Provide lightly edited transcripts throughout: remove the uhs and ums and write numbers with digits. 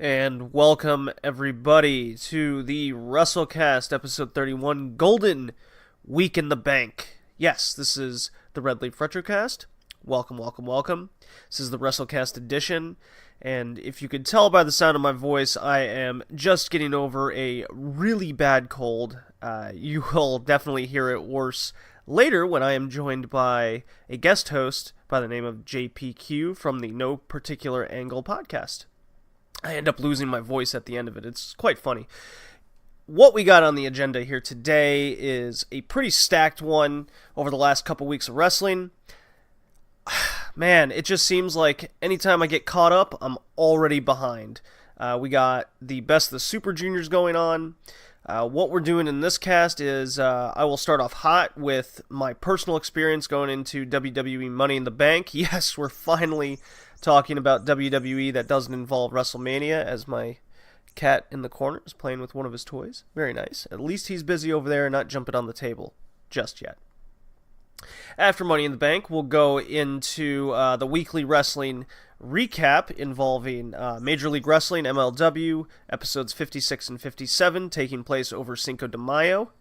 And welcome everybody to the Retrocast episode 31 Golden Week in the Bank. Yes, this is the Red Leaf Retrocast. Welcome. This is the Retrocast edition. And if you could tell by the sound of my voice, I am just getting over a really bad cold. You will definitely hear it worse later when I am joined by a guest host by the name of JPQ from the No Particular Angle podcast. I end up losing my voice at the end of it. It's quite funny. What we got on the agenda here today is a pretty stacked one over the last couple weeks of wrestling. Man, it just seems like anytime I get caught up, I'm already behind. We got the Best of the Super Juniors going on. What we're doing in this cast is I will start off hot with my personal experience going into WWE Money in the Bank. Yes, we're finally talking about WWE that doesn't involve WrestleMania, as my cat in the corner is playing with one of his toys. Very nice. At least he's busy over there and not jumping on the table just yet. After Money in the Bank, we'll go into the weekly wrestling recap involving Major League Wrestling, MLW, episodes 56 and 57, taking place over Cinco de Mayo.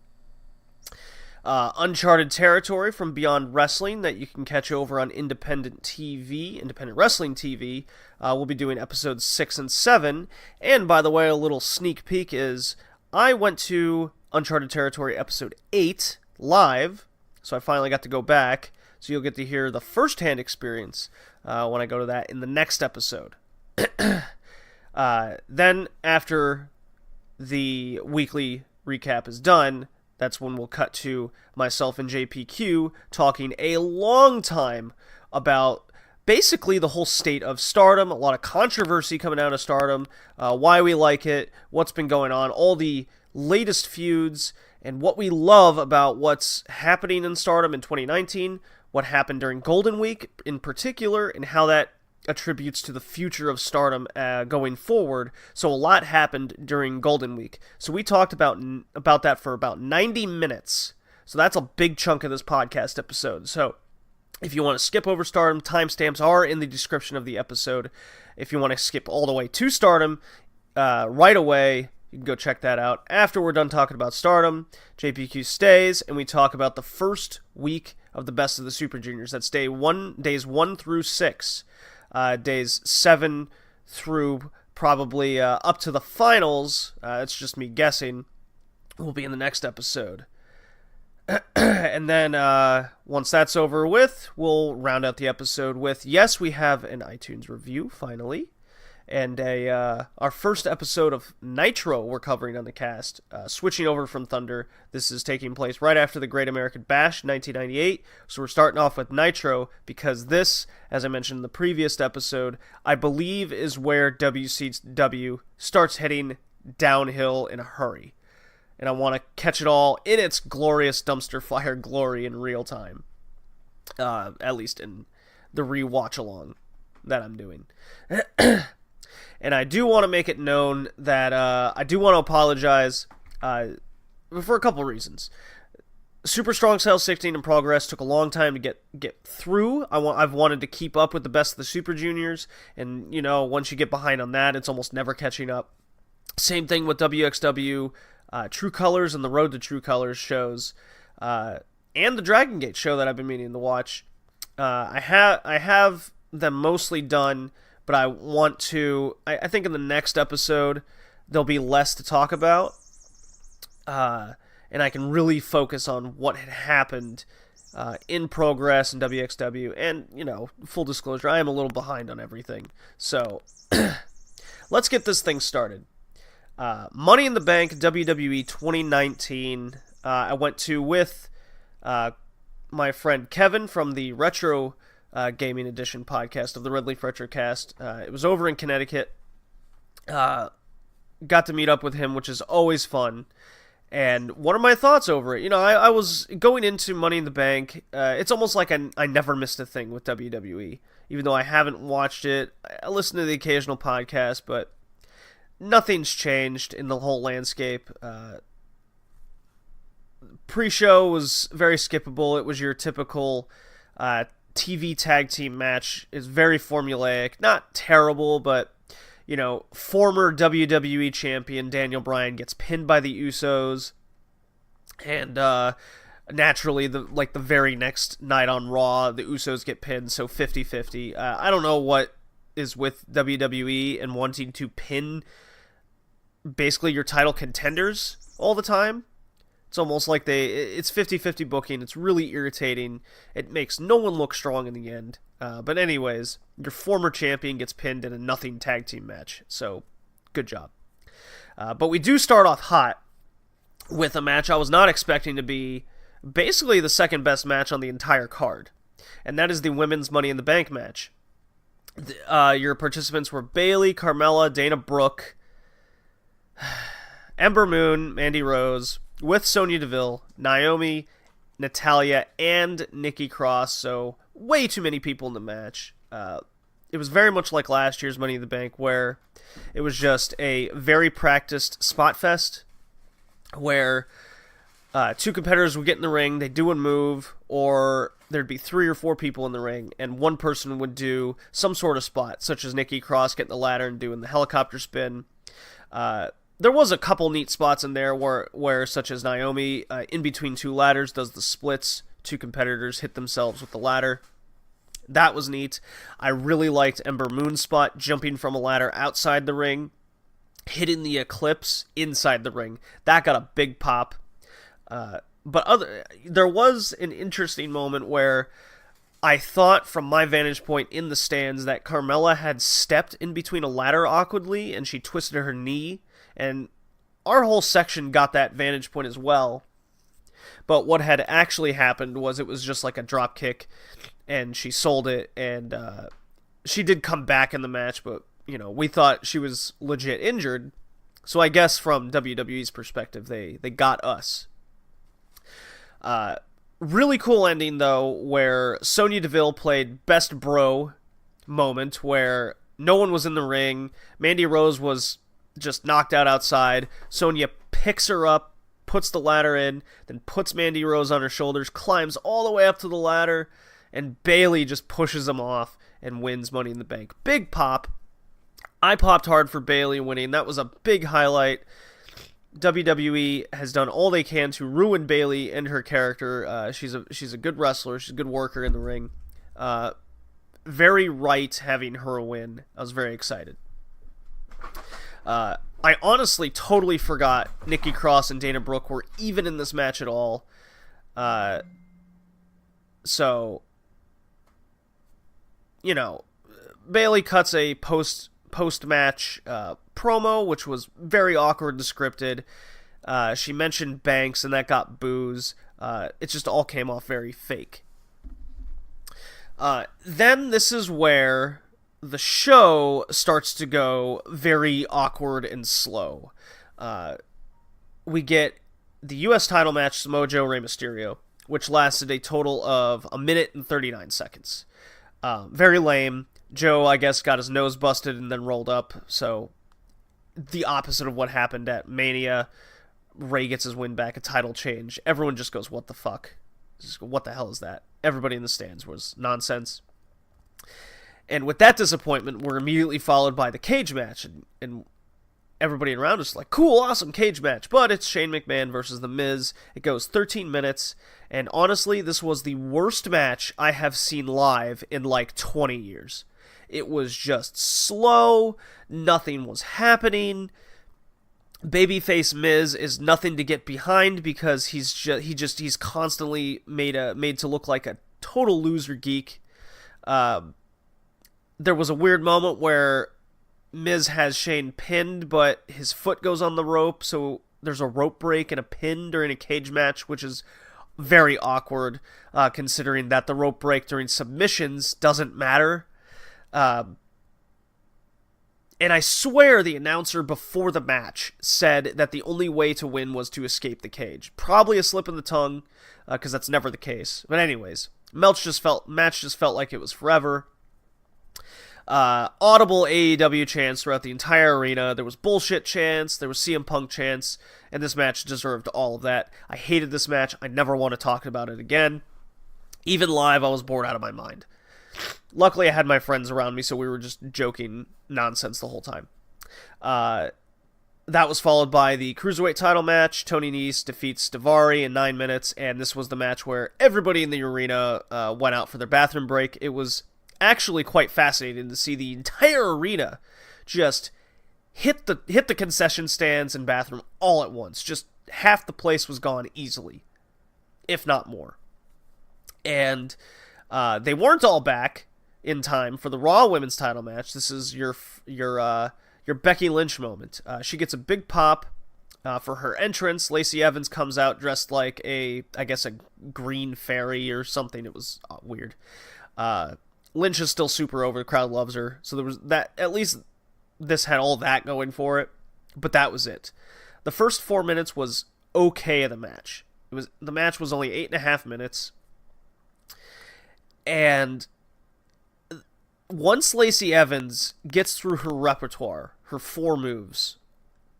Uncharted territory from Beyond Wrestling that you can catch over on Independent Wrestling TV. We'll be doing episodes 6 and 7. And by the way, a little sneak peek is I went to Uncharted territory episode 8 live, so I finally got to go back. So you'll get to hear the first-hand experience when I go to that in the next episode. Then, after the weekly recap is done, that's when we'll cut to myself and JPQ talking a long time about basically the whole state of Stardom, a lot of controversy coming out of Stardom, why we like it, what's been going on, all the latest feuds, and what we love about what's happening in Stardom in 2019, what happened during Golden Week in particular, and how that attributes to the future of Stardom going forward. So a lot happened during Golden Week. So we talked about that for about 90 minutes. So that's a big chunk of this podcast episode. So if you want to skip over Stardom, timestamps are in the description of the episode. If you want to skip all the way to Stardom right away, you can go check that out. After we're done talking about Stardom, JPQ stays, and we talk about the first week of the Best of the Super Juniors. That's days 1 through 6. Days 7 through probably up to the finals, it's just me guessing, will be in the next episode. And then once that's over with, we'll round out the episode with, yes, we have an iTunes review, finally, and our first episode of Nitro we're covering on the cast, switching over from Thunder. This is taking place right after the Great American Bash, 1998, so we're starting off with Nitro, because this, as I mentioned in the previous episode, I believe is where WCW starts heading downhill in a hurry. And I want to catch it all in its glorious dumpster fire glory in real time. At least in the rewatch along that I'm doing. And I do want to make it known that I do want to apologize for a couple reasons. Super Strong Style 16 in Progress took a long time to get through. I've wanted to keep up with the Best of the Super Juniors, and once you get behind on that, it's almost never catching up. Same thing with WXW True Colors and the Road to True Colors shows, and the Dragon Gate show that I've been meaning to watch. I have them mostly done. But I want to, I think in the next episode, there'll be less to talk about. And I can really focus on what had happened in Progress and WXW. And, full disclosure, I am a little behind on everything. So, let's get this thing started. Money in the Bank, WWE 2019. I went to with my friend Kevin from the Retro Gaming Edition podcast of the Red Leaf Retrocast. It was over in Connecticut. Got to meet up with him, which is always fun. And what are my thoughts over it? I was going into Money in the Bank. It's almost like I never missed a thing with WWE. Even though I haven't watched it. I listen to the occasional podcast, but nothing's changed in the whole landscape. Pre-show was very skippable. It was your typical TV tag team match. Is very formulaic. Not terrible, but former WWE champion Daniel Bryan gets pinned by the Usos, and naturally, the very next night on Raw, the Usos get pinned, so 50-50. I don't know what is with WWE and wanting to pin basically your title contenders all the time. It's almost like it's 50-50 booking. It's really irritating. It makes no one look strong in the end. But anyways, your former champion gets pinned in a nothing tag team match. So, good job. But we do start off hot with a match I was not expecting to be basically the second best match on the entire card. And that is the Women's Money in the Bank match. Your participants were Bayley, Carmella, Dana Brooke, Ember Moon, Mandy Rose, with Sonya Deville, Naomi, Natalya, and Nikki Cross, so way too many people in the match. It was very much like last year's Money in the Bank, where it was just a very practiced spot fest, where two competitors would get in the ring, they'd do a move, or there'd be 3 or 4 people in the ring, and one person would do some sort of spot, such as Nikki Cross getting the ladder and doing the helicopter spin. There was a couple neat spots in there where such as Naomi, in between 2 ladders, does the splits. 2 competitors hit themselves with the ladder. That was neat. I really liked Ember Moon's spot, jumping from a ladder outside the ring, hitting the Eclipse inside the ring. That got a big pop. There was an interesting moment where I thought, from my vantage point in the stands, that Carmella had stepped in between a ladder awkwardly, and she twisted her knee. And our whole section got that vantage point as well. But what had actually happened was it was just like a drop kick, and she sold it, and she did come back in the match, but, we thought she was legit injured. So I guess from WWE's perspective, they got us. Really cool ending, though, where Sonya Deville played Best Bro moment, where no one was in the ring. Mandy Rose was just knocked out outside. Sonya picks her up, puts the ladder in, then puts Mandy Rose on her shoulders, climbs all the way up to the ladder, and Bayley just pushes them off and wins Money in the Bank. Big pop. I popped hard for Bayley winning. That was a big highlight. WWE has done all they can to ruin Bayley and her character. She's a good wrestler. She's a good worker in the ring. Very right having her win. I was very excited. I honestly totally forgot Nikki Cross and Dana Brooke were even in this match at all. So, Bayley cuts a post-match promo, which was very awkward and scripted. She mentioned Banks, and that got boos. It just all came off very fake. Then this is where the show starts to go very awkward and slow. We get the U.S. title match, Samoa Joe, Rey Mysterio, which lasted a total of 1 minute and 39 seconds. Very lame. Joe, I guess, got his nose busted and then rolled up, so the opposite of what happened at Mania. Rey gets his win back, a title change. Everyone just goes, what the fuck? What the hell is that? Everybody in the stands was nonsense. And with that disappointment, we're immediately followed by the cage match. And everybody around us is like, cool, awesome cage match. But it's Shane McMahon versus The Miz. It goes 13 minutes. And honestly, this was the worst match I have seen live in like 20 years. It was just slow. Nothing was happening. Babyface Miz is nothing to get behind because he's constantly made to look like a total loser geek. There was a weird moment where Miz has Shane pinned, but his foot goes on the rope, so there's a rope break and a pin during a cage match, which is very awkward, considering that the rope break during submissions doesn't matter. And I swear the announcer before the match said that the only way to win was to escape the cage. Probably a slip of the tongue, because that's never the case. But anyways, match just felt like it was forever. Audible AEW chants throughout the entire arena. There was bullshit chants, there was CM Punk chants, and this match deserved all of that. I hated this match. I never want to talk about it again. Even live, I was bored out of my mind. Luckily, I had my friends around me, so we were just joking nonsense the whole time. That was followed by the Cruiserweight title match. Tony Nese defeats Daivari in 9 minutes, and this was the match where everybody in the arena went out for their bathroom break. It was actually quite fascinating to see the entire arena just hit the concession stands and bathroom all at once. Just half the place was gone easily, if not more. And they weren't all back in time for the Raw Women's title match. This is your Becky Lynch moment. She gets a big pop for her entrance. Lacey Evans comes out dressed like I guess a green fairy or something. It was weird. Lynch is still super over. The crowd loves her. So there was that. At least this had all that going for it. But that was it. The first 4 minutes was okay of the match. The match was only 8.5 minutes. And once Lacey Evans gets through her repertoire, her 4 moves,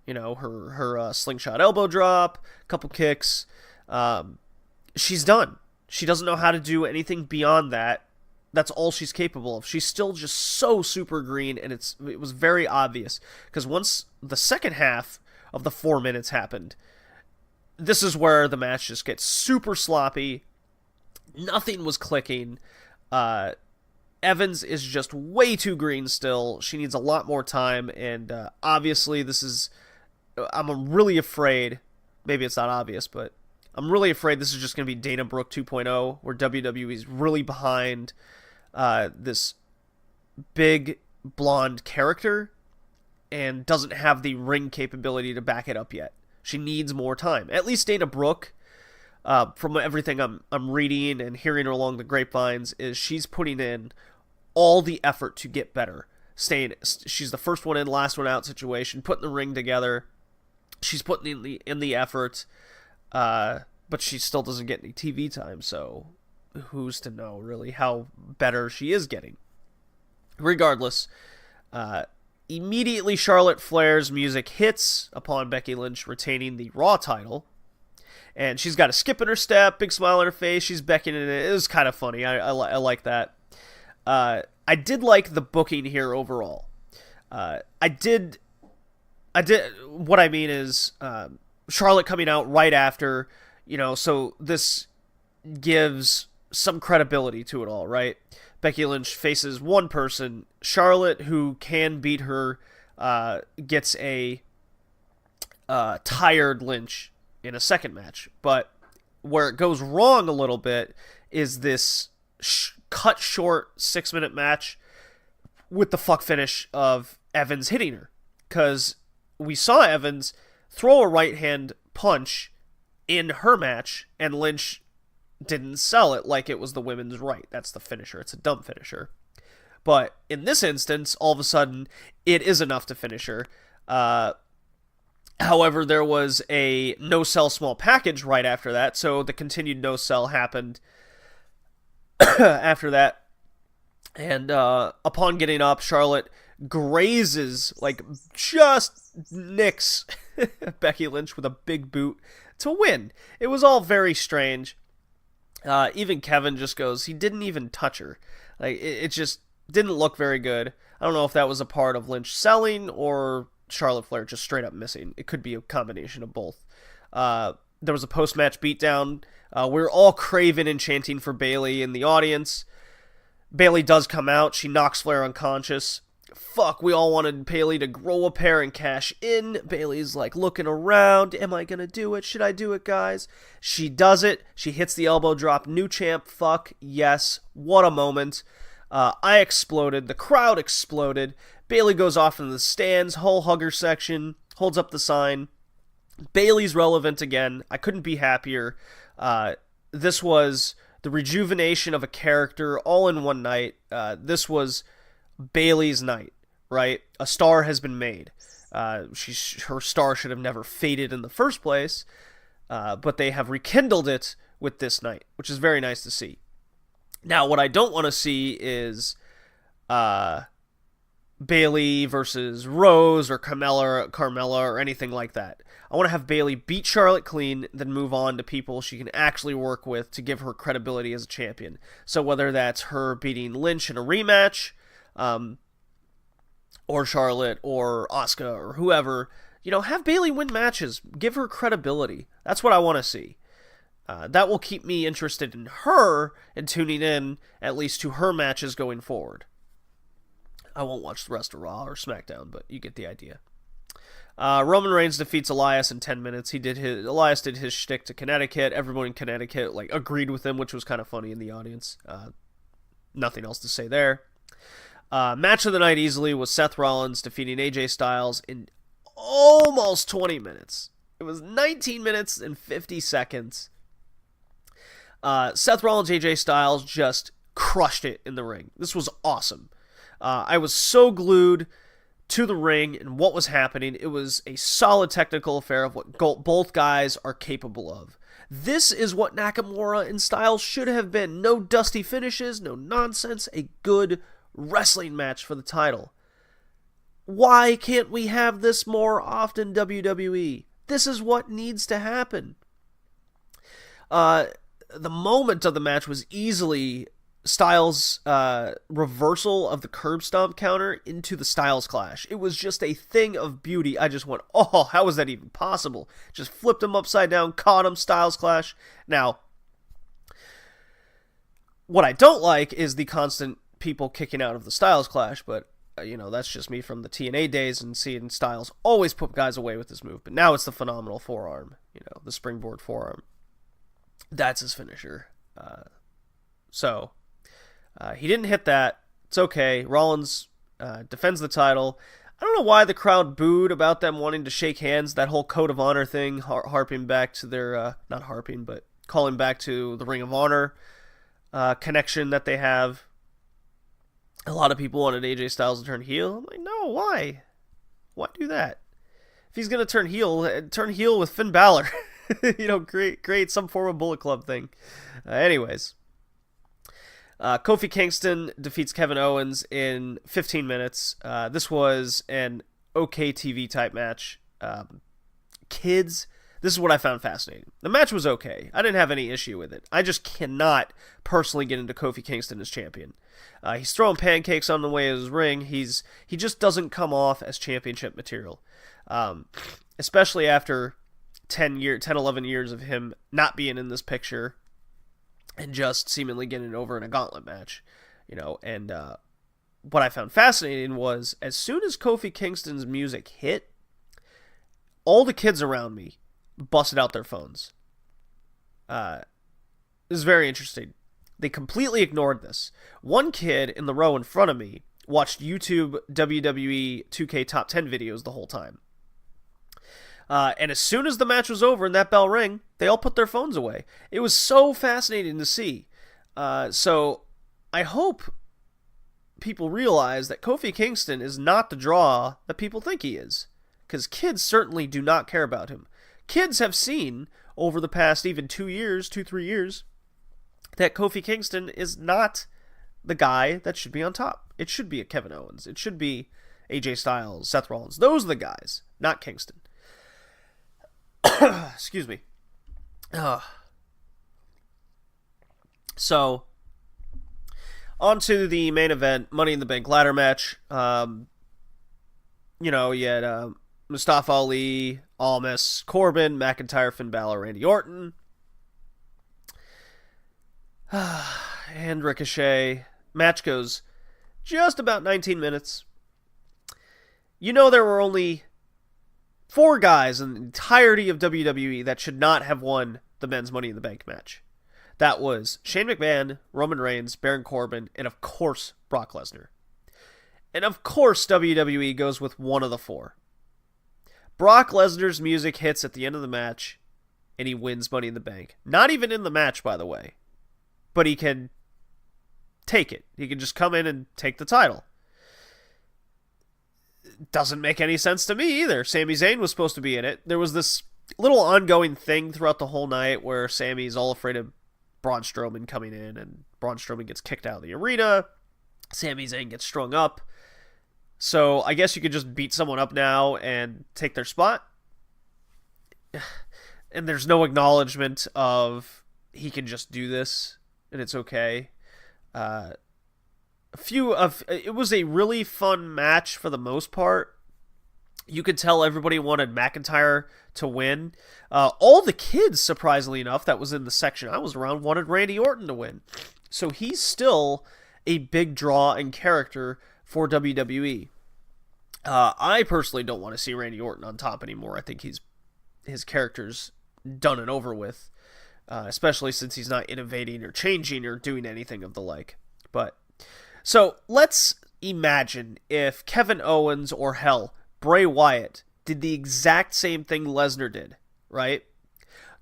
her slingshot elbow drop, couple kicks, she's done. She doesn't know how to do anything beyond that. That's all she's capable of. She's still just so super green, and it was very obvious. Because once the second half of the 4 minutes happened, this is where the match just gets super sloppy. Nothing was clicking. Evans is just way too green still. She needs a lot more time, and obviously I'm really afraid, maybe it's not obvious, but I'm really afraid this is just going to be Dana Brooke 2.0, where WWE is really behind this big blonde character and doesn't have the ring capability to back it up yet. She needs more time. At least Dana Brooke, from everything I'm reading and hearing along the grapevines, is she's putting in all the effort to get better. She's the first one in, last one out situation, putting the ring together. She's putting in the effort, but she still doesn't get any TV time, so who's to know, really, how better she is getting. Regardless, immediately Charlotte Flair's music hits upon Becky Lynch retaining the Raw title, and she's got a skip in her step, big smile on her face, she's beckoning it. It was kind of funny. I like that. I did like the booking here overall. What I mean is, Charlotte coming out right after, so this gives some credibility to it all, right? Becky Lynch faces one person. Charlotte, who can beat her, gets a tired Lynch in a second match. But where it goes wrong a little bit is this cut short 6-minute match with the fuck finish of Evans hitting her. Because we saw Evans throw a right hand punch in her match, and Lynch didn't sell it like it was the women's right. That's the finisher. It's a dumb finisher. But in this instance, all of a sudden, it is enough to finish her. However, there was a no-sell small package right after that, so the continued no-sell happened after that. And upon getting up, Charlotte grazes, just nicks Becky Lynch with a big boot to win. It was all very strange. Even Kevin just goes, he didn't even touch her. It just didn't look very good. I don't know if that was a part of Lynch selling or Charlotte Flair just straight up missing. It could be a combination of both. There was a post-match beatdown. We're all craving and chanting for Bayley in the audience. Bayley does come out. She knocks Flair unconscious. Fuck, we all wanted Bayley to grow a pair and cash in. Bayley's looking around. Am I gonna do it? Should I do it, guys? She does it. She hits the elbow drop. New champ. Fuck yes. What a moment. I exploded. The crowd exploded. Bayley goes off into the stands. Whole hugger section. Holds up the sign. Bayley's relevant again. I couldn't be happier. This was the rejuvenation of a character all in one night. This was Bayley's night, right? A star has been made. Her star should have never faded in the first place, but they have rekindled it with this night, which is very nice to see. Now, what I don't want to see is Bayley versus Rose or Carmella or anything like that. I want to have Bayley beat Charlotte clean, then move on to people she can actually work with to give her credibility as a champion. So whether that's her beating Lynch in a rematch, or Charlotte or Asuka or whoever, have Bayley win matches. Give her credibility. That's what I want to see. That will keep me interested in her and tuning in at least to her matches going forward. I won't watch the rest of Raw or SmackDown, but you get the idea. Roman Reigns defeats Elias in 10 minutes. Elias did his shtick to Connecticut. Everyone in Connecticut agreed with him, which was kind of funny in the audience. Nothing else to say there. Match of the night easily was Seth Rollins defeating AJ Styles in almost 20 minutes. It was 19 minutes and 50 seconds. Seth Rollins, AJ Styles just crushed it in the ring. This was awesome. I was so glued to the ring and what was happening. It was a solid technical affair of what both guys are capable of. This is what Nakamura and Styles should have been. No dusty finishes, no nonsense, a good wrestling match for the title. Why can't we have this more often, WWE? This is what needs to happen. The moment of the match was easily Styles' reversal of the curb stomp counter into the Styles Clash. It was just a thing of beauty. I just went, oh, how is that even possible? Just flipped him upside down, caught him, Styles Clash. Now, what I don't like is the constant people kicking out of the Styles Clash, but that's just me from the TNA days and seeing Styles always put guys away with this move. But now it's the phenomenal forearm, the springboard forearm. That's his finisher. So he didn't hit that. It's okay. Rollins defends the title. I don't know why the crowd booed about them wanting to shake hands. That whole Code of Honor thing, harping back to their, not harping, but calling back to the Ring of Honor connection that they have. A lot of people wanted AJ Styles to turn heel. I'm like, no, why? Why do that? If he's going to turn heel with Finn Balor. Create some form of Bullet Club thing. Anyways. Kofi Kingston defeats Kevin Owens in 15 minutes. This was an okay TV type match. Kids, this is what I found fascinating. The match was okay. I didn't have any issue with it. I just cannot personally get into Kofi Kingston as champion. He's throwing pancakes on the way to his ring. He just doesn't come off as championship material. Especially after 11 years of him not being in this picture and just seemingly getting over in a gauntlet match, and what I found fascinating was as soon as Kofi Kingston's music hit, all the kids around me busted out their phones. This is very interesting. They completely ignored this. One kid in the row in front of me watched YouTube WWE 2K Top 10 videos the whole time. And as soon as the match was over and that bell rang, they all put their phones away. It was so fascinating to see. So I hope people realize that Kofi Kingston is not the draw that people think he is. Because kids certainly do not care about him. Kids have seen over the past even 3 years, that Kofi Kingston is not the guy that should be on top. It should be a Kevin Owens. It should be AJ Styles, Seth Rollins. Those are the guys, not Kingston. Excuse me. So, on to the main event, Money in the Bank ladder match. You had Mustafa Ali, Almas, Corbin, McIntyre, Finn Balor, Randy Orton, and Ricochet. Match goes just about 19 minutes. There were only 4 guys in the entirety of WWE that should not have won the men's Money in the Bank match. That was Shane McMahon, Roman Reigns, Baron Corbin, and of course, Brock Lesnar. And of course, WWE goes with one of the 4. Brock Lesnar's music hits at the end of the match, and he wins Money in the Bank. Not even in the match, by the way. But he can take it. He can just come in and take the title. Doesn't make any sense to me either. Sami Zayn was supposed to be in it. There was this little ongoing thing throughout the whole night where Sami's all afraid of Braun Strowman coming in, and Braun Strowman gets kicked out of the arena. Sami Zayn gets strung up. So I guess you could just beat someone up now and take their spot. And there's no acknowledgement of he can just do this and it's okay. it was a really fun match for the most part. You could tell everybody wanted McIntyre to win. All the kids, surprisingly enough, that was in the section I was around, wanted Randy Orton to win. So he's still a big draw and character for WWE. I personally don't want to see Randy Orton on top anymore. I think his character's done and over with, especially since he's not innovating or changing or doing anything of the like. So let's imagine if Kevin Owens or hell, Bray Wyatt did the exact same thing Lesnar did, right?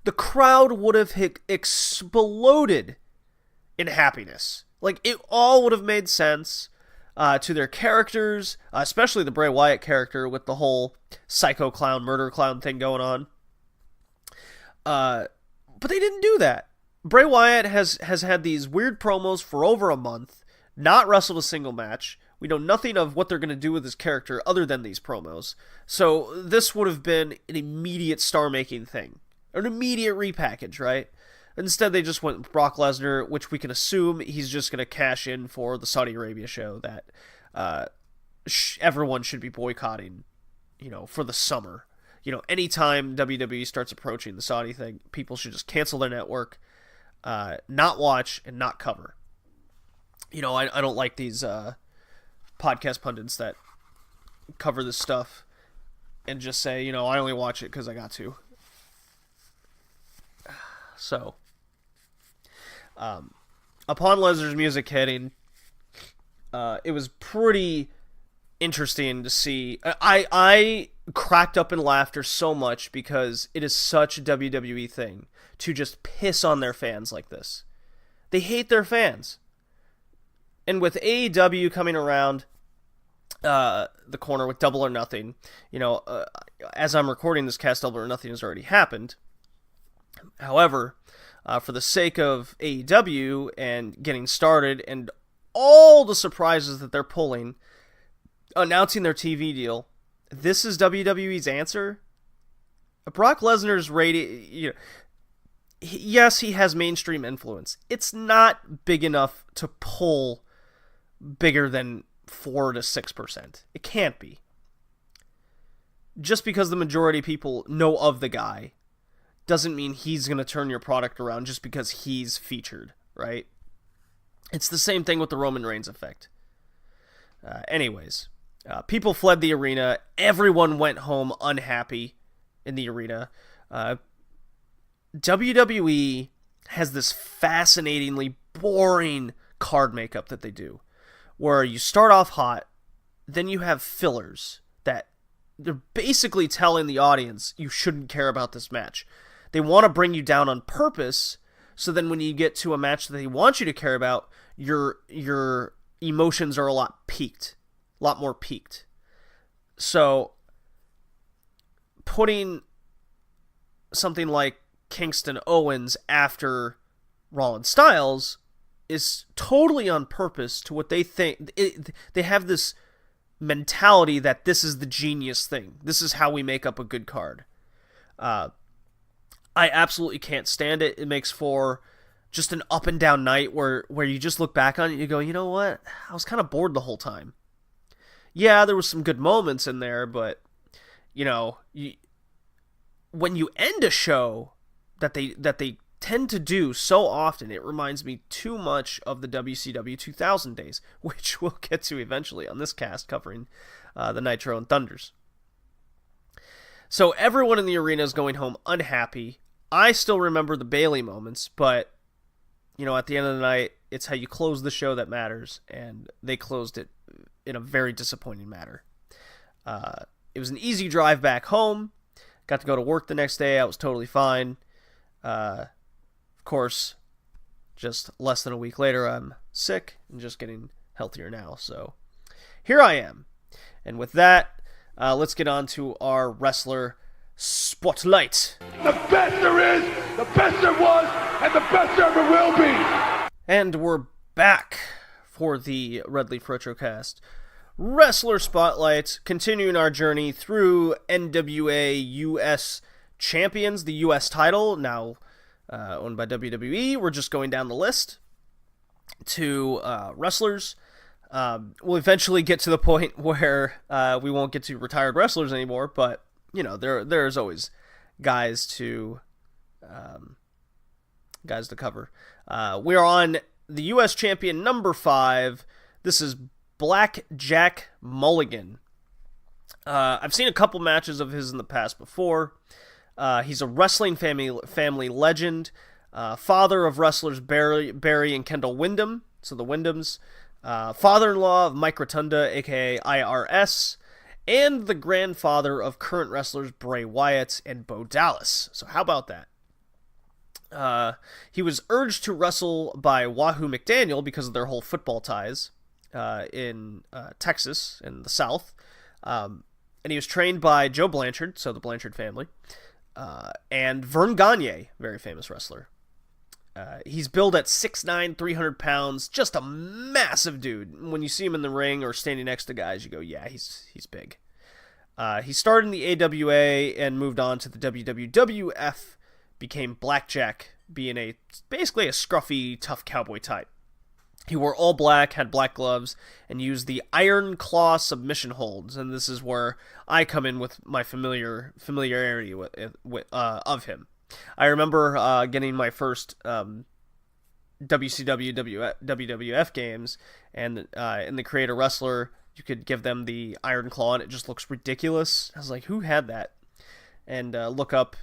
The crowd would have exploded in happiness. Like, it all would have made sense to their characters, especially the Bray Wyatt character with the whole psycho clown, murder clown thing going on. But they didn't do that. Bray Wyatt has had these weird promos for over a month, not wrestled a single match. We know nothing of what they're going to do with his character other than these promos. So this would have been an immediate star-making thing. An immediate repackage, right? Instead, they just went with Brock Lesnar, which we can assume he's just going to cash in for the Saudi Arabia show that everyone should be boycotting, for the summer. Anytime WWE starts approaching the Saudi thing, people should just cancel their network, not watch, and not cover. I don't like these podcast pundits that cover this stuff and just say, I only watch it because I got to. So, upon Lesnar's music hitting, it was pretty interesting to see. I cracked up in laughter so much because it is such a WWE thing to just piss on their fans like this. They hate their fans. And with AEW coming around the corner with Double or Nothing, as I'm recording this cast, Double or Nothing has already happened. However, for the sake of AEW and getting started and all the surprises that they're pulling, announcing their TV deal, this is WWE's answer. Brock Lesnar's rating, yes, he has mainstream influence. It's not big enough to pull bigger than 4 to 6%. It can't be. Just because the majority of people know of the guy doesn't mean he's going to turn your product around just because he's featured, right? It's the same thing with the Roman Reigns effect. Anyways, people fled the arena. Everyone went home unhappy in the arena. WWE has this fascinatingly boring card makeup that they do, where you start off hot, then you have fillers that they're basically telling the audience you shouldn't care about this match. They want to bring you down on purpose, so then when you get to a match that they want you to care about, your emotions are a lot more peaked. So, putting something like Kingston Owens after Rollins Styles is totally on purpose to what they think. They have this mentality that this is the genius thing. This is how we make up a good card. I absolutely can't stand it. It makes for just an up and down night where you just look back on it and you go, you know what? I was kind of bored the whole time. Yeah, there was some good moments in there, but when you end a show that they tend to do so often, it reminds me too much of the WCW 2000 days, which we'll get to eventually on this cast covering the Nitro and Thunders. So everyone in the arena is going home unhappy. I still remember the Bayley moments, but at the end of the night, it's how you close the show that matters, and they closed it in a very disappointing manner. It was an easy drive back home. Got to go to work the next day. I was totally fine. Of course, just less than a week later, I'm sick and just getting healthier now. So here I am. And with that, let's get on to our wrestler spotlight. The best there is, the best there was, and the best there ever will be. And we're back for the Red Leaf Retrocast Wrestler Spotlight, continuing our journey through NWA US Champions, the US title, now owned by WWE. We're just going down the list to wrestlers We'll eventually get to the point where we won't get to retired wrestlers anymore, but there's always guys to cover. We are on the U.S. champion number 5. This is Blackjack Mulligan. I've seen a couple matches of his in the past before. He's a wrestling family legend, father of wrestlers Barry and Kendall Windham, so the Windhams, father-in-law of Mike Rotunda, aka IRS, and the grandfather of current wrestlers Bray Wyatt and Bo Dallas. So how about that? He was urged to wrestle by Wahoo McDaniel because of their whole football ties in Texas, in the South. And he was trained by Joe Blanchard, so the Blanchard family, and Vern Gagne, very famous wrestler. He's billed at 6'9", 300 pounds, just a massive dude. When you see him in the ring or standing next to guys, you go, yeah, he's big. He started in the AWA and moved on to the WWF, became Blackjack, being basically a scruffy, tough cowboy type. He wore all black, had black gloves, and used the Iron Claw submission holds, and this is where I come in with my familiarity of him. I remember getting my first WCW WWF games, and in the Create a Wrestler, you could give them the Iron Claw, and it just looks ridiculous. I was like, who had that? And look up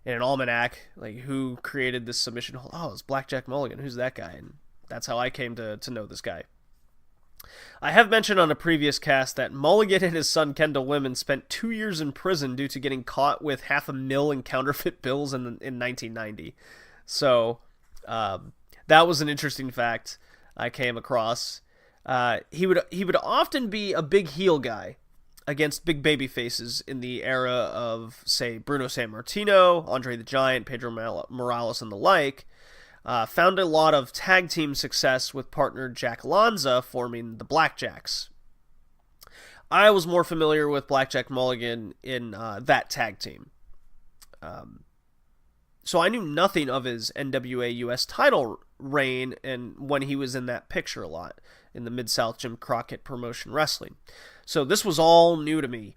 in an almanac, like, who created this submission hold? Oh, it's Blackjack Mulligan. Who's that guy? And that's how I came to know this guy. I have mentioned on a previous cast that Mulligan and his son Kendall Windham spent 2 years in prison due to getting caught with $500,000 in counterfeit bills in 1990. So that was an interesting fact I came across. He would often be a big heel guy against big baby faces in the era of, say, Bruno Sammartino, Andre the Giant, Pedro Morales, and the like. Found a lot of tag team success with partner Jack Lanza forming the Blackjacks. I was more familiar with Blackjack Mulligan in that tag team. So I knew nothing of his NWA US title reign and when he was in that picture a lot in the Mid-South Jim Crockett Promotion Wrestling. So this was all new to me.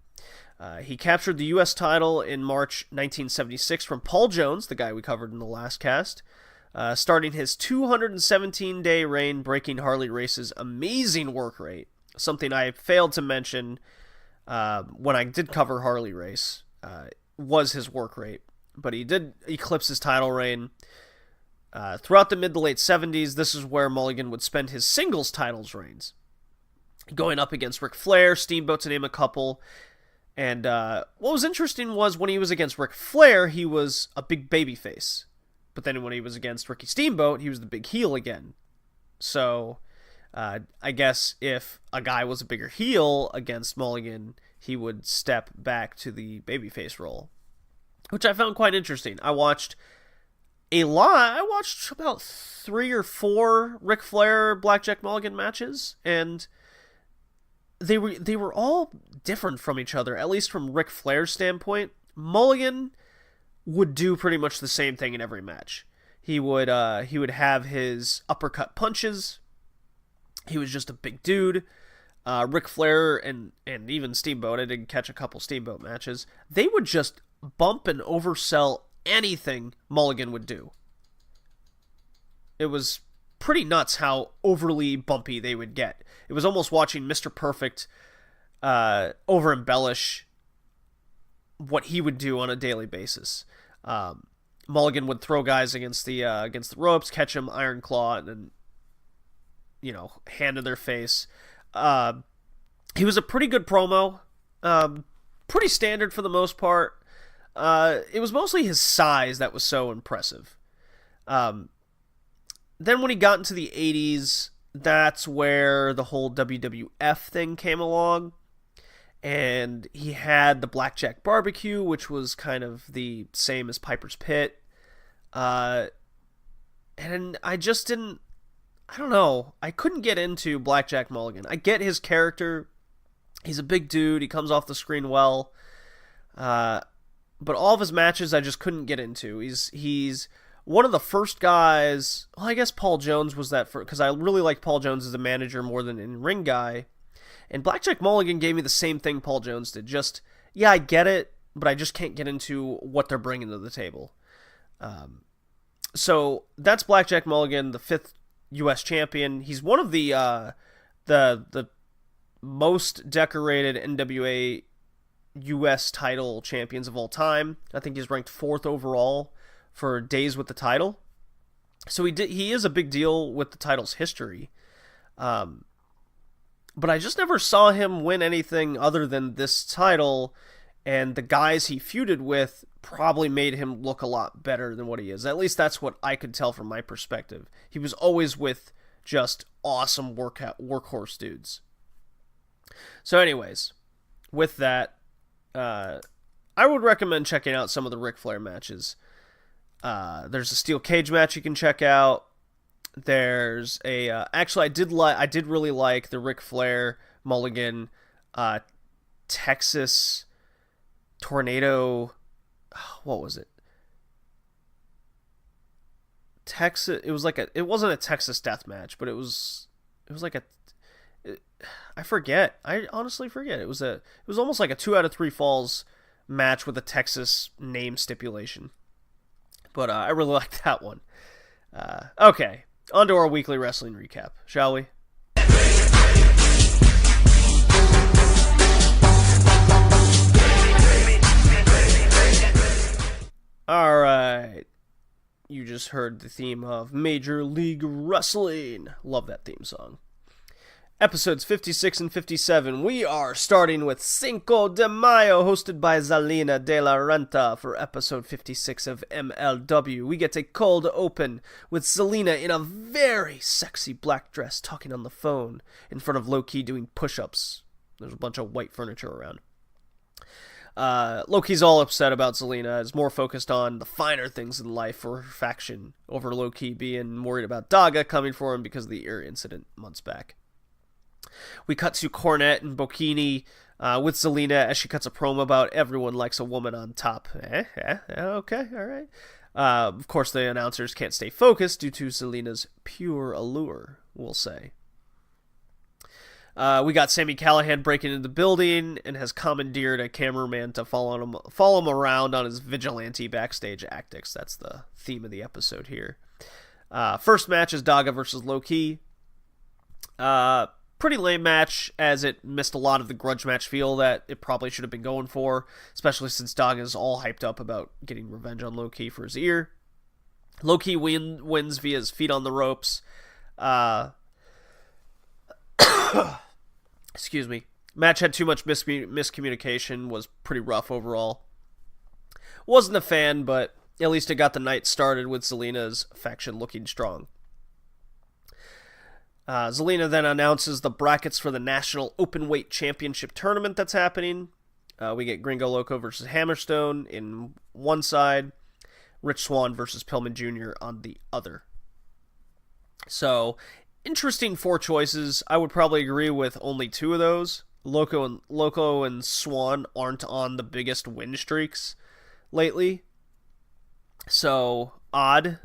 He captured the US title in March 1976 from Paul Jones, the guy we covered in the last cast. Starting his 217-day reign, breaking Harley Race's amazing work rate. Something I failed to mention when I did cover Harley Race was his work rate. But he did eclipse his title reign. Throughout the mid to late 70s, this is where Mulligan would spend his singles titles reigns. Going up against Ric Flair, Steamboat, to name a couple. And what was interesting was when he was against Ric Flair, he was a big babyface. But then when he was against Ricky Steamboat, he was the big heel again. So, I guess if a guy was a bigger heel against Mulligan, he would step back to the babyface role. Which I found quite interesting. I watched a lot. I watched about 3 or 4 Ric Flair Blackjack Mulligan matches, and they were all different from each other, at least from Ric Flair's standpoint. Mulligan would do pretty much the same thing in every match. He would have his uppercut punches. He was just a big dude. Ric Flair and even Steamboat, I did catch a couple Steamboat matches, they would just bump and oversell anything Mulligan would do. It was pretty nuts how overly bumpy they would get. It was almost watching Mr. Perfect over-embellish what he would do on a daily basis. Mulligan would throw guys against the ropes, catch him, Iron Claw, and then, hand in their face. He was a pretty good promo, pretty standard for the most part. It was mostly his size that was so impressive. Then when he got into the 80s, that's where the whole WWF thing came along. And he had the Blackjack Barbecue, which was kind of the same as Piper's Pit. And I just didn't... I don't know. I couldn't get into Blackjack Mulligan. I get his character. He's a big dude. He comes off the screen well. But all of his matches I just couldn't get into. He's one of the first guys, well, I guess Paul Jones was that, because I really like Paul Jones as a manager more than an in-ring guy. And Blackjack Mulligan gave me the same thing Paul Jones did. Just, yeah, I get it, but I just can't get into what they're bringing to the table. So that's Blackjack Mulligan, the 5th U.S. champion. He's one of the most decorated NWA U.S. title champions of all time. I think he's ranked 4th overall for days with the title. So he is a big deal with the title's history. But I just never saw him win anything other than this title, and the guys he feuded with probably made him look a lot better than what he is. At least that's what I could tell from my perspective. He was always with just awesome workhorse dudes. So anyways, with that, I would recommend checking out some of the Ric Flair matches. There's a steel cage match you can check out. There's a actually I did really like the Ric Flair Mulligan Texas Tornado. What was it? Texas. It was like it wasn't a Texas death match, but it was like I forget. I honestly forget. It was almost like a 2 out of 3 falls match with a Texas name stipulation. But I really liked that one. Okay. On to our weekly wrestling recap, shall we? Alright. You just heard the theme of Major League Wrestling. Love that theme song. Episodes 56 and 57, we are starting with Cinco de Mayo, hosted by Zelina De La Renta for episode 56 of MLW. We get a cold open with Zelina in a very sexy black dress talking on the phone in front of Low-Ki doing push-ups. There's a bunch of white furniture around. Low-Ki's all upset about Zelina, is more focused on the finer things in life for her faction, over Low-Ki being worried about Daga coming for him because of the ear incident months back. We cut to Cornette and Bocchini with Zelina as she cuts a promo about everyone likes a woman on top. Okay, alright. Of course, the announcers can't stay focused due to Zelina's pure allure, we'll say. We got Sami Callihan breaking into the building and has commandeered a cameraman to follow him around on his vigilante backstage antics. That's the theme of the episode here. First match is Daga versus Low-Ki. Pretty lame match, as it missed a lot of the grudge match feel that it probably should have been going for, especially since Daga is all hyped up about getting revenge on Low-Ki for his ear. Low-Ki wins via his feet on the ropes. Excuse me. Match had too much miscommunication, was pretty rough overall. Wasn't a fan, but at least it got the night started with Zelina's faction looking strong. Zelina then announces the brackets for the National Openweight Championship tournament that's happening. We get Gringo Loco versus Hammerstone in one side, Rich Swann versus Pillman Jr. on the other. So, interesting 4 choices. I would probably agree with only 2 of those. Loco and Swann aren't on the biggest win streaks lately. So, odd.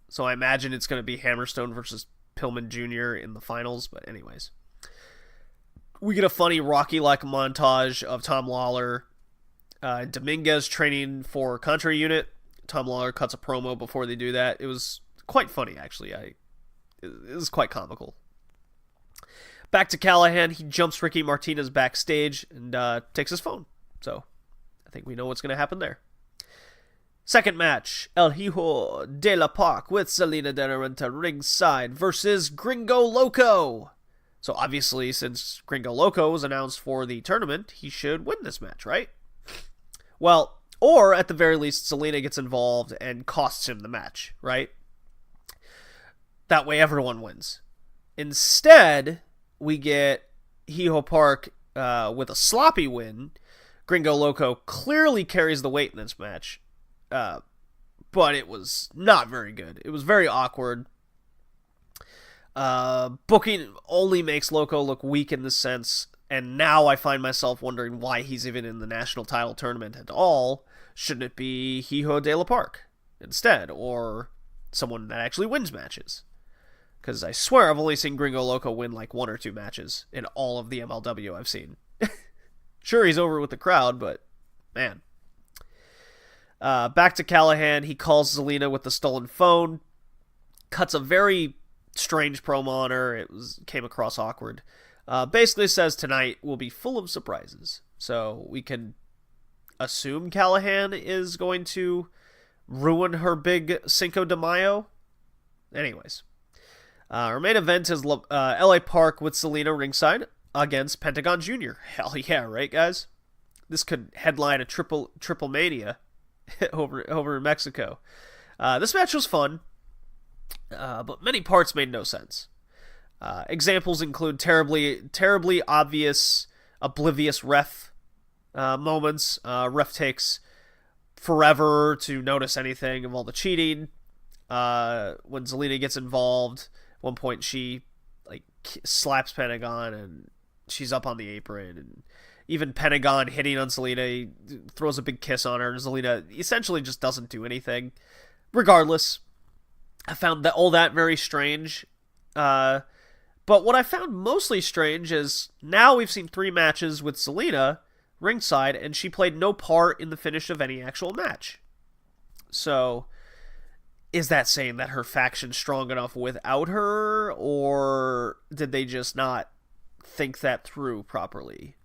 So I imagine it's going to be Hammerstone versus Pillman Jr. in the finals, but anyways. We get a funny Rocky-like montage of Tom Lawler, Dominguez training for Contra Unit. Tom Lawler cuts a promo before they do that. It was quite funny, actually. It was quite comical. Back to Callahan. He jumps Ricky Martinez backstage and takes his phone. So I think we know what's going to happen there. Second match, El Hijo de la Pac with Zelina De La Renta ringside versus Gringo Loco. So obviously, since Gringo Loco was announced for the tournament, he should win this match, right? Well, or at the very least, Zelina gets involved and costs him the match, right? That way everyone wins. Instead, we get Hijo Park with a sloppy win. Gringo Loco clearly carries the weight in this match. But it was not very good. It was very awkward. Booking only makes Loco look weak in this sense, and now I find myself wondering why he's even in the national title tournament at all. Shouldn't it be Hijo de la Park instead? Or someone that actually wins matches. Because I swear I've only seen Gringo Loco win like 1 or 2 matches in all of the MLW I've seen. Sure, he's over with the crowd, but man. Back to Callahan. He calls Zelina with the stolen phone. Cuts a very strange promo on her. It came across awkward. Basically says tonight will be full of surprises. So we can assume Callahan is going to ruin her big Cinco de Mayo. Anyways. Our main event is LA Park with Zelina ringside against Pentagon Jr. Hell yeah, right, guys? This could headline a triple mania over in Mexico. This match was fun, but many parts made no sense. Examples include terribly obvious, oblivious ref moments. Ref takes forever to notice anything of all the cheating. When Zelina gets involved, at one point she slaps Pentagon and she's up on the apron, and even Pentagon hitting on Zelina, he throws a big kiss on her, and Zelina essentially just doesn't do anything. Regardless, I found all that very strange. But what I found mostly strange is now we've seen 3 matches with Zelina ringside, and she played no part in the finish of any actual match. So, is that saying that her faction's strong enough without her, or did they just not think that through properly?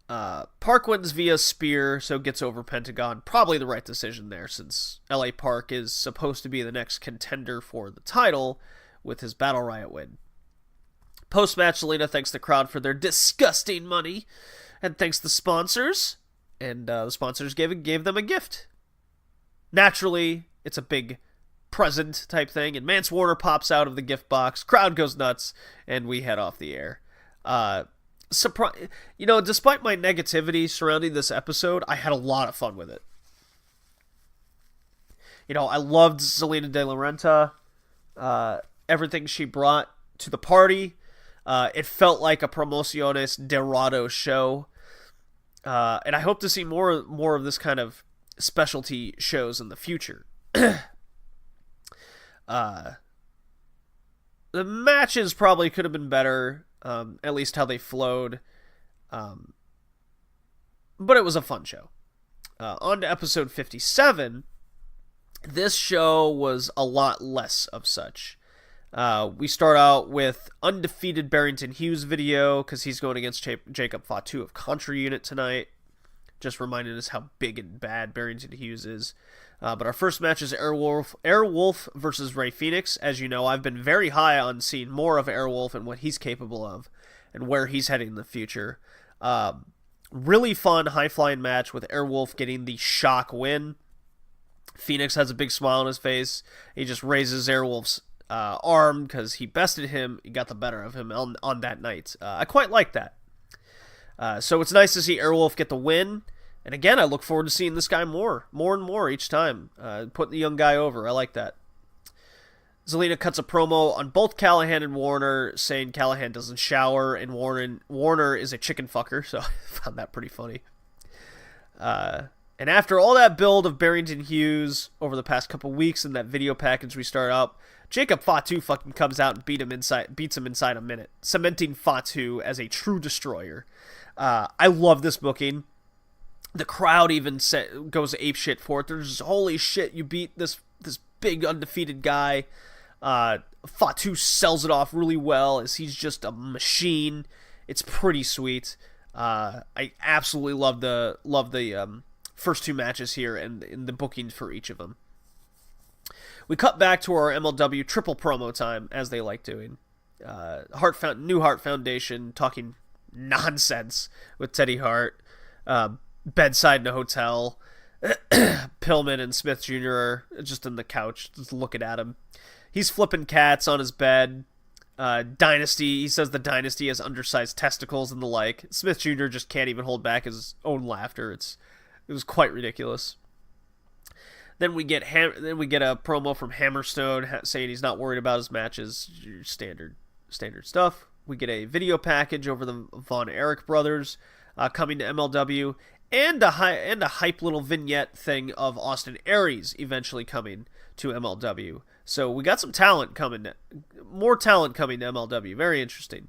Park wins via spear, so gets over Pentagon. Probably the right decision there, since LA Park is supposed to be the next contender for the title with his Battle Riot win. Post-match, Zelina thanks the crowd for their disgusting money, and thanks the sponsors, and the sponsors gave them a gift. Naturally, it's a big present type thing, and Mance Warner pops out of the gift box, crowd goes nuts, and we head off the air. Despite my negativity surrounding this episode, I had a lot of fun with it. I loved Zelina De La Renta, everything she brought to the party. It felt like a Promociones Dorado show, and I hope to see more of this kind of specialty shows in the future. The matches probably could have been better, at least how they flowed, but it was a fun show. On to episode 57. This show was a lot less of such. We start out with undefeated Barrington Hughes video, because he's going against Jacob Fatu of Contra Unit tonight. Just reminding us how big and bad Barrington Hughes is. But our first match is Airwolf versus Ray Phoenix. As you know, I've been very high on seeing more of Airwolf and what he's capable of, and where he's heading in the future. Really fun, high-flying match with Airwolf getting the shock win. Phoenix has a big smile on his face. He just raises Airwolf's arm because he bested him. He got the better of him on that night. I quite like that. So it's nice to see Airwolf get the win. And again, I look forward to seeing this guy more and more each time. Putting the young guy over. I like that. Zelina cuts a promo on both Callahan and Warner, saying Callahan doesn't shower and Warner is a chicken fucker. So I found that pretty funny. And after all that build of Barrington Hughes over the past couple weeks in that video package we start up, Jacob Fatu fucking comes out and beats him inside a minute, cementing Fatu as a true destroyer. I love this booking. The crowd even goes apeshit for it. There's holy shit, you beat this big undefeated guy. Fatu sells it off really well as he's just a machine. It's pretty sweet. I absolutely love the first 2 matches here and the bookings for each of them. We cut back to our MLW triple promo time, as they like doing. New Hart Foundation talking nonsense with Teddy Hart. Bedside in a hotel. Pillman and Smith Jr. are just in the couch, just looking at him. He's flipping cats on his bed. Dynasty, he says the Dynasty has undersized testicles and the like. Smith Jr. just can't even hold back his own laughter. It was quite ridiculous. Then we get a promo from Hammerstone saying he's not worried about his matches. Standard stuff. We get a video package over the Von Erich brothers coming to MLW, and a hype little vignette thing of Austin Aries eventually coming to MLW. So we got some talent coming, more talent coming to MLW. Very interesting.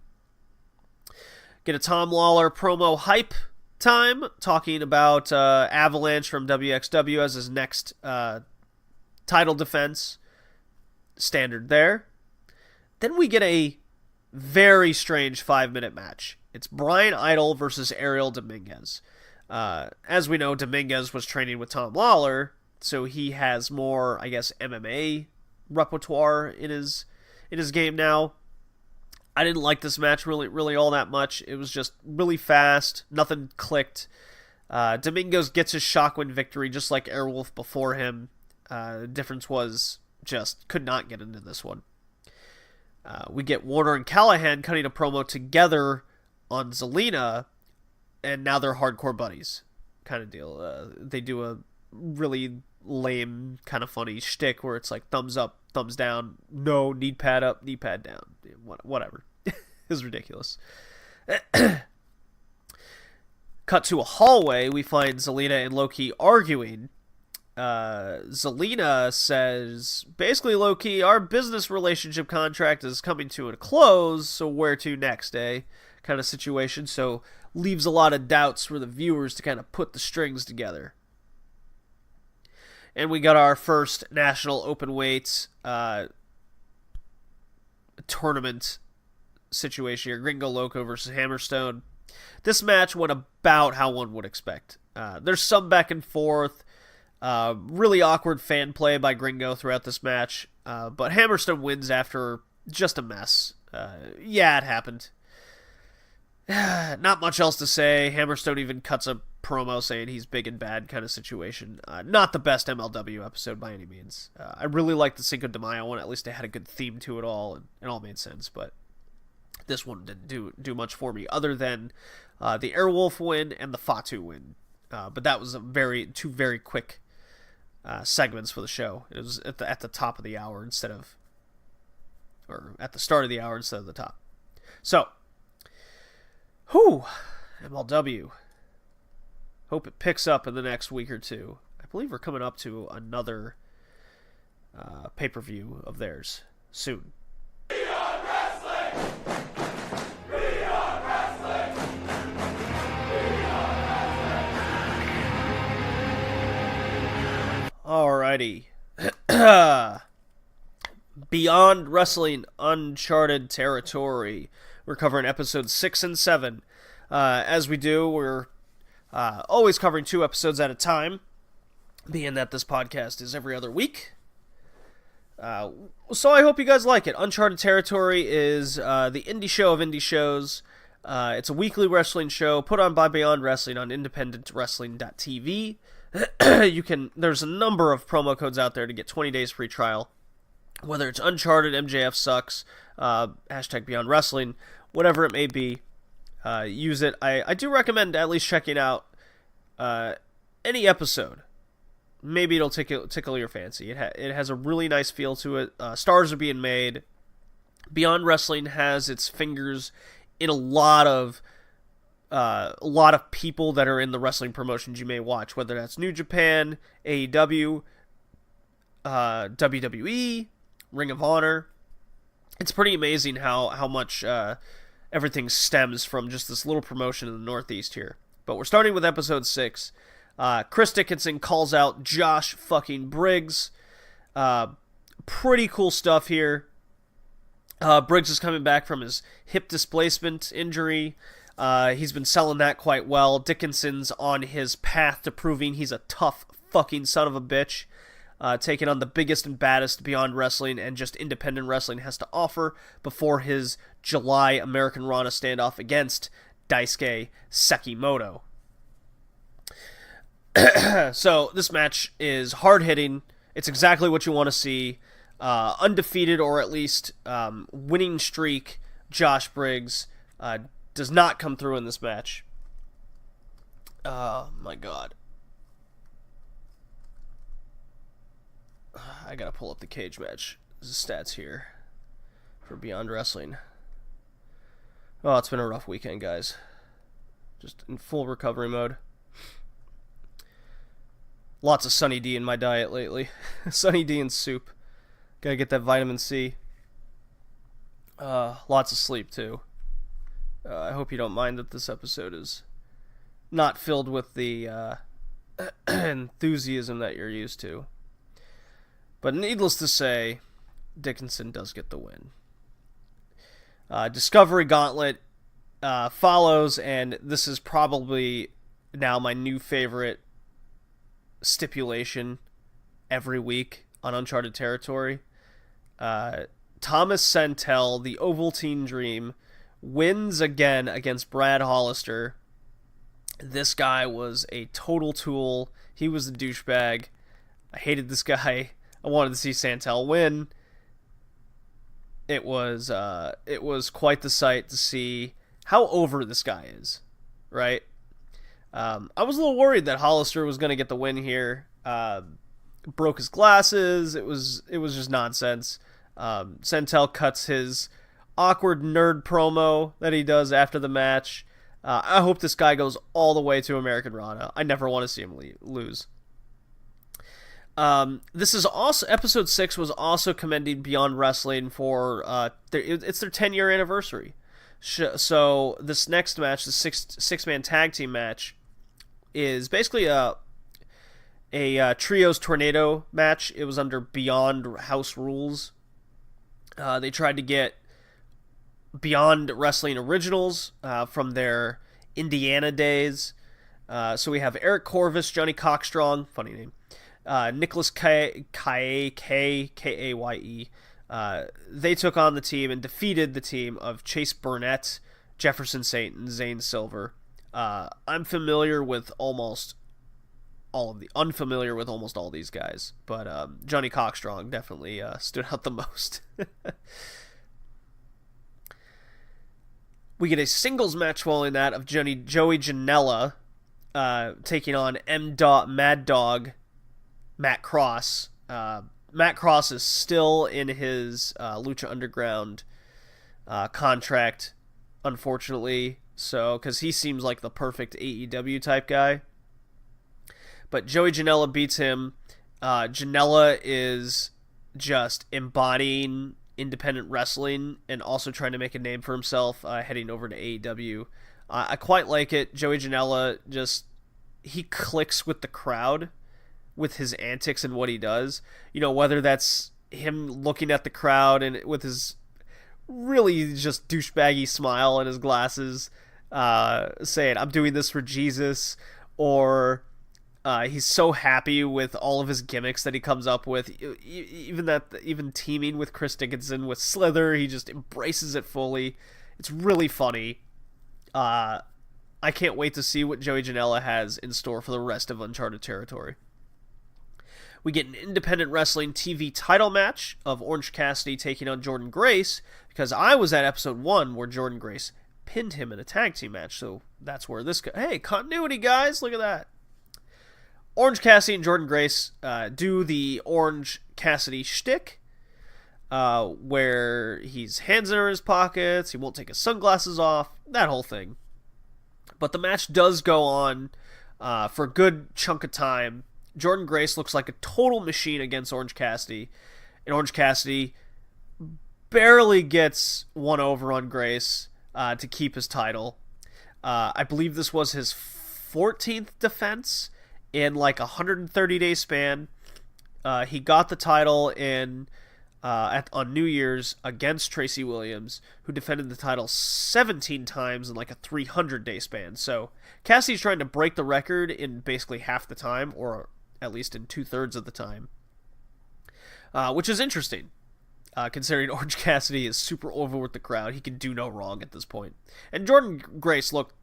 Get a Tom Lawler promo hype time, talking about Avalanche from WXW as his next title defense. Standard there. Then we get a very strange 5-minute match. It's Brian Idol versus Ariel Dominguez. As we know, Dominguez was training with Tom Lawler, so he has more, I guess, MMA repertoire in his game now. I didn't like this match really all that much. It was just really fast. Nothing clicked. Dominguez gets his shockwave victory just like Airwolf before him. The difference was just could not get into this one. We get Warner and Callahan cutting a promo together on Zelina, and now they're hardcore buddies kind of deal. They do a really lame, kind of funny shtick where it's like thumbs up, thumbs down, no, knee pad up, knee pad down, whatever. It's ridiculous. Cut to a hallway, we find Zelina and Low-Ki arguing. Zelina says, basically, Low-Ki, our business relationship contract is coming to a close, so where to next, eh? Kind of situation, so leaves a lot of doubts for the viewers to kind of put the strings together. And we got our first national open weight tournament situation here, Gringo Loco versus Hammerstone. This match went about how one would expect. There's some back and forth. Really awkward fan play by Gringo throughout this match, but Hammerstone wins after just a mess. Yeah, it happened. Not much else to say. Hammerstone even cuts a promo saying he's big and bad kind of situation. Not the best MLW episode by any means. I really liked the Cinco de Mayo one. At least it had a good theme to it all, and it all made sense, but this one didn't do much for me other than the Airwolf win and the Fatu win. But that was two very quick segments for the show. It was at the top of the hour or at the start of the hour instead of the top. So, MLW. Hope it picks up in the next week or two. I believe we're coming up to another pay-per-view of theirs soon. Beyond Wrestling! Beyond Wrestling! Beyond Wrestling! Alrighty. Beyond Wrestling, Uncharted Territory. We're covering episodes 6 and 7. As we do, we're always covering 2 episodes at a time, being that this podcast is every other week. So I hope you guys like it. Uncharted Territory is the indie show of indie shows. It's a weekly wrestling show put on by Beyond Wrestling on independentwrestling.tv. There's a number of promo codes out there to get 20 days free trial. Whether it's Uncharted, MJF sucks, hashtag Beyond Wrestling, whatever it may be, use it. I do recommend at least checking out any episode. Maybe it'll tickle your fancy. It has a really nice feel to it. Stars are being made. Beyond Wrestling has its fingers in a lot of people that are in the wrestling promotions you may watch, whether that's New Japan, AEW, WWE, Ring of Honor. It's pretty amazing how much everything stems from just this little promotion in the Northeast here. But we're starting with episode 6. Chris Dickinson calls out Josh fucking Briggs. Pretty cool stuff here. Briggs is coming back from his hip displacement injury. He's been selling that quite well. Dickinson's on his path to proving he's a tough fucking son of a bitch. Taking on the biggest and baddest Beyond Wrestling and just independent wrestling has to offer before his July American Rana standoff against Daisuke Sekimoto. So this match is hard-hitting. It's exactly what you want to see. Undefeated, or at least winning streak, Josh Briggs does not come through in this match. Oh my god. I gotta pull up the cage match stats here for Beyond Wrestling. Oh, it's been a rough weekend, guys. Just in full recovery mode. Lots of Sunny D in my diet lately. Sunny D and soup. Gotta get that vitamin C. Lots of sleep, too. I hope you don't mind that this episode is not filled with the enthusiasm that you're used to. But needless to say, Dickinson does get the win. Discovery Gauntlet follows, and this is probably now my new favorite stipulation every week on Uncharted territory. Thomas Santel, the Ovaltine Dream, wins again against Brad Hollister. This guy was a total tool. He was the douchebag. I hated this guy. I wanted to see Santel win. It was quite the sight to see how over this guy is, right? I was a little worried that Hollister was going to get the win here. Broke his glasses. It was just nonsense. Santel cuts his awkward nerd promo that he does after the match. I hope this guy goes all the way to American Rana. I never want to see him lose. This is also, episode 6 was also commended Beyond Wrestling for it's their 10-year anniversary. So this next match, the six-man tag team match, is basically a trios tornado match. It was under Beyond House Rules. They tried to get Beyond Wrestling originals from their Indiana days. So we have Eric Corvus, Johnny Cockstrong, funny name, Nicholas Kaye, Kaye. They took on the team and defeated the team of Chase Burnett, Jefferson Saint, and Zane Silver. I'm unfamiliar with almost all these guys, but Johnny Cockstrong definitely stood out the most. We get a singles match following that of Joey Janela taking on Mad Dog Matt Cross. Matt Cross is still in his Lucha Underground contract, unfortunately, so because he seems like the perfect AEW type guy. But Joey Janela beats him. Janela is just embodying independent wrestling and also trying to make a name for himself, heading over to AEW. I quite like it. Joey Janela he clicks with the crowd with his antics and what he does. You know, whether that's him looking at the crowd and with his really just douchebaggy smile and his glasses, saying, "I'm doing this for Jesus," or he's so happy with all of his gimmicks that he comes up with. Even teaming with Chris Dickinson with Slither, he just embraces it fully. It's really funny. I can't wait to see what Joey Janela has in store for the rest of Uncharted territory. We get an independent wrestling TV title match of Orange Cassidy taking on Jordan Grace, because I was at episode 1 where Jordan Grace pinned him in a tag team match, so that's where this hey, continuity, guys, look at that. Orange Cassidy and Jordan Grace do the Orange Cassidy shtick, where he's hands in his pockets, he won't take his sunglasses off, that whole thing. But the match does go on for a good chunk of time. Jordan Grace looks like a total machine against Orange Cassidy, and Orange Cassidy barely gets one over on Grace to keep his title. I believe this was his 14th defense in like a 130-day span. He got the title on New Year's against Tracy Williams, who defended the title 17 times in like a 300-day span. So Cassidy's trying to break the record in basically half the time, or at least in 2/3 of the time, which is interesting, considering Orange Cassidy is super over with the crowd. He can do no wrong at this point. And Jordan Grace looked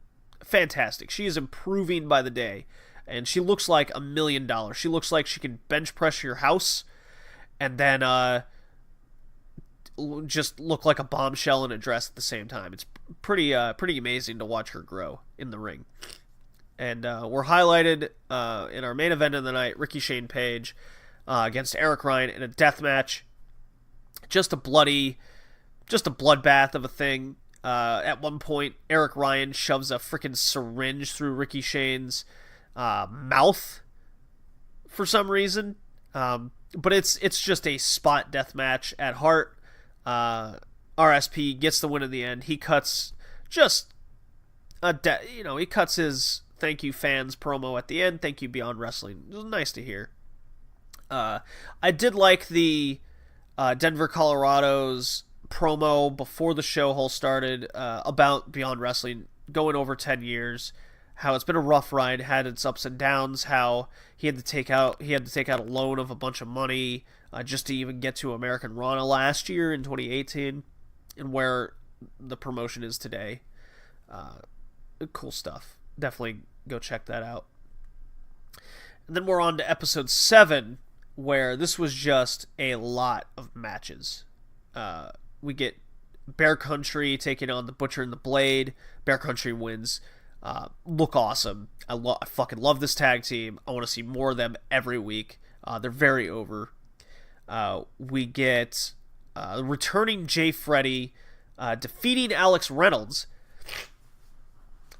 fantastic. She is improving by the day, and she looks like $1 million. She looks like she can bench press your house and then just look like a bombshell in a dress at the same time. It's pretty amazing to watch her grow in the ring. And we're highlighted in our main event of the night, Ricky Shane Page against Eric Ryan in a death match. Just a bloodbath of a thing. At one point, Eric Ryan shoves a freaking syringe through Ricky Shane's mouth for some reason. But it's just a spot death match at heart. RSP gets the win in the end. He cuts he cuts his thank you fans promo at the end. Thank you Beyond Wrestling. It was nice to hear. I did like the Denver, Colorado's promo before the show whole started about Beyond Wrestling going over 10 years. How it's been a rough ride, had its ups and downs. How he had to take out a loan of a bunch of money just to even get to American Rana last year in 2018, and where the promotion is today. Cool stuff. Definitely go check that out. And then we're on to episode 7, where this was just a lot of matches. We get Bear Country taking on the Butcher and the Blade. Bear Country wins. Look awesome. I fucking love this tag team. I want to see more of them every week. They're very over. We get returning Jay Freddy defeating Alex Reynolds.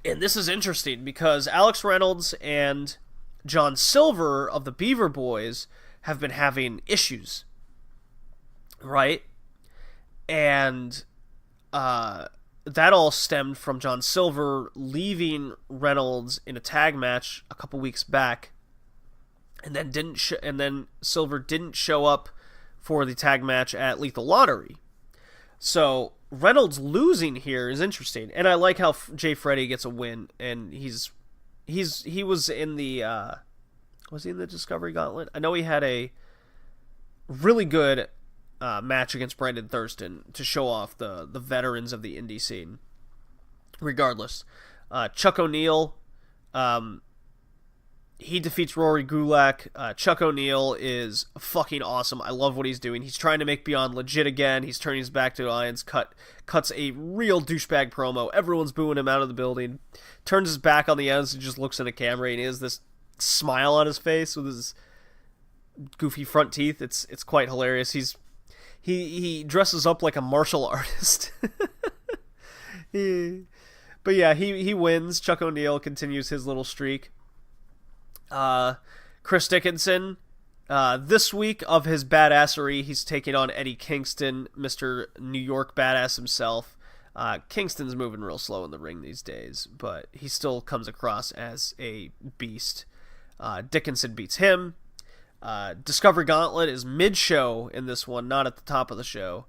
And this is interesting because Alex Reynolds and John Silver of the Beaver Boys have been having issues, right? And that all stemmed from John Silver leaving Reynolds in a tag match a couple weeks back, and then Silver didn't show up for the tag match at Lethal Lottery. So Reynolds losing here is interesting, and I like how Jay Freddy gets a win, and he was in the was he in the Discovery Gauntlet? I know he had a really good match against Brandon Thurston to show off the veterans of the indie scene. Regardless, Chuck O'Neil, he defeats Rory Gulak. Chuck O'Neil is fucking awesome. I love what he's doing. He's trying to make Beyond legit again. He's turning his back to Alliance. Cuts a real douchebag promo. Everyone's booing him out of the building. Turns his back on the ends and just looks in the camera, and he has this smile on his face with his goofy front teeth. It's quite hilarious. He dresses up like a martial artist. But yeah, he wins. Chuck O'Neil continues his little streak. Chris Dickinson, this week of his badassery, he's taking on Eddie Kingston, Mr. New York Badass himself. Kingston's moving real slow in the ring these days, but he still comes across as a beast. Dickinson beats him. Discovery Gauntlet is mid-show in this one, not at the top of the show.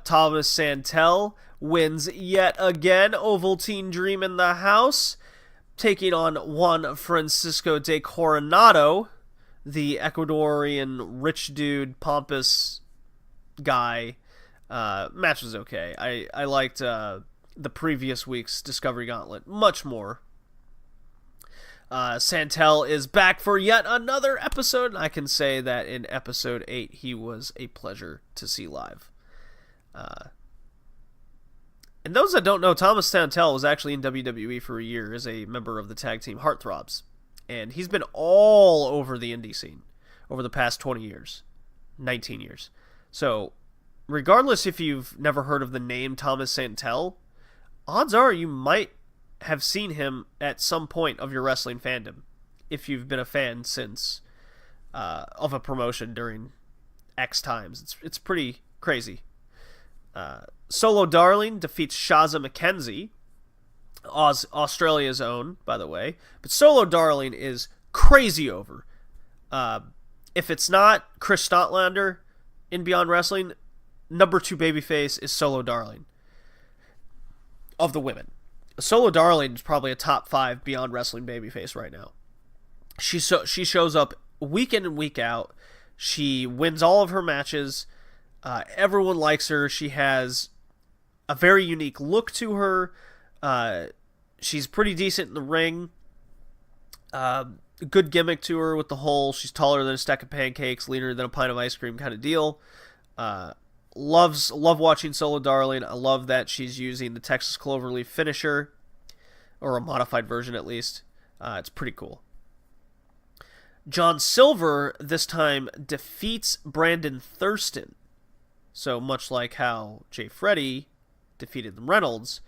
Thomas Santel wins yet again. Ovaltine Dream in the house, taking on Juan Francisco de Coronado, the Ecuadorian rich dude, pompous guy. Match was okay. I liked the previous week's Discovery Gauntlet much more. Santel is back for yet another episode, and I can say that in episode 8 he was a pleasure to see live. And those that don't know, Thomas Santel was actually in WWE for a year as a member of the tag team Heartthrobs, and he's been all over the indie scene over the past 20 years, 19 years. So regardless if you've never heard of the name Thomas Santel, odds are you might have seen him at some point of your wrestling fandom, if you've been a fan since of a promotion during X times. It's pretty crazy. Solo Darling defeats Shaza McKenzie, Australia's own, by the way. But Solo Darling is crazy over. If it's not Chris Statlander in Beyond Wrestling, number 2 babyface is Solo Darling of the women. Solo Darling is probably a top 5 Beyond Wrestling babyface right now. She shows up week in and week out. She wins all of her matches. Everyone likes her. She has a very unique look to her. She's pretty decent in the ring. Good gimmick to her with the whole she's taller than a stack of pancakes, leaner than a pint of ice cream kind of deal. Love watching Solo Darling. I love that she's using the Texas Cloverleaf finisher, or a modified version at least. It's pretty cool. John Silver this time defeats Brandon Thurston. So much like how Jay Freddy defeated the Reynolds,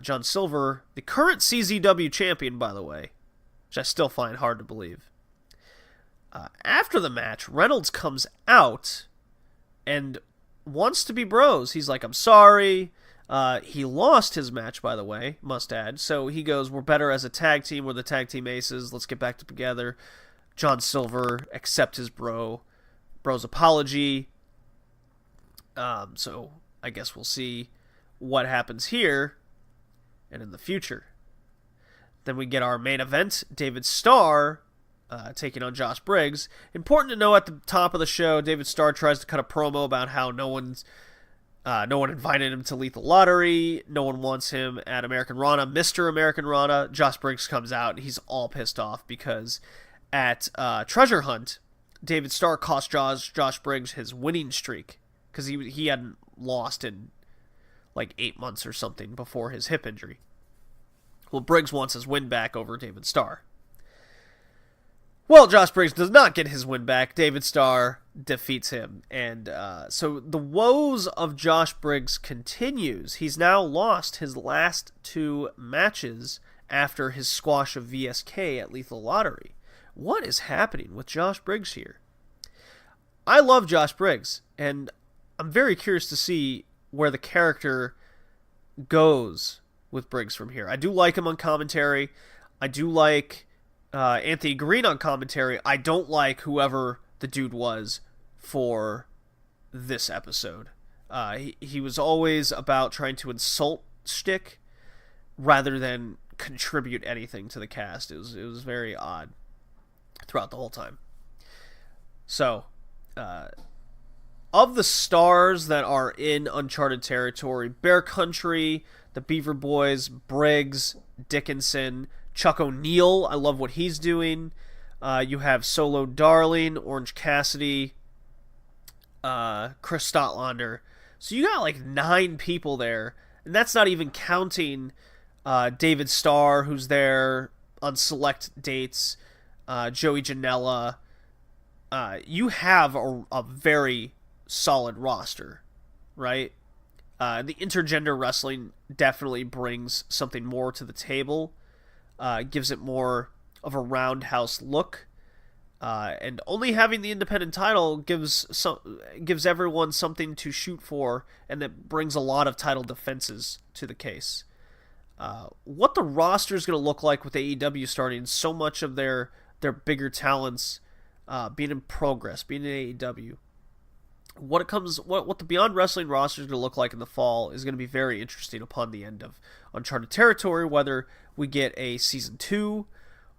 John Silver, the current CZW champion, by the way, which I still find hard to believe, After the match, Reynolds comes out and wants to be bros. He's like, I'm sorry. He lost his match, by the way, must add. So he goes, we're better as a tag team. We're the tag team aces. Let's get back together. John Silver accepts his bro's apology. So I guess we'll see what happens here and in the future. Then we get our main event, David Starr taking on Josh Briggs. Important to know at the top of the show, David Starr tries to cut a promo about how no one invited him to Lethal Lottery. No one wants him at American Rana, Mr. American Rana. Josh Briggs comes out and he's all pissed off because at Treasure Hunt, David Starr cost Josh Briggs his winning streak because he hadn't lost in like 8 months or something before his hip injury. Well, Briggs wants his win back over David Starr. Well, Josh Briggs does not get his win back. David Starr defeats him. And so the woes of Josh Briggs continues. He's now lost his last 2 matches after his squash of VSK at Lethal Lottery. What is happening with Josh Briggs here? I love Josh Briggs, and I'm very curious to see where the character goes with Briggs from here. I do like him on commentary. I do like Anthony Green on commentary. I don't like whoever the dude was for this episode. He was always about trying to insult shtick rather than contribute anything to the cast. It was very odd throughout the whole time. So, of the stars that are in Uncharted territory, Bear Country, the Beaver Boys, Briggs, Dickinson, Chuck O'Neil, I love what he's doing. You have Solo Darling, Orange Cassidy, Chris Statlander. So you got like 9 people there, and that's not even counting David Starr, who's there on select dates, Joey Janela. You have a very solid roster, right? The intergender wrestling definitely brings something more to the table. Gives it more of a roundhouse look, and only having the independent title gives everyone something to shoot for, and that brings a lot of title defenses to the case. What the roster is going to look like with AEW starting, so much of their bigger talents being in progress, being in AEW. What the Beyond Wrestling roster is going to look like in the fall is going to be very interesting upon the end of Uncharted territory, whether we get a season 2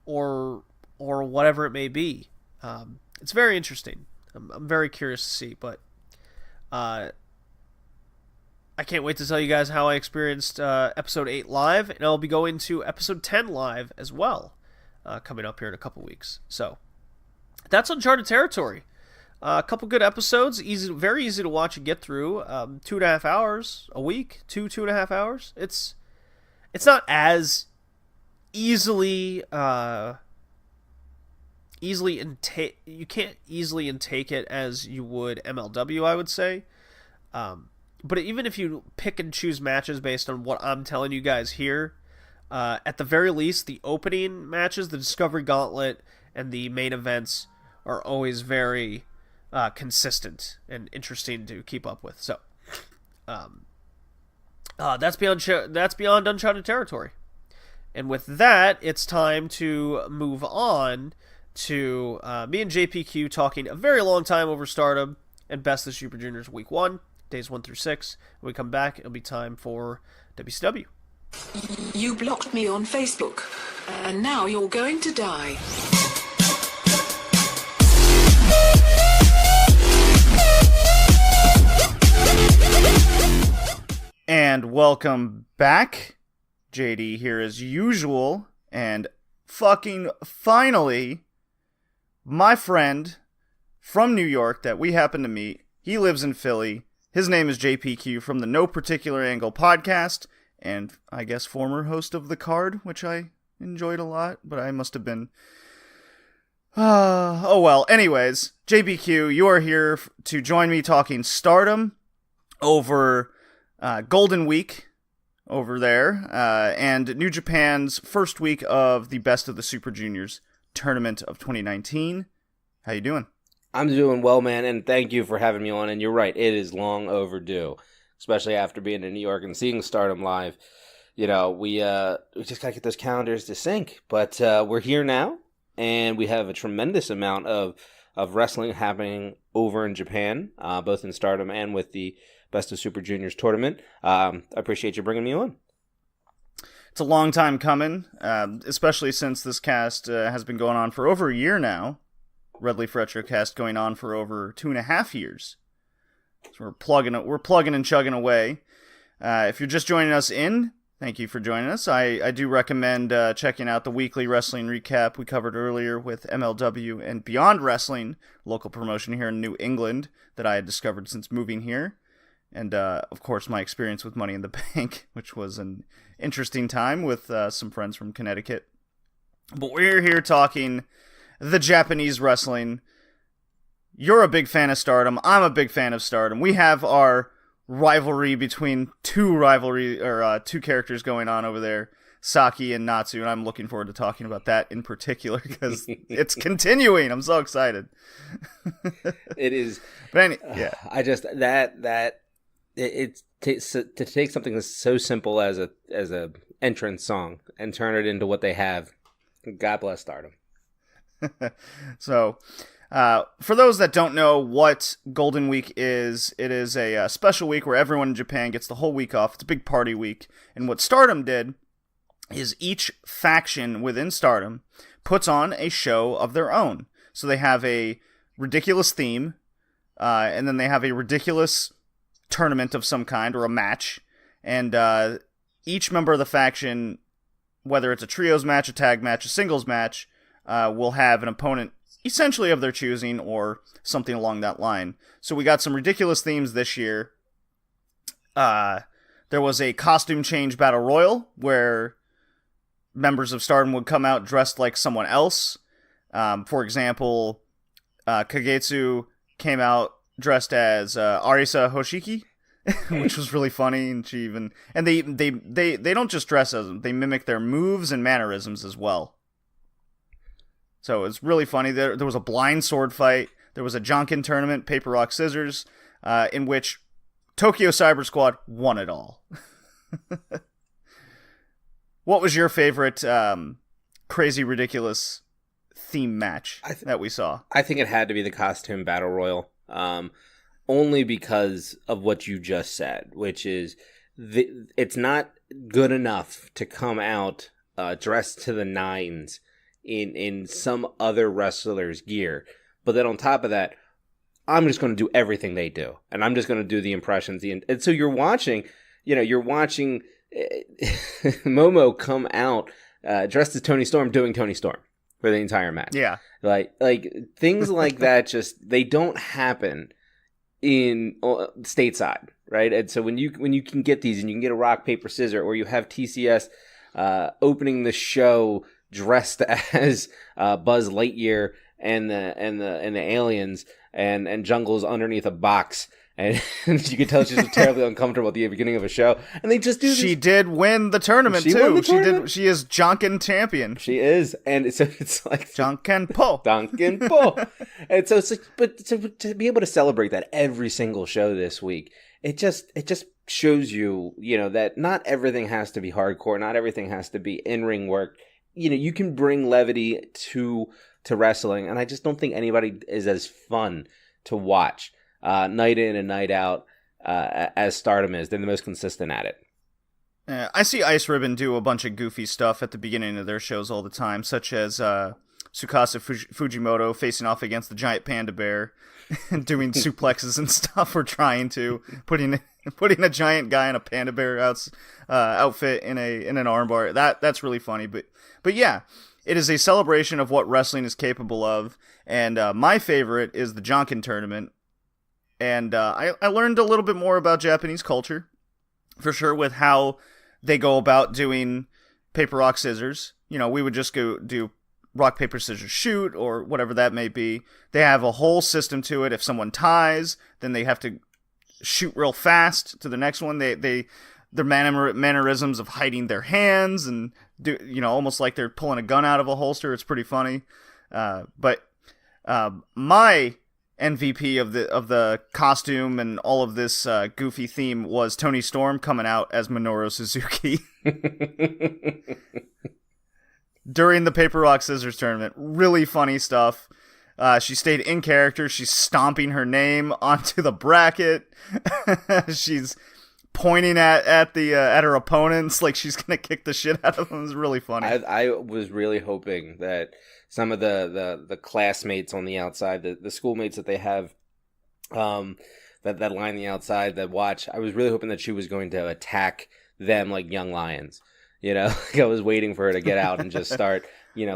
or whatever it may be. It's very interesting. I'm very curious to see, but I can't wait to tell you guys how I experienced episode 8 live, and I'll be going to episode 10 live as well, coming up here in a couple weeks. So that's Uncharted territory. A couple good episodes, very easy to watch and get through. 2.5 hours a week, 2.5 hours. It's not as easily you can't easily intake it as you would MLW, I would say. But even if you pick and choose matches based on what I'm telling you guys here, at the very least, the opening matches, the Discovery Gauntlet, and the main events are always very consistent and interesting to keep up with. So that's beyond Uncharted territory. And with that, it's time to move on to me and JPQ talking a very long time over Stardom and Best of Super Juniors Week 1, days 1 through 6. When we come back, it'll be time for WCW. You blocked me on Facebook, and now you're going to die. And welcome back. JD here as usual, and fucking finally, my friend from New York that we happen to meet, he lives in Philly. His name is JPQ from the No Particular Angle podcast, and I guess former host of The Card, which I enjoyed a lot, but I must have been... oh well, anyways, JPQ, you are here to join me talking Stardom over Golden Week over there, and New Japan's first week of the Best of the Super Juniors tournament of 2019. How you doing? I'm doing well, man, and thank you for having me on. And you're right, it is long overdue, especially after being in New York and seeing Stardom live. You know, we just gotta get those calendars to sync. But we're here now, and we have a tremendous amount of wrestling happening over in Japan, both in Stardom and with the Best of Super Juniors tournament. I appreciate you bringing me on. It's a long time coming, especially since this cast has been going on for over a year now. Red Leaf Retrocast going on for over 2.5 years. So we're plugging and chugging away. If you're just joining us thank you for joining us. I do recommend checking out the weekly wrestling recap we covered earlier with MLW and Beyond Wrestling, local promotion here in New England that I had discovered since moving here. And, of course, my experience with Money in the Bank, which was an interesting time with some friends from Connecticut. But we're here talking the Japanese wrestling. You're a big fan of Stardom. I'm a big fan of Stardom. We have our rivalry between two characters going on over there, Saki and Natsu, and I'm looking forward to talking about that in particular because it's continuing. I'm so excited. It is. But yeah. I just to take something that's so simple as a entrance song and turn it into what they have. God bless Stardom. So, for those that don't know what Golden Week is, it is a special week where everyone in Japan gets the whole week off. It's a big party week. And what Stardom did is each faction within Stardom puts on a show of their own. So they have a ridiculous theme, and then they have a ridiculous tournament of some kind or a match. And each member of the faction, whether it's a trios match, a tag match, a singles match, will have an opponent essentially of their choosing or something along that line. So we got some ridiculous themes this year. There was a costume change battle royal where members of Stardom would come out dressed like someone else. For example, Kagetsu came out dressed as Arisa Hoshiki, which was really funny, and they don't just dress as them; they mimic their moves and mannerisms as well. So it's really funny. There was a blind sword fight. There was a Jonkin tournament, paper, rock, scissors, in which Tokyo Cyber Squad won it all. What was your favorite crazy, ridiculous theme match that we saw? I think it had to be the costume battle royal, only because of what you just said, which is it's not good enough to come out dressed to the nines in some other wrestler's gear. But then on top of that, I'm just going to do everything they do. And I'm just going to do the impressions. And so you're watching Momo come out dressed as Tony Storm doing Tony Storm for the entire match. Yeah. Like things like that they don't happen in stateside, right? And so when you can get these and you can get a rock, paper, scissors, or you have TCS opening the show dressed as Buzz Lightyear and the aliens and Jungle's underneath a box, and you can tell she's terribly uncomfortable at the beginning of a show, and they just do this. She did win the tournament too. She is Jonkin champion. She is, and so it's like Jonkin Po. Jonkin Po. And so it's like, but to be able to celebrate that every single show this week, it just shows you that not everything has to be hardcore, not everything has to be in-ring work. You can bring levity to wrestling, and I just don't think anybody is as fun to watch night in and night out as Stardom is. They're the most consistent at it. I see Ice Ribbon do a bunch of goofy stuff at the beginning of their shows all the time, such as Tsukasa Fujimoto facing off against the giant panda bear and doing suplexes and stuff, or trying to putting a giant guy in a panda bear outfit in an armbar. That's really funny, but yeah, it is a celebration of what wrestling is capable of, and my favorite is the Jonkin tournament, and I learned a little bit more about Japanese culture, for sure, with how they go about doing paper, rock, scissors. We would just go do rock, paper, scissors, shoot, or whatever that may be. They have a whole system to it. If someone ties, then they have to shoot real fast to the next one. Their mannerisms of hiding their hands and do almost like they're pulling a gun out of a holster. It's pretty funny. But My MVP of the costume and all of this goofy theme was Tony Storm coming out as Minoru Suzuki during the Paper Rock Scissors tournament. Really funny stuff. She stayed in character. She's stomping her name onto the bracket. She's pointing at her opponents like she's gonna kick the shit out of them. It was really funny. I was really hoping that some of the classmates on the outside, the schoolmates that they have, that line the outside that watch, I was really hoping that she was going to attack them like young lions. Like I was waiting for her to get out and just start,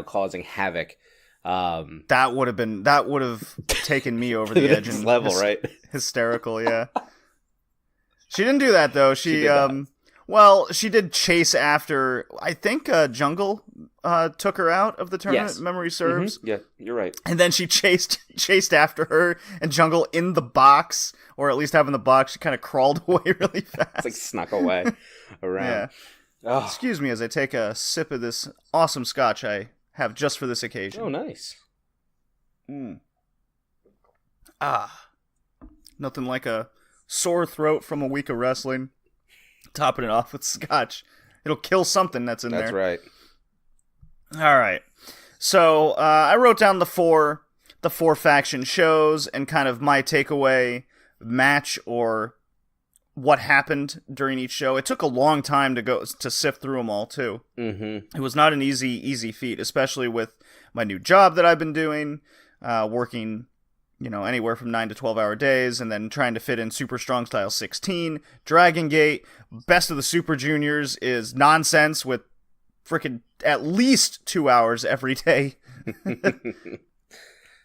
causing havoc. That would have taken me over the edge and level, right? Hysterical, yeah. She didn't do that though. She did chase after. I think Jungle took her out of the tournament. Yes. Memory serves. Mm-hmm. Yeah, you're right. And then she chased after her, and Jungle in the box, or at least having the box, she kind of crawled away really fast. It's like snuck away around. Yeah. Oh. Excuse me as I take a sip of this awesome scotch I have just for this occasion. Oh, nice. Nothing like a sore throat from a week of wrestling. Topping it off with scotch. It'll kill something that's in there. That's right. All right. So I wrote down the four faction shows and kind of my takeaway match or what happened during each show. It took a long time to sift through them all too. Mm-hmm. It was not an easy feat, especially with my new job that I've been doing, working, anywhere from 9 to 12-hour days, and then trying to fit in Super Strong Style 16, Dragon Gate, Best of the Super Juniors is nonsense with freaking at least 2 hours every day.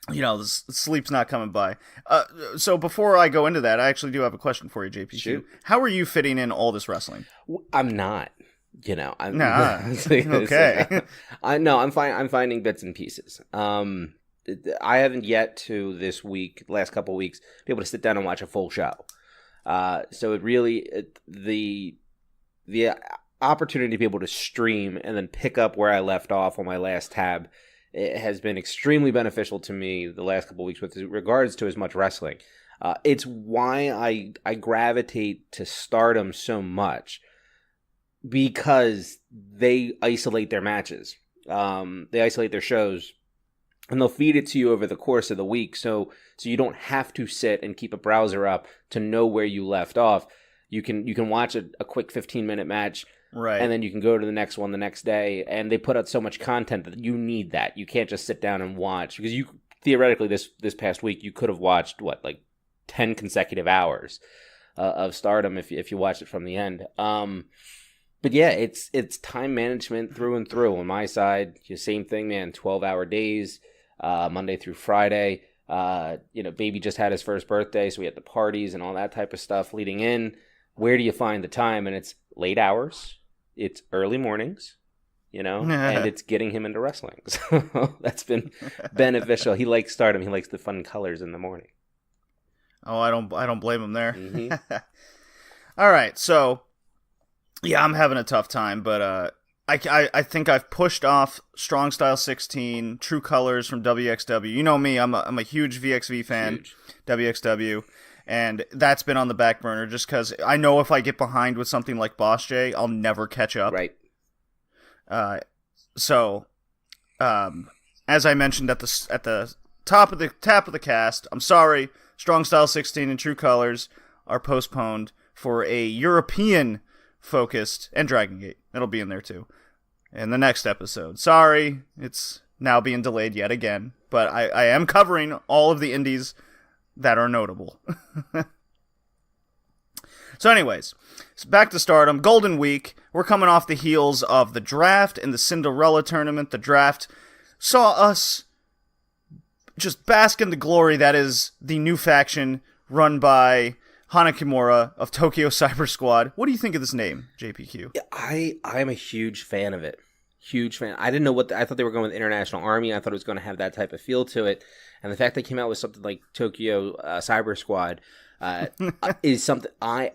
The sleep's not coming by. So before I go into that, I actually do have a question for you, JP. Shoot. How are you fitting in all this wrestling? I'm not. I'm okay. I'm fine. I'm finding bits and pieces. I haven't yet to this week, last couple of weeks, be able to sit down and watch a full show. So it really the opportunity to be able to stream and then pick up where I left off on my last tab, it has been extremely beneficial to me the last couple of weeks with regards to as much wrestling. It's why I gravitate to Stardom so much, because they isolate their matches. They isolate their shows, and they'll feed it to you over the course of the week, so you don't have to sit and keep a browser up to know where you left off. You can watch a quick 15-minute match, right, and then you can go to the next one the next day, and they put out so much content that you need that. You can't just sit down and watch, because you theoretically this past week you could have watched 10 consecutive hours of Stardom if you watch it from the end. But yeah, it's time management through and through. On my side, same thing, man. 12-hour days, Monday through Friday. Baby just had his first birthday, so we had the parties and all that type of stuff leading in. Where do you find the time? And it's late hours, it's early mornings, and it's getting him into wrestling. So that's been beneficial. He likes Stardom. He likes the fun colors in the morning. Oh, I don't blame him there. Mm-hmm. All right, so yeah, I'm having a tough time, but I think I've pushed off Strong Style 16, True Colors from WXW. You know me, I'm a huge VXV fan, huge. WXW, and that's been on the back burner just because I know if I get behind with something like Boss J, I'll never catch up. Right. So, as I mentioned at the top of the cast, I'm sorry, Strong Style 16 and True Colors are postponed for a European focused, and Dragon Gate. It'll be in there too in the next episode. Sorry, it's now being delayed yet again, but I am covering all of the indies that are notable. So anyways, back to Stardom. Golden Week. We're coming off the heels of the draft and the Cinderella tournament. The draft saw us just bask in the glory that is the new faction run by Hana Kimura of Tokyo Cyber Squad. What do you think of this name, JPQ? Yeah, I am a huge fan of it. Huge fan. I didn't know I thought they were going with International Army. I thought it was going to have that type of feel to it. And the fact they came out with something like Tokyo Cyber Squad is something I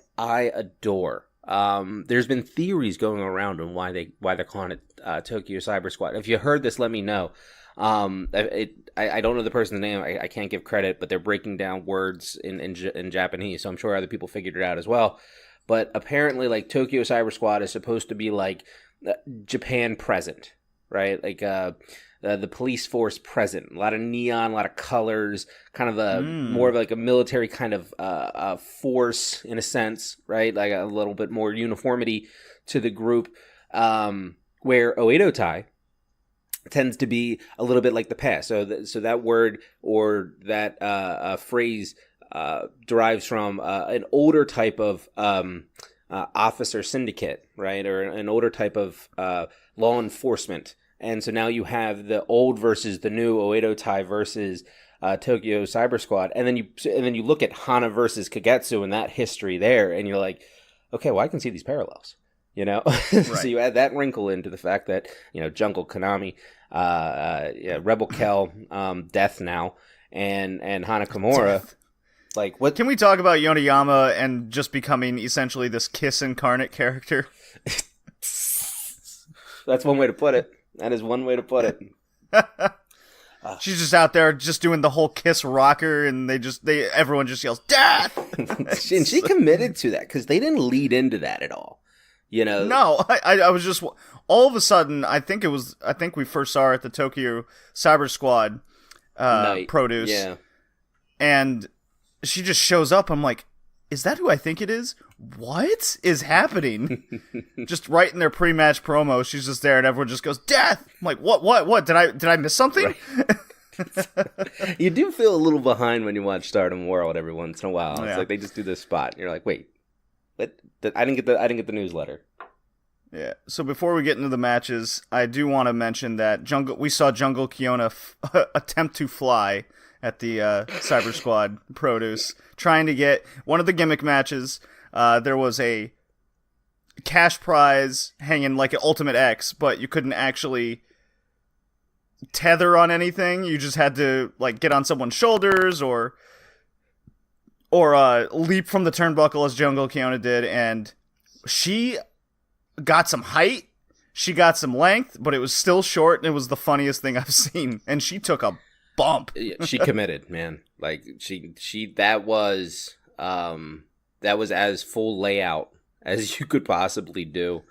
adore. There's been theories going around on why they're calling it Tokyo Cyber Squad. If you heard this, let me know. I don't know the person's name. I can't give credit, but they're breaking down words in Japanese, so I'm sure other people figured it out as well. But apparently, like, Tokyo Cyber Squad is supposed to be like Japan present, right? Like the police force present. A lot of neon, a lot of colors, kind of a more of like a military kind of force in a sense, right? Like a little bit more uniformity to the group, where Oedo Tai tends to be a little bit like the past. So that word or that phrase derives from an older type of officer syndicate, right? Or an older type of law enforcement. And so now you have the old versus the new, Oedo Tai versus Tokyo Cyber Squad. And then you look at Hana versus Kagetsu and that history there, and you're like, okay, well, I can see these parallels. You know, Right. So you add that wrinkle into the fact that, you know, Jungle Konami, Rebel Kel, Death now, and Hana Kimura. Death. Like, what? Can we talk about Yonayama and just becoming essentially this Kiss incarnate character? That's one way to put it. That is one way to put it. She's just out there just doing the whole Kiss rocker, and everyone just yells "Death!" And she committed to that because they didn't lead into that at all. You know, No, I was just all of a sudden. I think we first saw her at the Tokyo Cyber Squad night. produce, Yeah. and she just shows up. I'm like, is that who I think it is? What is happening? Just right in their pre-match promo, she's just there, and everyone just goes "Death!" I'm like, what? Did I miss something? Right. You do feel a little behind when you watch Stardom World every once in a while. It's Yeah. like they just do this spot, and you're like, wait, what? I didn't get the newsletter. Yeah. So before we get into the matches, I do want to mention that we saw Jungle Kiona attempt to fly at the Cyber Squad produce, trying to get one of the gimmick matches. There was a cash prize hanging like an Ultimate X, but you couldn't actually tether on anything. You just had to like get on someone's shoulders or leap from the turnbuckle as Jungle Kiona did, and she got some height, she got some length, but it was still short, and it was the funniest thing I've seen. And she took a bump. She committed, man. Like she that was as full layout as you could possibly do.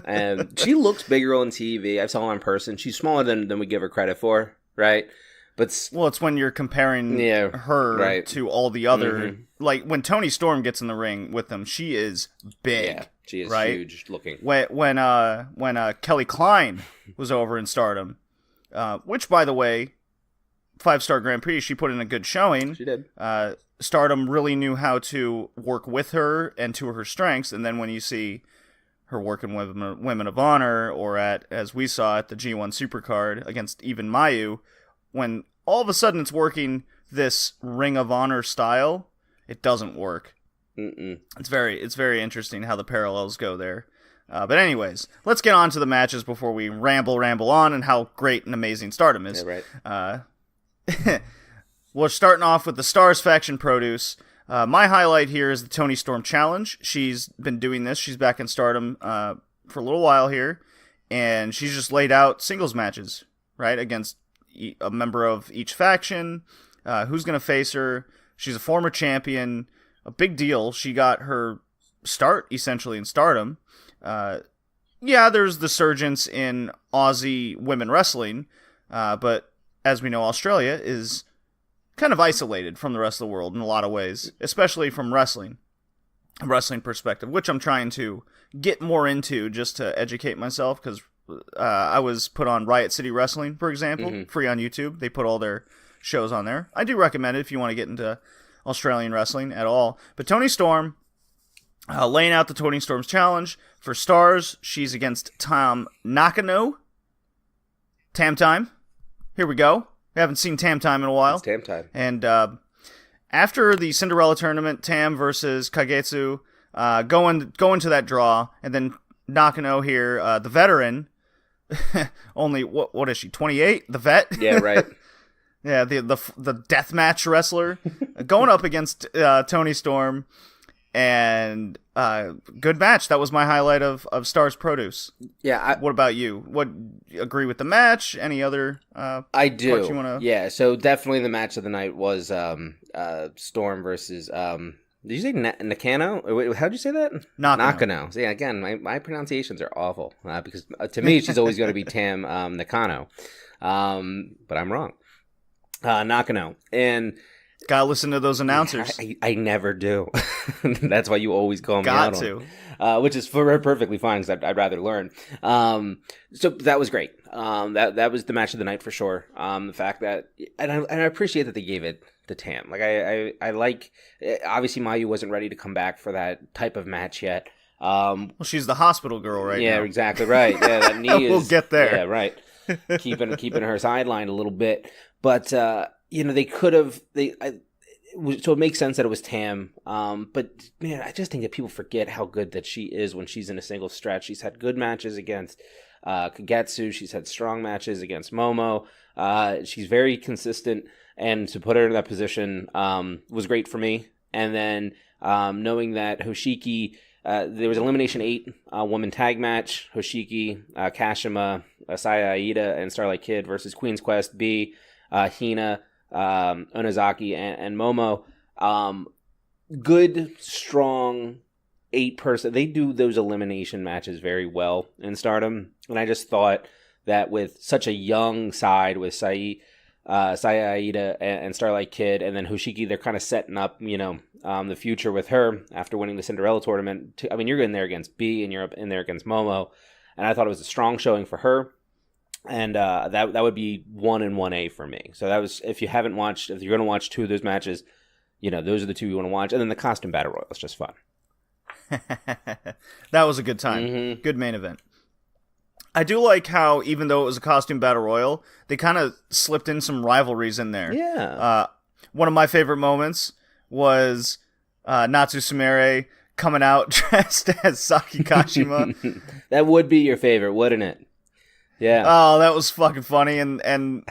And she looks bigger on TV. I saw her in person. She's smaller than we give her credit for, right? But well, it's when you're comparing her right. to all the other like when Toni Storm gets in the ring with them, she is big. Yeah, she is right? huge looking. When Kelly Klein was over in Stardom, which by the way, 5-star Grand Prix, she put in a good showing. She did. Stardom really knew how to work with her and to her strengths, and then when you see her working with Women of Honor, or as we saw at the G1 Supercard against even Mayu, when all of a sudden it's working this Ring of Honor style, it doesn't work. It's very interesting how the parallels go there. But anyways, let's get on to the matches before we ramble on and how great and amazing Stardom is. Yeah, right. We're starting off with the Stars faction produce. My highlight here is the Toni Storm Challenge. She's been doing this. She's back in Stardom for a little while here, and she's just laid out singles matches, right, against a member of each faction. Who's going to face her? She's a former champion. A big deal. She got her start, essentially, in Stardom. There's the surgence in Aussie women wrestling, but as we know, Australia is kind of isolated from the rest of the world in a lot of ways, especially from wrestling perspective, which I'm trying to get more into just to educate myself, because I was put on Riot City Wrestling, for example, free on YouTube. They put all their shows on there. I do recommend it if you want to get into Australian wrestling at all. But Toni Storm, laying out the Toni Storm's challenge. For Stars, she's against Tam Nakano. Tam Time. Here we go. We haven't seen Tam Time in a while. It's Tam Time. And after the Cinderella tournament, Tam versus Kagetsu, going to that draw, and then Nakano here, the veteran, only what is she? 28, the vet. Yeah, right. Yeah, the deathmatch wrestler, going up against Toni Storm, And good match. That was my highlight of Stars Produce. Yeah. What about you? What agree with the match? Any other I do. parts you wanna... Yeah, so definitely the match of the night was Storm versus did you say Nakano? Wait, how'd you say that? Nakano. So yeah, again, my pronunciations are awful because to me she's always going to be Tam Nakano, but I'm wrong. Nakano. And gotta listen to those announcers. I never do. That's why you always call me Got out to. on, which is perfectly fine because I'd rather learn. So that was great. That was the match of the night for sure. The fact that and I appreciate that they gave it to Tam. Like I like obviously Mayu wasn't ready to come back for that type of match yet. Well, she's the hospital girl right now. Yeah, exactly right. Yeah, that knee is. We'll get there. Yeah, right. keeping her sidelined a little bit, but they could have so it makes sense that it was Tam. But man, I just think that people forget how good that she is when she's in a single stretch. She's had good matches against Kagetsu. She's had strong matches against Momo. She's very consistent, and to put her in that position was great for me. And then knowing that Hoshiki, there was Elimination 8 woman tag match. Hoshiki, Kashima, Saya Aida, and Starlight Kid versus Queen's Quest B, Hina, Onozaki, and Momo. Good, strong 8-person. They do those elimination matches very well in Stardom. And I just thought that with such a young side with Saya Aida and Starlight Kid, and then Hoshiki, they're kind of setting up, the future with her after winning the Cinderella tournament. You're in there against B, and you're up in there against Momo. And I thought it was a strong showing for her. And that would be 1 and 1A for me. So that was, if you're going to watch 2 of those matches, those are the 2 you want to watch. And then the costume battle royal is just fun. That was a good time. Mm-hmm. Good main event. I do like how, even though it was a costume battle royal, they kind of slipped in some rivalries in there. Yeah. One of my favorite moments was Natsu Sumire coming out dressed as Saki Kashima. That would be your favorite, wouldn't it? Yeah. Oh, that was fucking funny, and and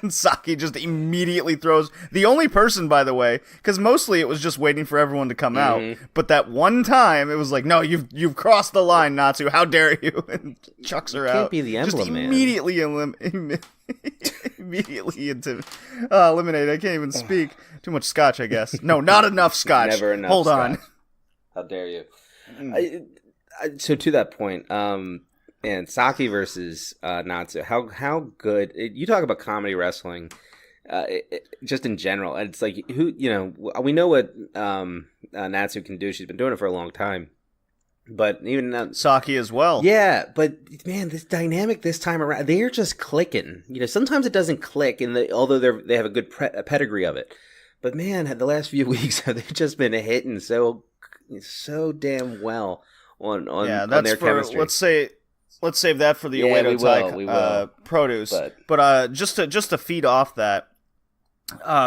Saki just immediately throws the only person, by the way, because mostly it was just waiting for everyone to come out. But that one time, it was like, no, you've crossed the line, Natsu. How dare you? And chucks her out. Can't be the emblem, just man. Immediately eliminated. I can't even speak. Too much scotch, I guess. No, not enough scotch. Never enough. Hold scotch. on. How dare you? So to that point, and Saki versus Natsu, how good, you talk about comedy wrestling, just in general. And it's like, we know what Natsu can do. She's been doing it for a long time. But even now, Saki as well. Yeah, but man, this dynamic this time around, they're just clicking. Sometimes it doesn't click, although they have a good pedigree of it. But man, the last few weeks, they've just been hitting so damn well on their chemistry. Let's save that for the Oedo Tai produce. But just to feed off that,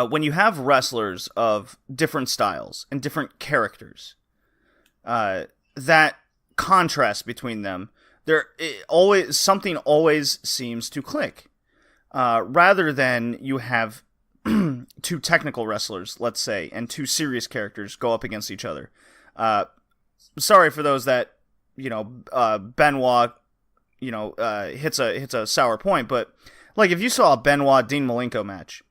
when you have wrestlers of different styles and different characters, that contrast between them, something always seems to click. Rather than you have 2 technical wrestlers, let's say, and 2 serious characters go up against each other. Sorry for those that Benoit hits a sour point, but like if you saw a Benoit Dean Malenko match,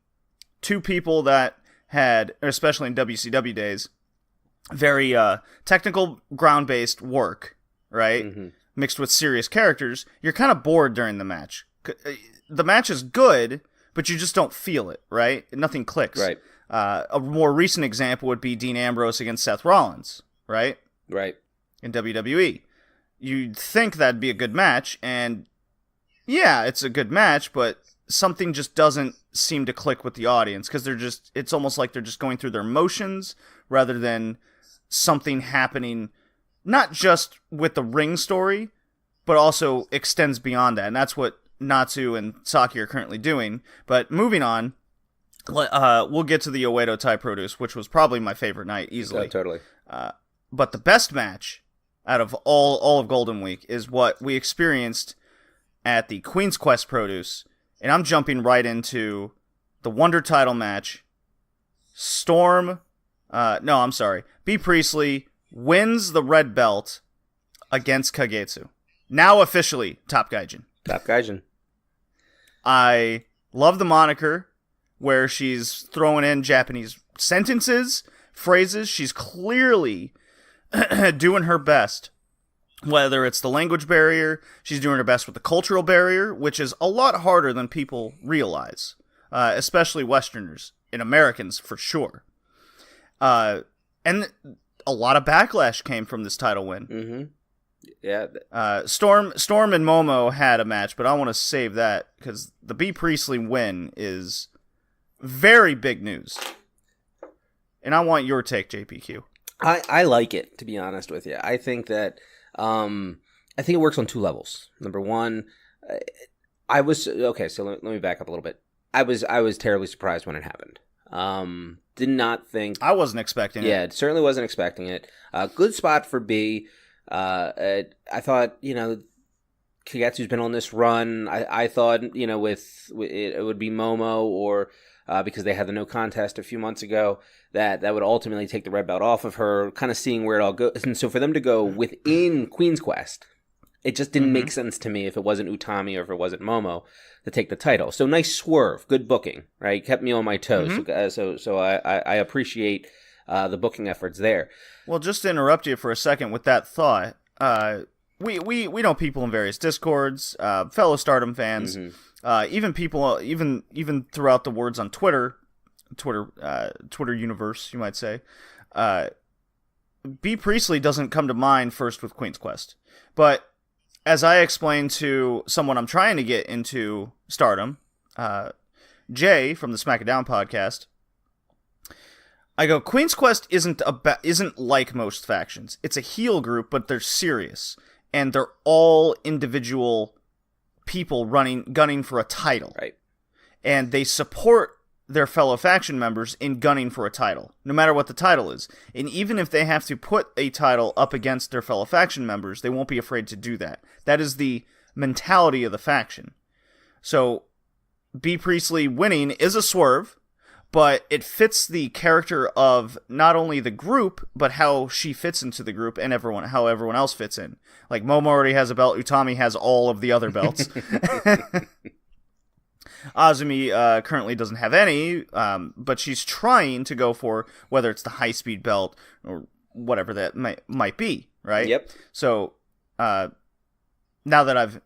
2 people that had, especially in WCW days, very technical ground-based work, right? Mm-hmm. Mixed with serious characters, you're kind of bored during the match. The match is good, but you just don't feel it, right? Nothing clicks. Right. A more recent example would be Dean Ambrose against Seth Rollins, right? Right. In WWE. You'd think that'd be a good match, and yeah, it's a good match, but something just doesn't seem to click with the audience, because it's almost like they're just going through their motions rather than something happening, not just with the ring story, but also extends beyond that, and that's what Natsu and Saki are currently doing. But moving on, we'll get to the Oedo Tai produce, which was probably my favorite night, easily. Oh, totally. But the best match out of all of Golden Week is what we experienced at the Queen's Quest produce, and I'm jumping right into the Wonder title match. Storm No, I'm sorry. B. Priestley wins the red belt against Kagetsu. Now officially Top Gaijin. Top Gaijin. I love the moniker where she's throwing in Japanese sentences, phrases. She's clearly doing her best. Whether it's the language barrier, she's doing her best with the cultural barrier, which is a lot harder than people realize, especially Westerners and Americans for sure. And a lot of backlash came from this title win. Mm-hmm. Yeah. Storm and Momo had a match, but I want to save that because the B. Priestley win is very big news. And I want your take, JPQ. I like it, to be honest with you. I think that I think it works on two levels. Number one, I was okay. So let me back up a little bit. I was terribly surprised when it happened. Did not think I wasn't expecting it. Yeah, certainly wasn't expecting it. Good spot for B. I thought Kagetsu's been on this run. I thought with it would be Momo or because they had the no contest a few months ago that would ultimately take the red belt off of her. Kind of seeing where it all goes, and so for them to go within Queen's Quest, it just didn't make sense to me if it wasn't Utami or if it wasn't Momo to take the title. So nice swerve, good booking, right? Kept me on my toes. So I appreciate the booking efforts there. Well, just to interrupt you for a second with that thought, we know people in various Discords, fellow Stardom fans, even people, even throughout the words on Twitter universe, you might say. B. Priestley doesn't come to mind first with Queen's Quest, but as I explained to someone I'm trying to get into Stardom, Jay from the Smack It Down podcast, I go, Queen's Quest isn't like most factions. It's a heel group, but they're serious, and they're all individual people gunning for a title, right? And they support their fellow faction members in gunning for a title, no matter what the title is. And even if they have to put a title up against their fellow faction members, they won't be afraid to do that. That is the mentality of the faction. So, B. Priestley winning is a swerve, but it fits the character of not only the group, but how she fits into the group and how everyone else fits in. Like, Momo already has a belt, Utami has all of the other belts. Azumi currently doesn't have any, but she's trying to go for whether it's the high-speed belt or whatever that might be, right? Yep. So, now that I've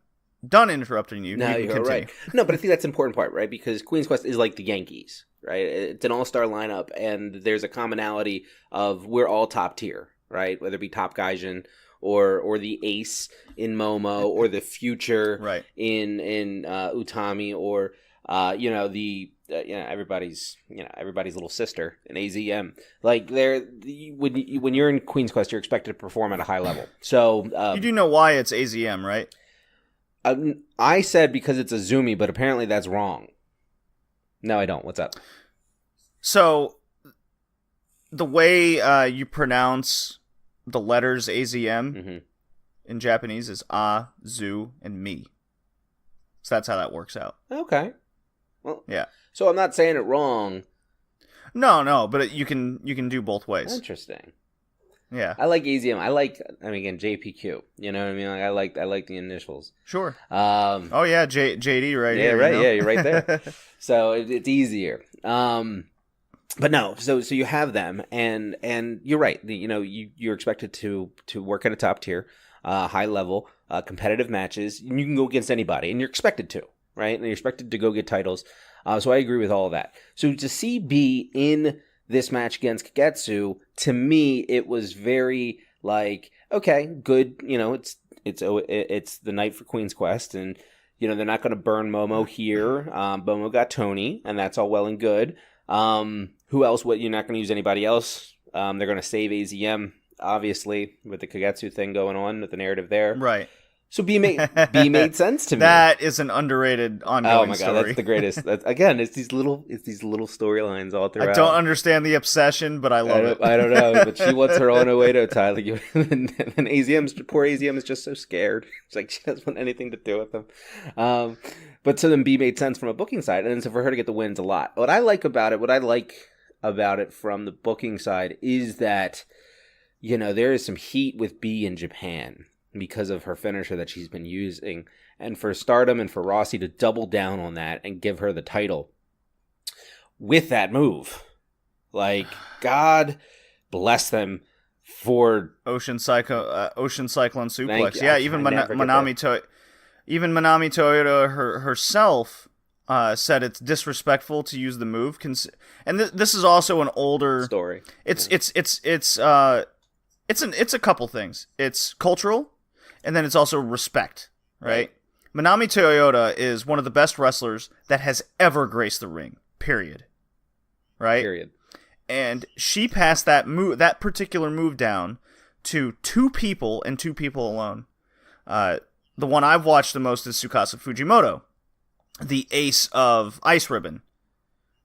done interrupting you, no, you can you're continue. right. No, but I think that's an important part, right? Because Queen's Quest is like the Yankees, right? It's an all-star lineup, and there's a commonality of we're all top tier, right? Whether it be Top Gaijin or the ace in Momo or the future right. in Utami or everybody's little sister in AZM. Like when you're in Queen's Quest, you're expected to perform at a high level. So you do know why it's AZM, right? I said because it's Azumi, but apparently that's wrong. No, I don't. What's up? So the way you pronounce the letters AZM in Japanese is A, Zu, and Mi. So that's how that works out. Okay. Well, yeah. So I'm not saying it wrong. No, but you can do both ways. Interesting. Yeah. I like AZM. Again, JPQ. You know what I mean? Like I like the initials. Sure. Oh yeah, JD right here. Yeah, right. You know? Yeah, you're right there. So it's easier. But no, so you have them, and you're right. You're expected to work at a top tier, high level, competitive matches. You can go against anybody, and you're expected to, right? And you're expected to go get titles. So I agree with all of that. So to see B in this match against Kagetsu, to me, it was very like, okay, good. It's the night for Queen's Quest, and they're not going to burn Momo here. Momo got Tony, and that's all well and good. Who else? You're not going to use anybody else. They're going to save AZM, obviously, with the Kagetsu thing going on with the narrative there. Right. So B made sense to me. That is an underrated ongoing story. Oh my god, that's the greatest. Again, it's these little storylines all throughout. I don't understand the obsession, but I love it. I don't know, but she wants her own Oedo title, and poor AZM is just so scared. It's like she doesn't want anything to do with them. But so then B made sense from a booking side, and then so for her to get the wins a lot. What I like about it, about it from the booking side is that, there is some heat with B in Japan because of her finisher that she's been using. And for Stardom and for Rossi to double down on that and give her the title with that move. Like, God bless them for Ocean Cyclone Suplex. you. Yeah, I even never get Manami Toyota herself said it's disrespectful to use the move. And this is also an older story. It's a couple things. It's cultural, and then it's also respect, right? Manami Toyota is one of the best wrestlers that has ever graced the ring. Period. Right? Period. And she passed that particular move down to two people and two people alone. The one I've watched the most is Tsukasa Fujimoto, the ace of Ice Ribbon,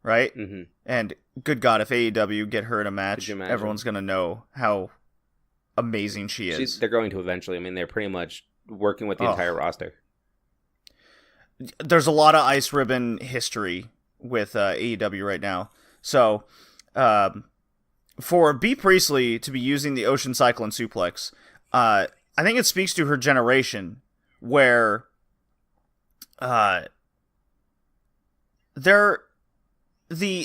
right? Mm-hmm. And good God, if AEW get her in a match, everyone's going to know how amazing she is. They're going to eventually. I mean, they're pretty much working with the entire roster. There's a lot of Ice Ribbon history with AEW right now. So, for B. Priestley to be using the Ocean Cyclone Suplex, I think it speaks to her generation, where the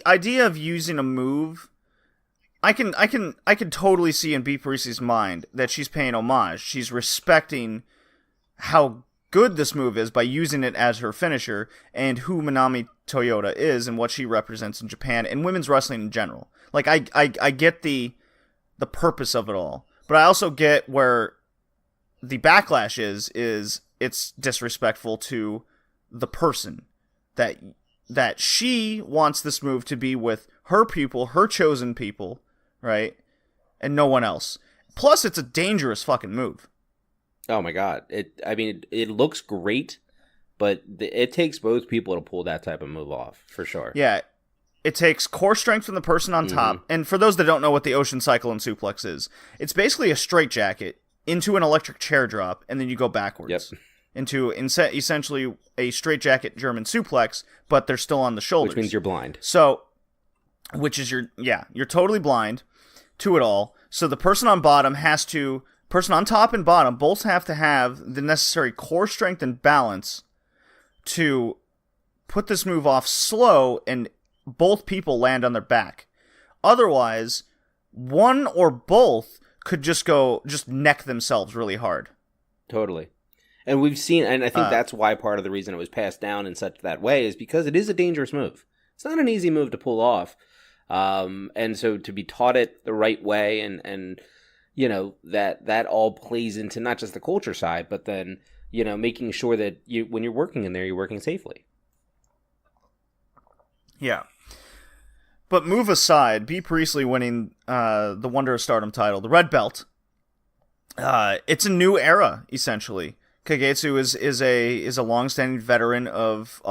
idea of using a move, I can totally see in B. Priestley's mind that she's paying homage. She's respecting how good this move is by using it as her finisher, and who Manami Toyota is and what she represents in Japan and women's wrestling in general. Like, I get the purpose of it all, but I also get where the backlash is it's disrespectful to the person that she wants this move to be with her people, her chosen people, right? And no one else. Plus, it's a dangerous fucking move. Oh my God. It looks great, but it takes both people to pull that type of move off, for sure. Yeah. It takes core strength from the person on top. And for those that don't know what the Ocean Cyclone Suplex is, it's basically a straitjacket into an electric chair drop, and then you go backwards. Yep. Into essentially a straitjacket German suplex, but they're still on the shoulders. Which means you're blind. So, you're totally blind to it all. So the person on top and bottom both have to have the necessary core strength and balance to put this move off slow, and both people land on their back. Otherwise, one or both could just neck themselves really hard. Totally. And we've seen, and I think that's why part of the reason it was passed down in such that way is because it is a dangerous move. It's not an easy move to pull off. And so to be taught it the right way and that all plays into not just the culture side, but then, making sure that when you're working in there, you're working safely. Yeah. But move aside, B. Priestley winning the Wonder of Stardom title, the red belt, it's a new era, essentially. Kagetsu is a long-standing veteran of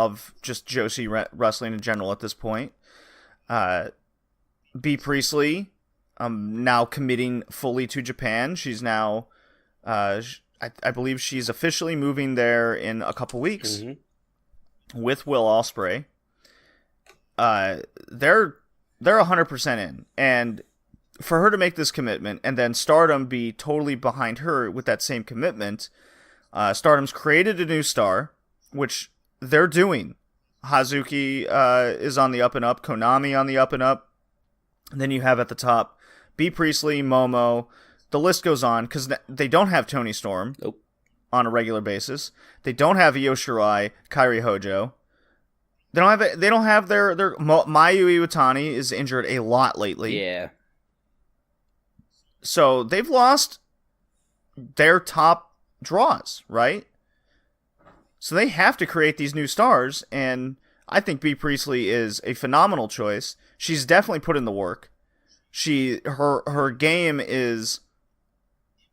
just Joshi wrestling in general at this point. B. Priestley, now committing fully to Japan. She's now, I believe she's officially moving there in a couple weeks with Will Ospreay. They're 100% in, and for her to make this commitment and then Stardom be totally behind her with that same commitment, Stardom's created a new star, which they're doing. Hazuki is on the up and up, Konami on the up and up. And then you have at the top B. Priestley, Momo. The list goes on because they don't have Toni Storm on a regular basis. They don't have Io Shirai, Kairi Hojo. They don't have their Mayu Iwatani is injured a lot lately. Yeah. So they've lost their top draws, right? So they have to create these new stars, and I think B. Priestley is a phenomenal choice. She's definitely put in the work. Her game is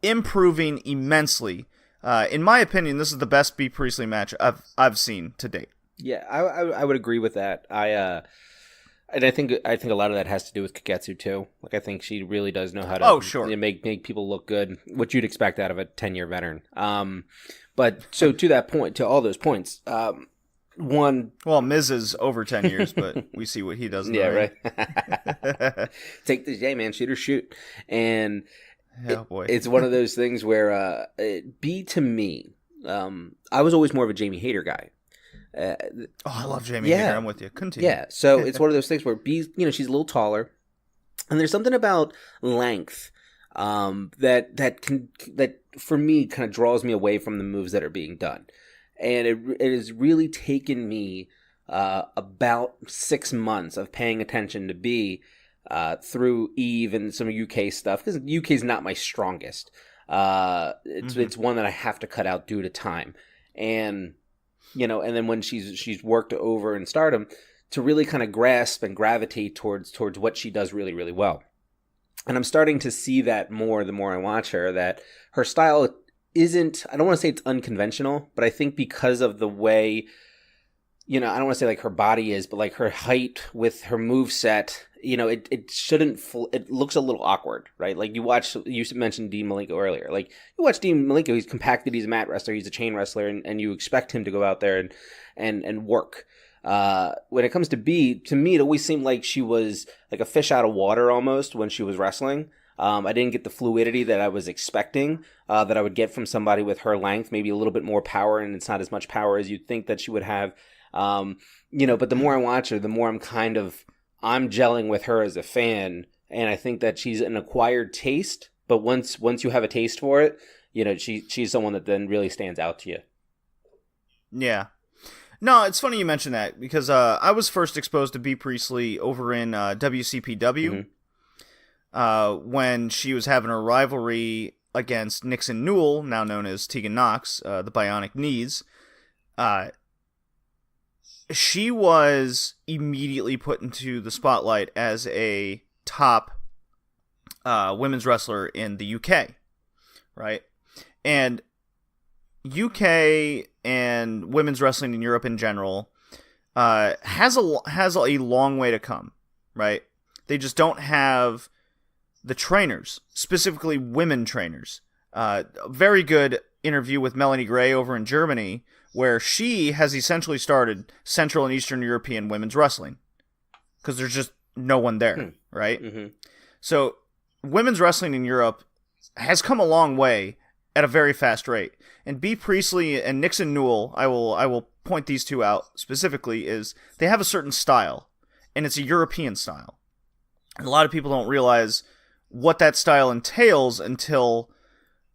improving immensely. In my opinion, this is the best B. Priestley match I've seen to date. Yeah, I would agree with that. And I think a lot of that has to do with Kagetsu too. Like, I think she really does know how to make people look good, what you'd expect out of a 10-year veteran. But so to that point, to all those points, one. Well, Miz is over 10 years, but we see what he does in the Yeah, ring. right. Take this, man, shoot or shoot. And Boy. it's one of those things where B to me, I was always more of a Jamie Hayter guy. I love Jamie Hayter. I'm with you. Continue. Yeah, so it's one of those things where B, she's a little taller, and there's something about length that for me kind of draws me away from the moves that are being done. And it has really taken me about 6 months of paying attention to B through Eve and some UK stuff, because UK is not my strongest. It's one that I have to cut out due to time, and and then when she's worked over in Stardom, to really kind of grasp and gravitate towards what she does really, really well. And I'm starting to see that more the more I watch her, that her style isn't, I don't want to say it's unconventional, but I think because of the way, I don't want to say like her body is, but like her height with her moveset, it shouldn't, it looks a little awkward, right? Like you mentioned Dean Malenko earlier. Like you watch Dean Malenko, he's compacted, he's a mat wrestler, he's a chain wrestler, and you expect him to go out there and work. When it comes to B, to me, it always seemed like she was like a fish out of water almost when she was wrestling. I didn't get the fluidity that I was expecting, that I would get from somebody with her length, maybe a little bit more power, and it's not as much power as you'd think that she would have. But the more I watch her, the more I'm gelling with her as a fan, and I think that she's an acquired taste, but once you have a taste for it, she's someone that then really stands out to you. Yeah. No, it's funny you mention that, because I was first exposed to B. Priestley over in WCPW, when she was having a rivalry against Nixon Newell, now known as Tegan Knox, the Bionic Knees. She was immediately put into the spotlight as a top women's wrestler in the UK, right? And UK and women's wrestling in Europe in general has a long way to come, right? They just don't have the trainers, specifically women trainers. A very good interview with Melanie Gray over in Germany, where she has essentially started Central and Eastern European women's wrestling, because there's just no one there, right? Mm-hmm. So women's wrestling in Europe has come a long way at a very fast rate. And B. Priestley and Nixon Newell, I will point these two out specifically, is they have a certain style, and it's a European style. And a lot of people don't realize what that style entails until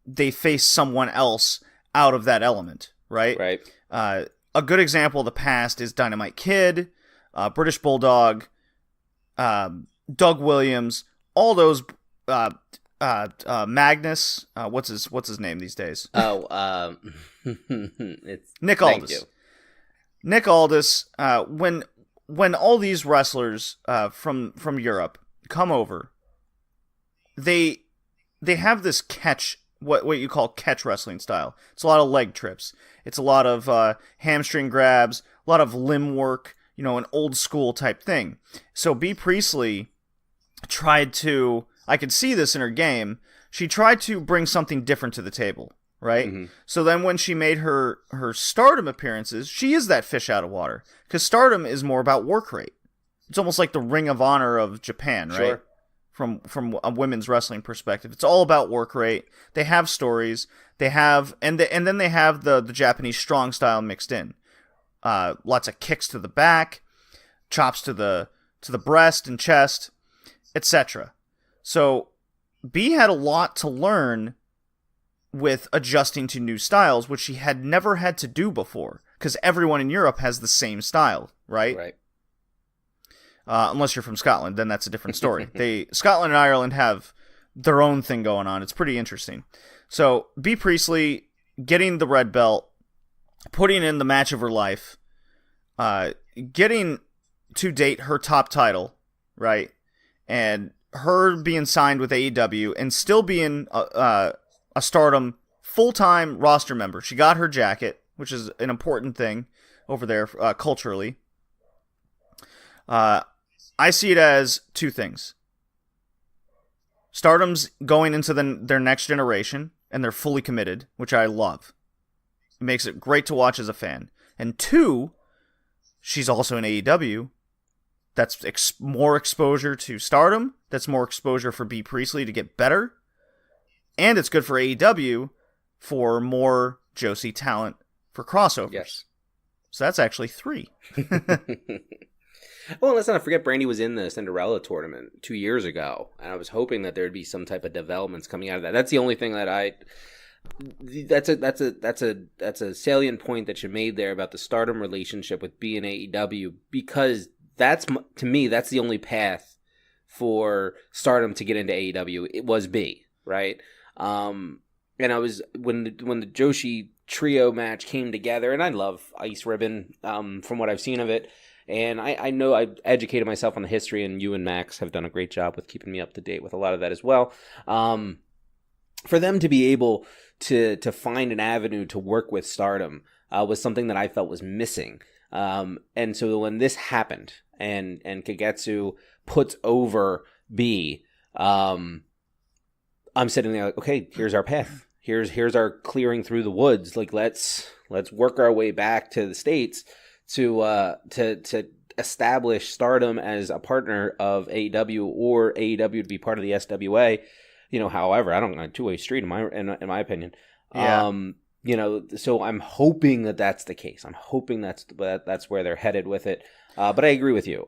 they face someone else out of that element, right? Right. A good example of the past is Dynamite Kid, British Bulldog, Doug Williams, all those, Magnus, what's his name these days? Oh, it's Nick Aldis. Nick Aldis. When all these wrestlers from Europe come over, they have this catch, what you call catch wrestling style. It's a lot of leg trips. It's a lot of hamstring grabs, a lot of limb work, an old school type thing. So B. Priestley tried to, I could see this in her game, she tried to bring something different to the table, right? Mm-hmm. So then when she made her Stardom appearances, she is that fish out of water, because Stardom is more about work rate. It's almost like the Ring of Honor of Japan, right? Sure. From a women's wrestling perspective, it's all about work rate. They have stories. They have, and then they have the Japanese strong style mixed in. Lots of kicks to the back, chops to the breast and chest, etc. So B had a lot to learn with adjusting to new styles, which she had never had to do before, because everyone in Europe has the same style, right? Right. Unless you're from Scotland, then that's a different story. Scotland and Ireland have their own thing going on. It's pretty interesting. So B. Priestley getting the red belt, putting in the match of her life, getting to date her top title, right? And her being signed with AEW and still being a Stardom full-time roster member. She got her jacket, which is an important thing over there culturally. I see it as two things. Stardom's going into their next generation, and they're fully committed, which I love. It makes it great to watch as a fan. And two, she's also in AEW. That's more exposure to Stardom. That's more exposure for B. Priestley to get better. And it's good for AEW for more Josie talent for crossovers. Yes. So that's actually 3. Well, let's not forget Brandy was in the Cinderella tournament 2 years ago, and I was hoping that there'd be some type of developments coming out of that. That's the only thing that that's a salient point that you made there about the Stardom relationship with B and AEW, because to me that's the only path for Stardom to get into AEW. It was B, right? And I was when the Joshi trio match came together, and I love Ice Ribbon from what I've seen of it. And I know I've educated myself on the history, and you and Max have done a great job with keeping me up to date with a lot of that as well. For them to be able to find an avenue to work with Stardom was something that I felt was missing. And so when this happened, and Kagetsu puts over B, I'm sitting there like, okay, here's our path. Here's our clearing through the woods. Like let's work our way back to the States to establish Stardom as a partner of AEW, or AEW to be part of the SWA. However, I don't know, two-way street in my opinion. Yeah. So I'm hoping that that's the case. I'm hoping that's where they're headed with it. But I agree with you.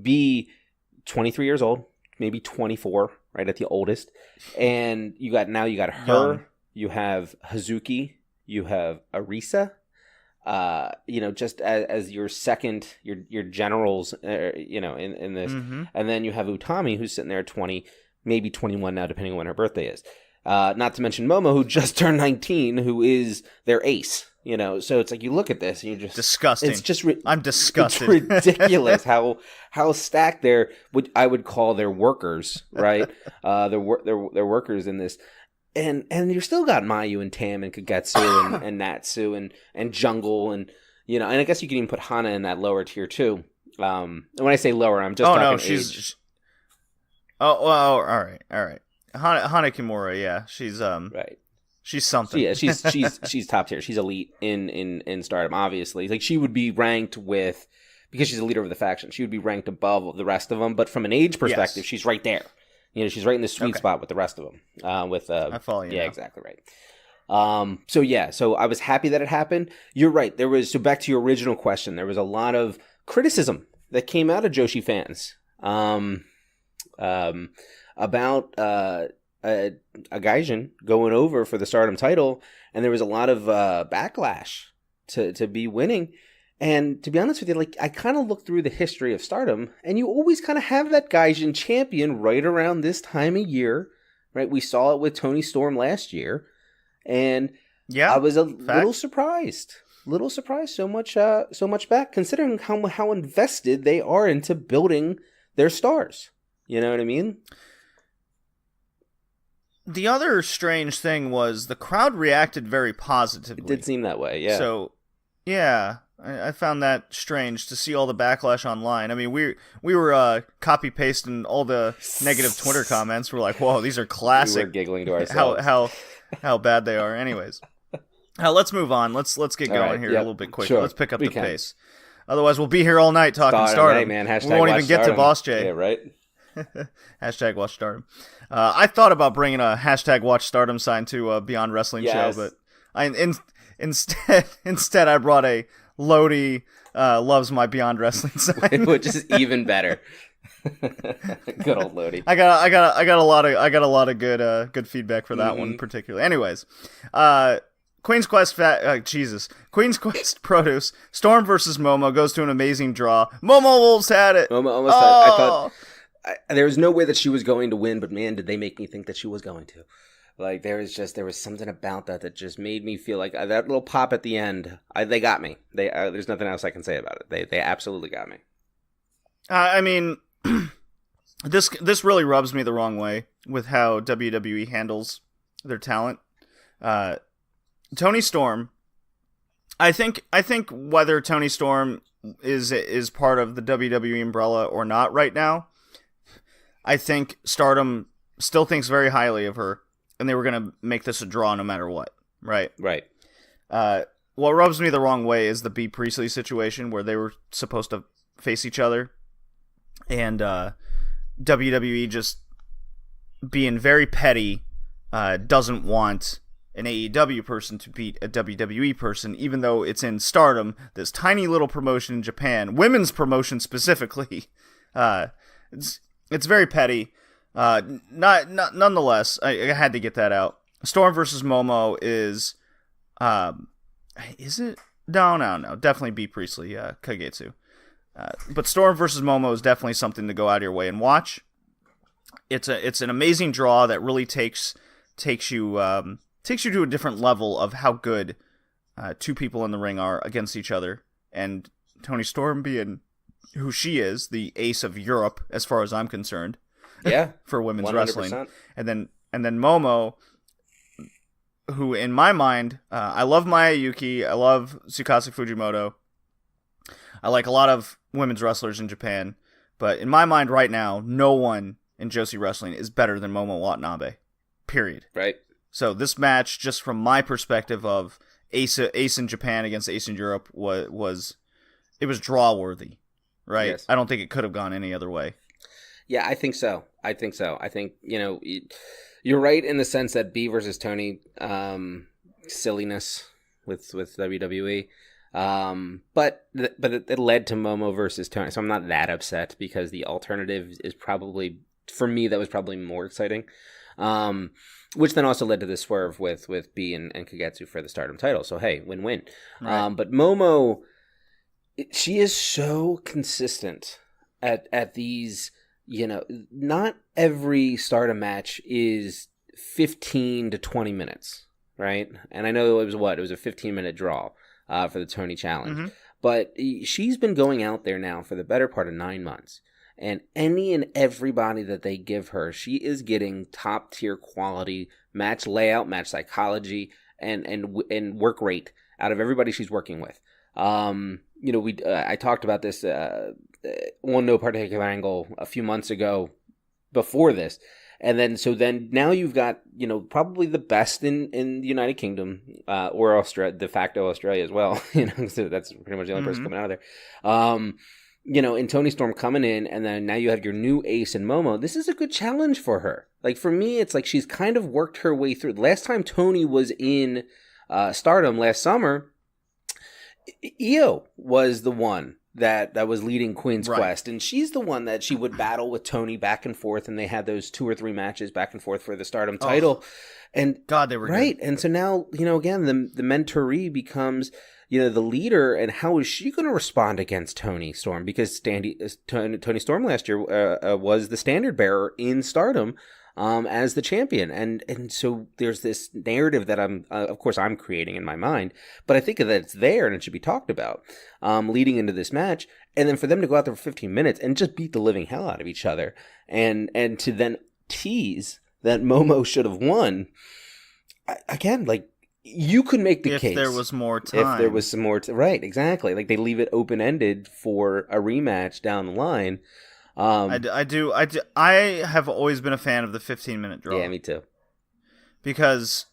B, 23 years old, maybe 24, right at the oldest, and you got her. Young. You have Hazuki. You have Arisa. Just as your second, your generals, in this, and then you have Utami, who's sitting there at 20, maybe 21 now, depending on when her birthday is. Not to mention Momo, who just turned 19, who is their ace. So it's like you look at this and you're just disgusting. It's just I'm disgusted. It's ridiculous how stacked I would call their workers, right? Their workers in this. And you still got Mayu and Tam and Kagetsu and Natsu and Jungle and and I guess you can even put Hana in that lower tier too. And when I say lower, I'm just talking age. All right. Hana Kimura, yeah, she's right. She's something. Yeah, she's top tier. She's elite in Stardom. Obviously, like she would be ranked because she's a leader of the faction. She would be ranked above the rest of them. But from an age perspective, yes. She's right there. She's right in the sweet spot with the rest of them. I follow you. Yeah, now. Exactly right. So I was happy that it happened. You're right. So back to your original question, there was a lot of criticism that came out of Joshi fans about a Gaijin going over for the Stardom title, and there was a lot of backlash to be winning. And to be honest with you, like I kind of looked through the history of Stardom, and you always kind of have that Gaijin champion right around this time of year, right? We saw it with Tony Storm last year, and I was little surprised so much back, considering how invested they are into building their stars. You know what I mean? The other strange thing was the crowd reacted very positively. It did seem that way, yeah. So, yeah, I found that strange to see all the backlash online. I mean, we were copy pasting all the negative Twitter comments. We're like, whoa, these are classic. We were giggling to ourselves. How bad they are. Anyways, let's move on. Let's get going here a little bit quicker. Sure. Let's pick up the pace. Otherwise, we'll be here all night talking Stardom. Hey, man, we won't even get to Boss J. Yeah, right. Hashtag Watch Stardom. I thought about bringing a hashtag Watch Stardom sign to a Beyond Wrestling show, but instead I brought a Lodi loves my Beyond Wrestling sign, which is even better. Good old Lodi. I got a lot of good feedback for that one particularly. Anyways, Queen's Quest Queen's Quest Produce Storm versus Momo goes to an amazing draw. Momo almost had it. Momo almost had it. I thought there was no way that she was going to win, but man, did they make me think that she was going to. Like there was something about that just made me feel like that little pop at the end. They got me. There's nothing else I can say about it. They absolutely got me. I mean, this really rubs me the wrong way with how WWE handles their talent. Tony Storm. I think whether Tony Storm is part of the WWE umbrella or not right now, I think Stardom still thinks very highly of her, and they were going to make this a draw no matter what, right? Right. what rubs me the wrong way is the B. Priestley situation where they were supposed to face each other, and WWE just being very petty doesn't want an AEW person to beat a WWE person, even though it's in Stardom, this tiny little promotion in Japan, women's promotion specifically. It's very petty. Nonetheless, I had to get that out. Storm versus Momo is it? No. Definitely B. Priestley, Kagetsu. But Storm versus Momo is definitely something to go out of your way and watch. It's an amazing draw that really takes you to a different level of how good two people in the ring are against each other. And Toni Storm being who she is, the ace of Europe, as far as I'm concerned. Yeah, for women's 100%. wrestling. And then Momo, who in my mind, I love Mayuki, I love Tsukasa Fujimoto. I like a lot of women's wrestlers in Japan, but in my mind right now, no one in Joshi Wrestling is better than Momo Watanabe. Period. Right. So this match, just from my perspective of ace in Japan against ace in Europe, was draw worthy. Right. Yes. I don't think it could have gone any other way. Yeah, I think so. I think, you're right in the sense that B versus Tony, silliness with WWE. But it led to Momo versus Tony. So I'm not that upset because the alternative is probably, for me, that was probably more exciting. Which then also led to the swerve with B and Kagetsu for the Stardom title. So hey, win-win. Right. But Momo, she is so consistent at these, not every Stardom match is 15 to 20 minutes, right? And I know it was a 15-minute draw for the Tony Challenge. Mm-hmm. But she's been going out there now for the better part of 9 months. And any and everybody that they give her, she is getting top-tier quality match layout, match psychology, and work rate out of everybody she's working with. I talked about this on No Particular Angle a few months ago before this. And then now you've got, probably the best in the United Kingdom, or Australia, de facto Australia as well. So that's pretty much the only person coming out of there. And Toni Storm coming in, and then now you have your new ace in Momo. This is a good challenge for her. Like, for me, it's like she's kind of worked her way through. Last time Toni was in Stardom last summer, Io was the one that was leading Queen's Quest, and she's the one that she would battle with Toni back and forth, and they had those 2 or 3 matches back and forth for the Stardom title. And God, they were right. Good. And so now, again, the mentoree becomes, the leader, and how is she going to respond against Toni Storm? Because Toni Storm last year was the standard bearer in Stardom as the champion. And so there's this narrative that I'm creating in my mind, but I think that it's there and it should be talked about leading into this match. And then for them to go out there for 15 minutes and just beat the living hell out of each other and to then tease that Momo should have won. Again, like, you could make the case. If there was more time. If there was some more right, exactly. Like, they leave it open-ended for a rematch down the line. I have always been a fan of the 15-minute draw. Yeah, me too. Because,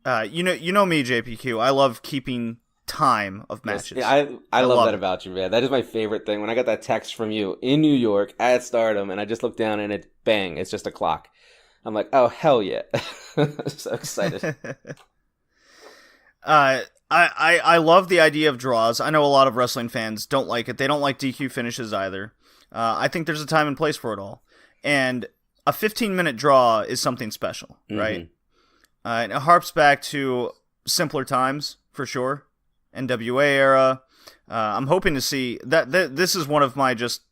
you know me, JPQ. I love keeping time of matches. Yes, I love that about you, man. That is my favorite thing. When I got that text from you in New York at Stardom, and I just looked down and it's just a clock. I'm like, oh, hell yeah. So excited. I love the idea of draws. I know a lot of wrestling fans don't like it. They don't like DQ finishes either. I think there's a time and place for it all. And a 15-minute draw is something special, right? And it harps back to simpler times, for sure. NWA era. I'm hoping to see that this is one of my just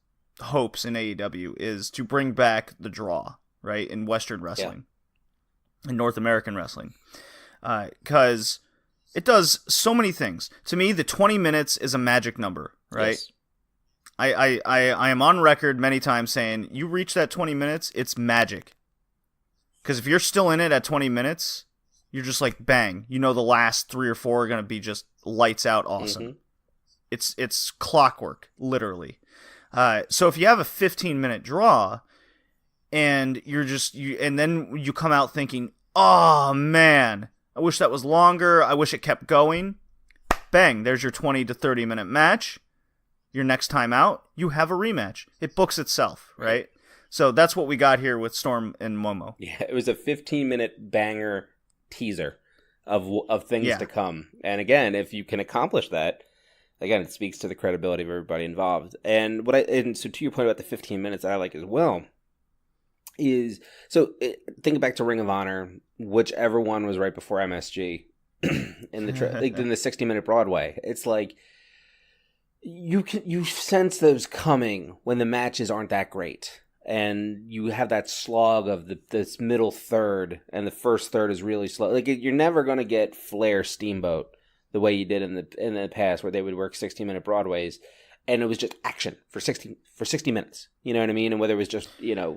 hopes in AEW is to bring back the draw, right, in Western wrestling, in North American wrestling. Because it does so many things. To me, the 20 minutes is a magic number, right? Yes. I am on record many times saying, you reach that 20 minutes, it's magic. Because if you're still in it at 20 minutes, you're just like, bang. The last 3 or 4 are going to be just lights out awesome. It's clockwork, literally. So if you have a 15-minute draw, and and then you come out thinking, oh, man, I wish that was longer. I wish it kept going. bang, there's your 20 to 30 minute match. Your next time out, you have a rematch. It books itself, right? So that's what we got here with Storm and Momo. Yeah, it was a 15-minute banger teaser of things to come. And again, if you can accomplish that, again, it speaks to the credibility of everybody involved. And so to your point about the 15 minutes that I like as well is, think back to Ring of Honor, whichever one was right before MSG in the 60-minute Broadway. It's like you sense those coming when the matches aren't that great. And you have that slog of this middle third, and the first third is really slow. Like, you're never going to get Flair Steamboat the way you did in the past, where they would work 60-minute Broadways, and it was just action for 60 minutes. You know what I mean? And whether it was just,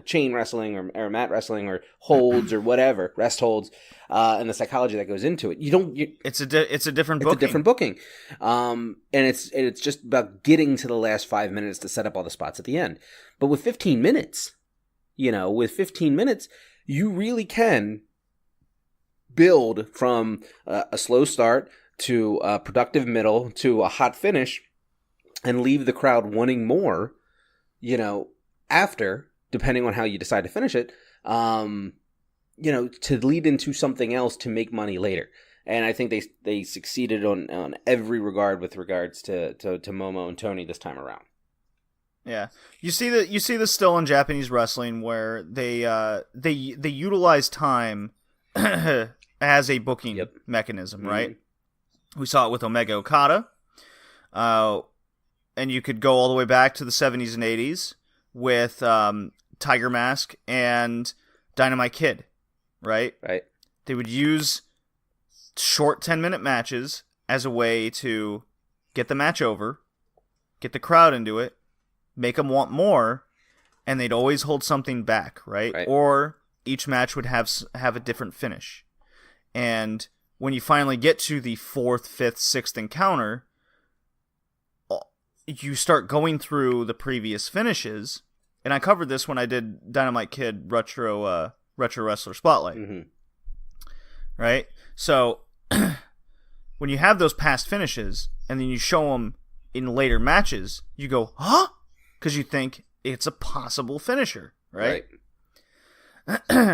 chain wrestling or mat wrestling or holds or whatever, rest holds, and the psychology that goes into it. It's a different booking. It's a different booking. And it's just about getting to the last 5 minutes to set up all the spots at the end. But with 15 minutes, you really can build from a slow start to a productive middle to a hot finish and leave the crowd wanting more, after, depending on how you decide to finish it, to lead into something else to make money later. And I think they succeeded on every regard with regards to Momo and Tony this time around. Yeah, you see this still in Japanese wrestling, where they utilize time as a booking mechanism, right? We saw it with Omega Okada, and you could go all the way back to the 70s and 80s with Tiger Mask and Dynamite Kid, right? Right. They would use short 10-minute matches as a way to get the match over, get the crowd into it, make them want more, and they'd always hold something back, right? Or each match would have a different finish. And when you finally get to the 4th, 5th, 6th encounter, you start going through the previous finishes. And I covered this when I did Dynamite Kid Retro Wrestler Spotlight. Mm-hmm. Right? So, when you have those past finishes, and then you show them in later matches, you go, huh? Because you think it's a possible finisher, right?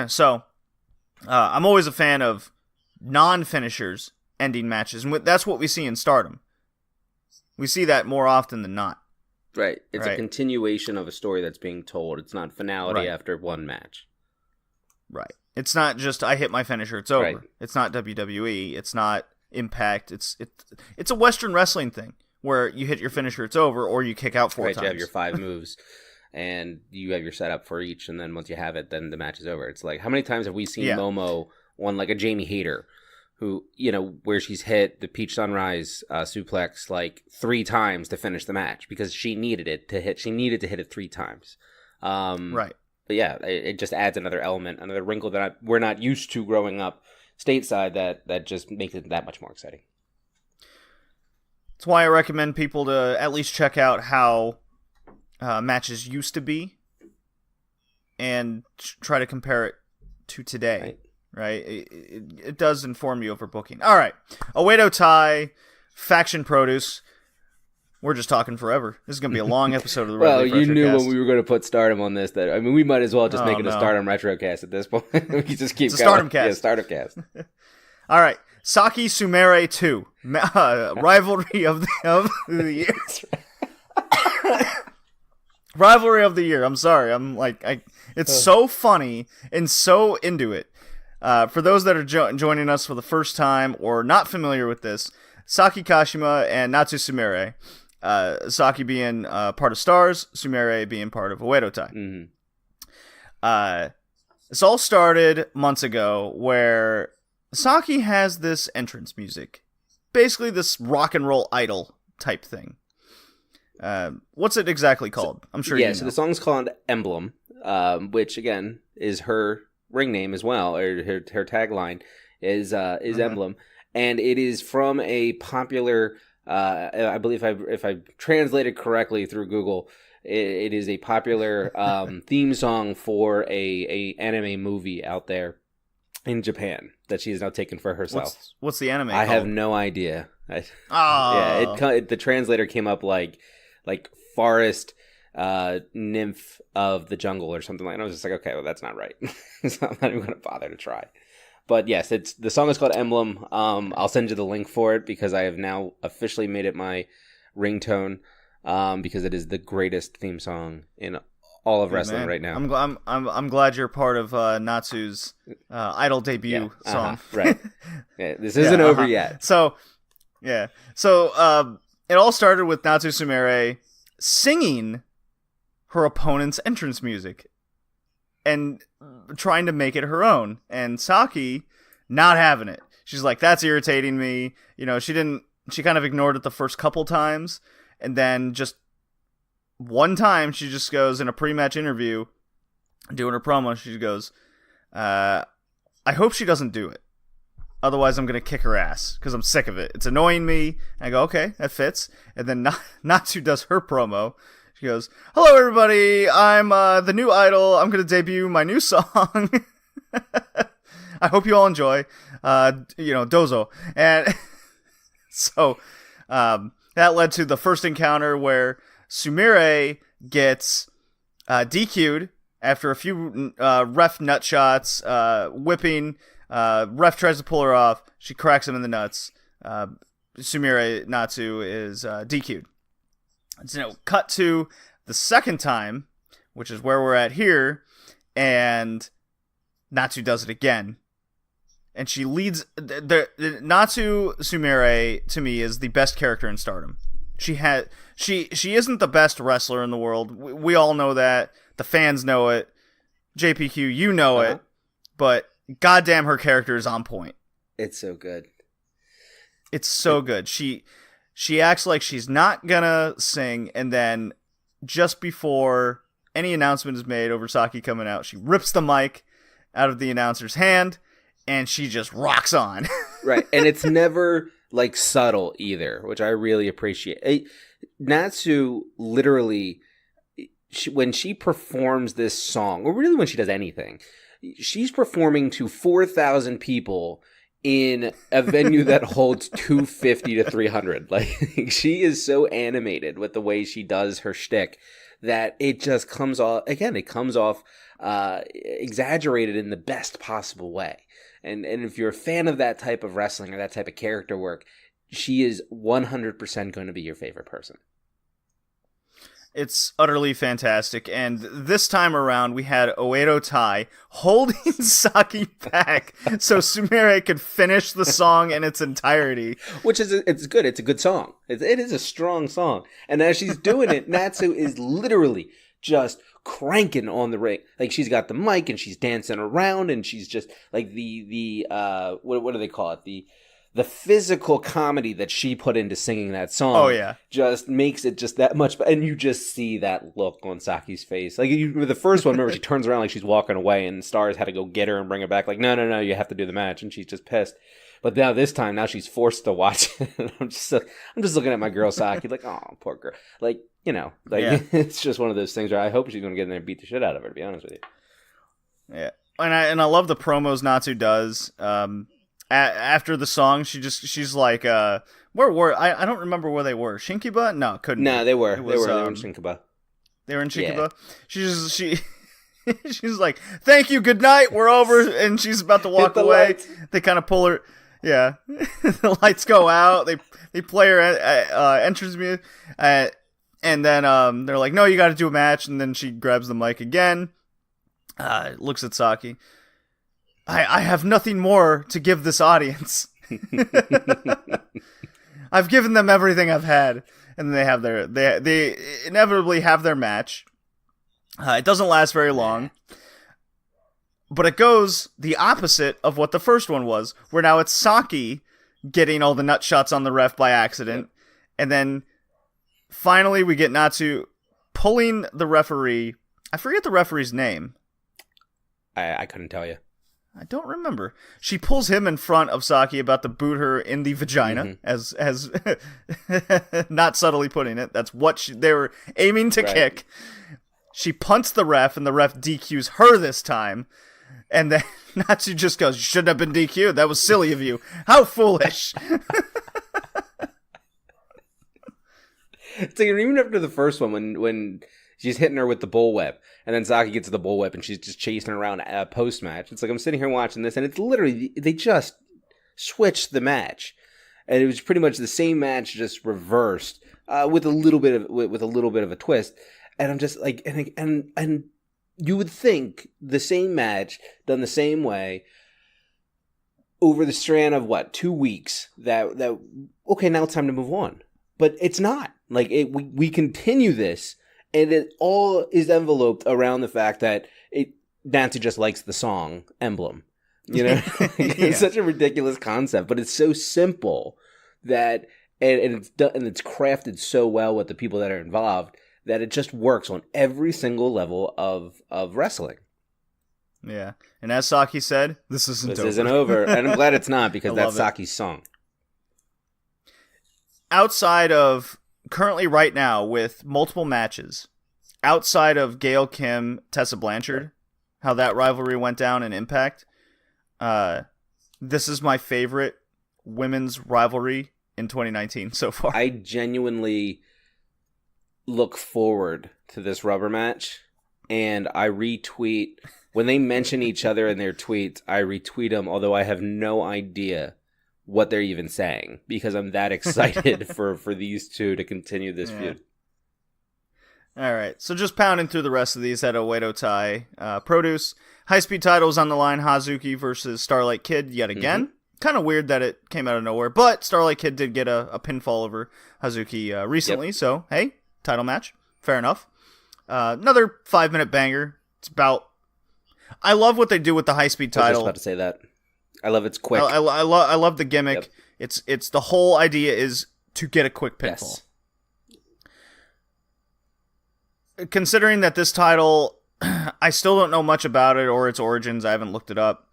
So, I'm always a fan of non-finishers ending matches, and that's what we see in Stardom. We see that more often than not. Right. It's a continuation of a story that's being told. It's not finality after one match. Right. It's not just, I hit my finisher, it's over. Right. It's not WWE. It's not Impact. It's a Western wrestling thing, where you hit your finisher, it's over, or you kick out 4 times. You have your 5 moves, and you have your setup for each, and then once you have it, then the match is over. It's like, how many times have we seen Momo on like a Jamie Hayter, who, where she's hit the Peach Sunrise suplex like 3 times to finish the match because she needed it to hit. She needed to hit it 3 times. Right. But yeah, it just adds another element, another wrinkle that we're not used to growing up stateside that just makes it that much more exciting. That's why I recommend people to at least check out how matches used to be and try to compare it to today. Right? It does inform you over booking. All right. Oedo Tai, Faction Produce. We're just talking forever. This is going to be a long episode of the Well, you knew when we were going to put Stardom on this that, we might as well just make it a Stardom Retrocast at this point. We just keep going. Stardom Cast. Yeah, Stardom Cast. All right. Saki Sumire 2. Rivalry of the year. Rivalry of the year. I'm sorry. It's so funny and so into it. For those that are joining us for the first time or not familiar with this, Saki Kashima and Natsu Sumire. Saki being part of Stars, Sumire being part of Oedo Tai. Mm-hmm. This all started months ago, where Saki has this entrance music. Basically this rock and roll idol type thing. What's it exactly called? I'm sure you know. So the song's called Emblem, which again is her ring name as well, or her tagline is Emblem, and it is from a popular, I believe if I translated correctly through Google, it is a popular theme song for a anime movie out there in Japan that she has now taken for herself. What's the anime I called? have no idea. Oh. Oh. The translator came up like forest nymph of the jungle or something like that. And I was just like, okay, well, that's not right. So I'm not even going to bother to try. But yes, the song is called Emblem. I'll send you the link for it because I have now officially made it my ringtone because it is the greatest theme song in all of wrestling right now. I'm glad you're part of Natsu's Idol debut song. Right. Yeah, this isn't over yet. So it all started with Natsu Sumire singing her opponent's entrance music and trying to make it her own, and Saki not having it. She's like, that's irritating me. She kind of ignored it the first couple times, and then just one time she just goes in a pre-match interview doing her promo, she goes, I hope she doesn't do it, otherwise I'm gonna kick her ass because I'm sick of it. It's annoying me. And I go, okay, that fits. And then Natsu does her promo. She goes, hello everybody, I'm the new idol. I'm going to debut my new song. I hope you all enjoy. Dozo. And so that led to the first encounter where Sumire gets DQ'd after a few ref nut shots, whipping. Ref tries to pull her off. She cracks him in the nuts. Sumire Natsu is DQ'd. So cut to the second time, which is where we're at here, and Natsu does it again. And she leads... Natsu Sumire, to me, is the best character in Stardom. She isn't the best wrestler in the world. We all know that. The fans know it. JPQ, you know it. But goddamn, her character is on point. It's so good. It's so good. She acts like she's not gonna sing, and then just before any announcement is made over Saki coming out, she rips the mic out of the announcer's hand, and she just rocks on. Right, and it's never like subtle either, which I really appreciate. Natsu literally, when she performs this song, or really when she does anything, she's performing to 4,000 people in a venue that holds 250 to 300. Like, she is so animated with the way she does her shtick that it just comes off, again, exaggerated in the best possible way. And if you're a fan of that type of wrestling or that type of character work, she is 100% going to be your favorite person. It's utterly fantastic, and this time around we had Oedo Tai holding Saki back so Sumire could finish the song in its entirety. Which is, it's good. It's a good song. It is a strong song. And as she's doing it, Natsu is literally just cranking on the ring. Like, she's got the mic and she's dancing around, and she's just like what do they call it? The physical comedy that she put into singing that song just makes it just that much. And you just see that look on Saki's face. Like, the first one, remember, she turns around like she's walking away, and Stars had to go get her and bring her back. Like, no, you have to do the match. And she's just pissed. But now this time, she's forced to watch it. And I'm just looking at my girl Saki like, oh, poor girl. Like, it's just one of those things where I hope she's going to get in there and beat the shit out of her, to be honest with you. Yeah. And I love the promos Natsu does. After the song, she's like, where were I don't remember where they were. Shinkiba? No, couldn't. No, they were. They were in Shinkiba. They were in Shinkiba. Yeah. She's like, thank you, good night, we're over, and she's about to walk away. Lights. They kind of pull her. Yeah, the lights go out. They play her entrance music, and then they're like, no, you got to do a match, and then she grabs the mic again. Looks at Saki. I have nothing more to give this audience. I've given them everything I've had, and they have they inevitably have their match. It doesn't last very long, but it goes the opposite of what the first one was, where now it's Saki getting all the nut shots on the ref by accident, and then finally we get Natsu pulling the referee. I forget the referee's name. I couldn't tell you. I don't remember. She pulls him in front of Saki about to boot her in the vagina, as not subtly putting it. That's what they were aiming to kick. She punts the ref, and the ref DQs her this time. And then Natsu just goes, you shouldn't have been DQ'd. That was silly of you. How foolish. It's like even after the first one, when she's hitting her with the bullwhip, and then Saki gets the bullwhip, and she's just chasing her around post match. It's like I'm sitting here watching this, and it's literally they just switched the match, and it was pretty much the same match just reversed with a little bit of a twist. And I'm just like, and you would think the same match done the same way over the span of 2 weeks that okay, now it's time to move on. But it's not. Like we continue this, and it all is enveloped around the fact that Nancy just likes the song Emblem. You know, it's such a ridiculous concept, but it's so simple that and it's done, and it's crafted so well with the people that are involved that it just works on every single level of wrestling. Yeah, and as Saki said, this isn't over, and I'm glad it's not because that's Saki's song. Outside of currently right now with multiple matches, outside of Gail Kim, Tessa Blanchard, how that rivalry went down in Impact, this is my favorite women's rivalry in 2019 so far. I genuinely look forward to this rubber match, and I retweet when they mention each other in their tweets. I retweet them, although I have no idea what they're even saying because I'm that excited for these two to continue this feud. All right, so just pounding through the rest of these at Oedo Tai. Produce, high-speed titles on the line, Hazuki versus Starlight Kid yet again. Mm-hmm. Kind of weird that it came out of nowhere, but Starlight Kid did get a pinfall over Hazuki recently, so hey, title match, fair enough. Another 5-minute banger. It's about... I love what they do with the high-speed title. I was just about to say that. I love it's quick. I love the gimmick. Yep. It's the whole idea is to get a quick pinfall. Yes. Considering that this title, I still don't know much about it or its origins. I haven't looked it up.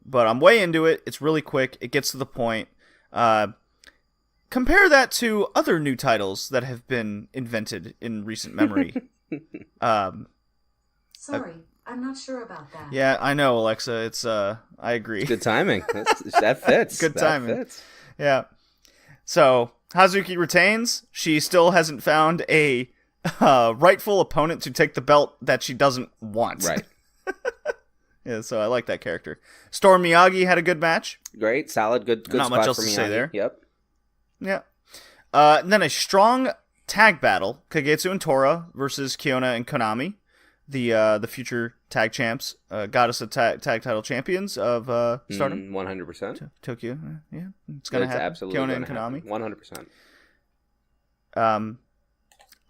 But I'm way into it. It's really quick. It gets to the point. Compare that to other new titles that have been invented in recent memory. Sorry, I'm not sure about that. Yeah, I know, Alexa. It's I agree. Good timing. That fits. Good timing. That fits. Yeah. So Hazuki retains. She still hasn't found a rightful opponent to take the belt that she doesn't want. Right. Yeah, so I like that character. Storm Miyagi had a good match. Great, solid, good. Not spot much else for to Miyagi. say there. Yep. Yeah. And then a strong tag battle: Kagetsu and Tora versus Kiona and Konami, the future tag champs, Goddess of tag title champions of Stardom. 100%. Tokyo. Yeah, it's gonna happen. Absolutely Kiona and Konami. 100%.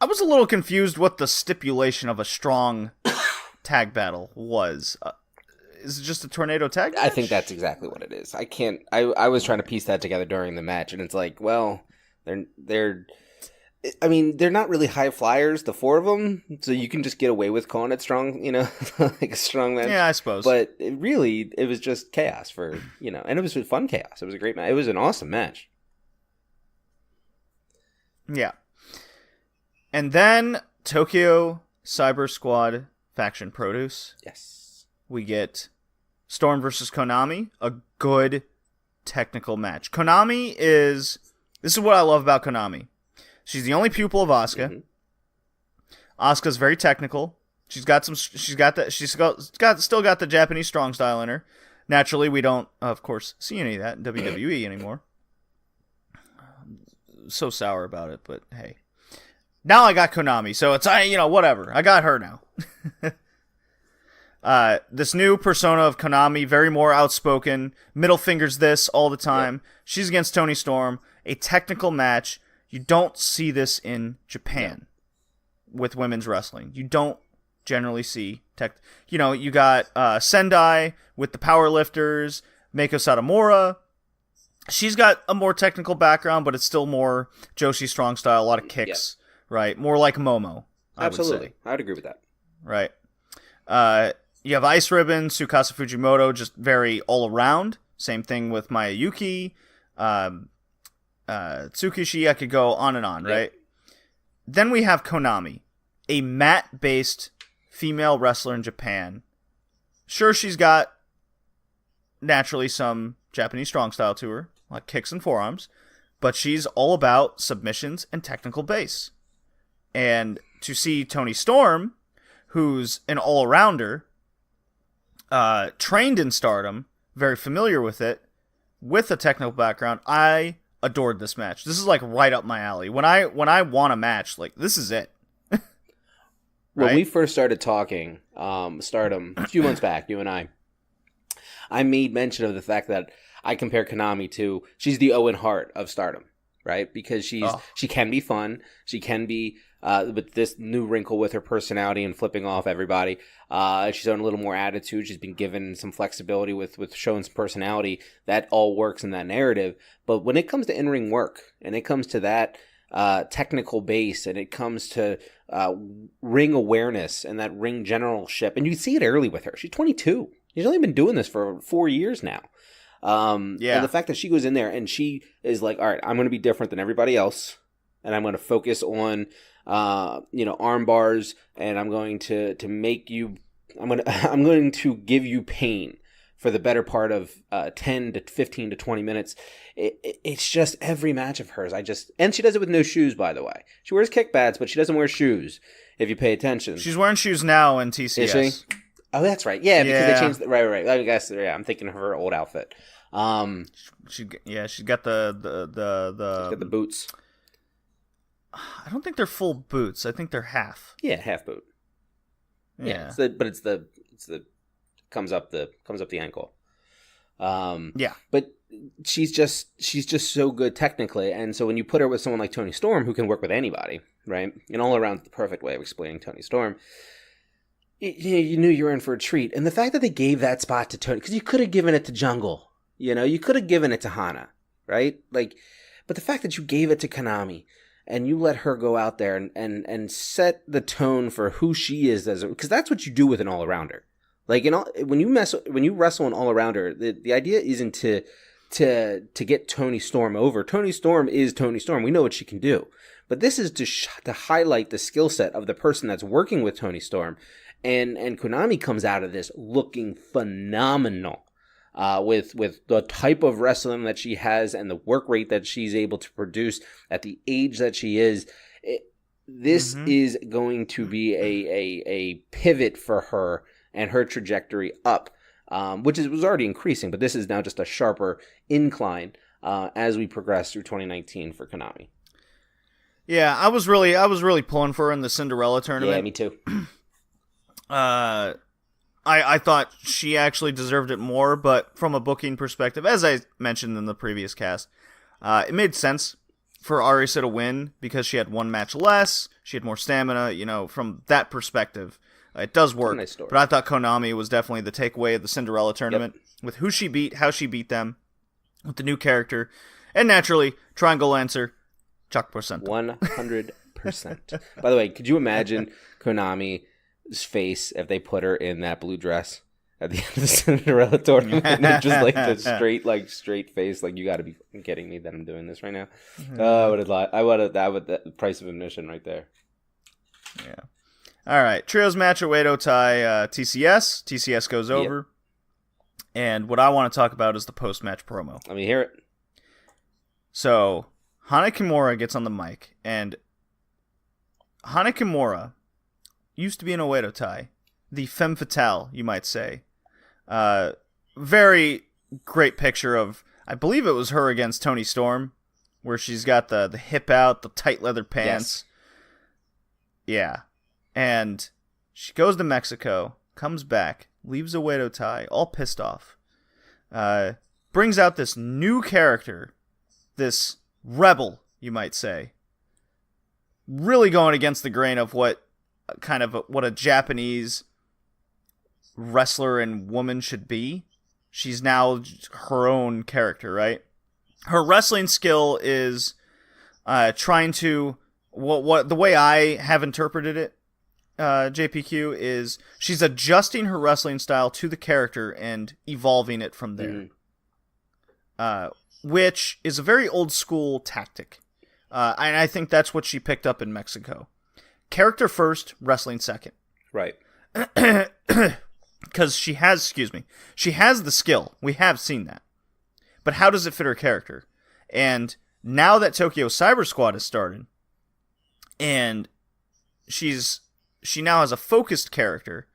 I was a little confused what the stipulation of a strong tag battle was. Is it just a tornado tag match? I think that's exactly what it is. I was trying to piece that together during the match, and it's like, well, they're not really high flyers, the four of them, so you can just get away with calling it strong, like a strong match. Yeah, I suppose. But it was just chaos and it was fun chaos. It was a great match. It was an awesome match. Yeah. And then Tokyo Cyber Squad Faction Produce. Yes. We get Storm versus Konami, a good technical match. This is what I love about Konami. She's the only pupil of Asuka. Mm-hmm. Asuka's very technical. She's still got the Japanese strong style in her. Naturally, we don't, of course, see any of that in WWE anymore. So sour about it, but hey. Now I got Konami, so it's, whatever. I got her now. This new persona of Konami, very more outspoken, middle fingers this all the time. Yep. She's against Toni Storm, a technical match. You don't see this in Japan with women's wrestling. You don't generally see you got Sendai with the powerlifters, Meiko Satomura. She's got a more technical background, but it's still more Joshi strong style, a lot of kicks, right? More like Momo, Absolutely. I would say. I would agree with that. Right. You have Ice Ribbon, Tsukasa Fujimoto, just very all around. Same thing with Mayuki, Tsukushi. I could go on and on, right? Then we have Konami, a mat-based female wrestler in Japan. Sure, she's got naturally some Japanese strong style to her, like kicks and forearms, but she's all about submissions and technical base. And to see Toni Storm, who's an all-arounder, trained in Stardom, very familiar with it, with a technical background, I adored this match. This is like right up my alley. When I want a match, like this is it. Right? When we first started talking Stardom a few months back, you and I made mention of the fact that I compare Konami to, she's the Owen Hart of Stardom, right? Because she can be fun, she can be with this new wrinkle with her personality and flipping off everybody. She's shown a little more attitude. She's been given some flexibility with showing some personality. That all works in that narrative. But when it comes to in-ring work, and it comes to that technical base, and it comes to ring awareness and that ring generalship, and you see it early with her. She's 22. She's only been doing this for 4 years now. And the fact that she goes in there and she is like, all right, I'm going to be different than everybody else, and I'm going to focus on arm bars, and I'm going to make you, I'm going to give you pain for the better part of 10 to 15 to 20 minutes. It's just every match of hers. And she does it with no shoes, by the way. She wears kickpads, but she doesn't wear shoes, if you pay attention. She's wearing shoes now in TCS. Is she? Oh, that's right. Yeah, because they changed. Right. I guess. Yeah, I'm thinking of her old outfit. She's got the She's got the boots. I don't think they're full boots. I think they're half. Yeah, half boot. Yeah. But it's the comes up the ankle. Yeah. But she's just so good technically, and so when you put her with someone like Toni Storm, who can work with anybody, right? And all around the perfect way of explaining Toni Storm, you knew you were in for a treat. And the fact that they gave that spot to Toni, because you could have given it to Jungle, you could have given it to Hana, right? Like, but the fact that you gave it to Konami and you let her go out there and set the tone for who she is, because that's what you do with an all-arounder. Like, when you wrestle an all-arounder, the idea isn't to get Toni Storm over. Toni Storm is Toni Storm. We know what she can do. But this is to highlight the skill set of the person that's working with Toni Storm. And Konami comes out of this looking phenomenal with the type of wrestling that she has and the work rate that she's able to produce at the age that she is. This is going to be a pivot for her and her trajectory up, which was already increasing, but this is now just a sharper incline as we progress through 2019 for Konami. Yeah, I was really pulling for her in the Cinderella tournament. Yeah, me too. I thought she actually deserved it more, but from a booking perspective, as I mentioned in the previous cast, it made sense for Arisa to win because she had one match less, she had more stamina, from that perspective. It does work, nice story. But I thought Konami was definitely the takeaway of the Cinderella tournament, with who she beat, how she beat them, with the new character, and naturally, Triangle Lancer, Chuck Percent. 100%. By the way, could you imagine Konami's face if they put her in that blue dress at the end of the Cinderella tournament? And just like the straight face, like, you got to be kidding me that I'm doing this right now. I would have lied. That would the price of admission right there. Yeah. All right, trios match at Oedo Tai TCS. TCS goes over. And what I want to talk about is the post-match promo. Let me hear it. So, Hana Kimura gets on the mic, and Hana Kimura used to be an Oedo Tai, the femme fatale, you might say. Very great picture of, I believe it was her against Toni Storm, where she's got the hip out, the tight leather pants. Yes. Yeah. And she goes to Mexico, comes back, leaves Oedo Tai, all pissed off. Brings out this new character, this rebel, you might say. Really going against the grain of what a Japanese wrestler and woman should be. She's now her own character, right? Her wrestling skill is trying to, what the way I have interpreted it, JPQ, is she's adjusting her wrestling style to the character and evolving it from there. Which is a very old school tactic. And I think that's what she picked up in Mexico. Character first, wrestling second. Right. Because she has the skill. We have seen that. But how does it fit her character? And now that Tokyo Cyber Squad has started, and she now has a focused character,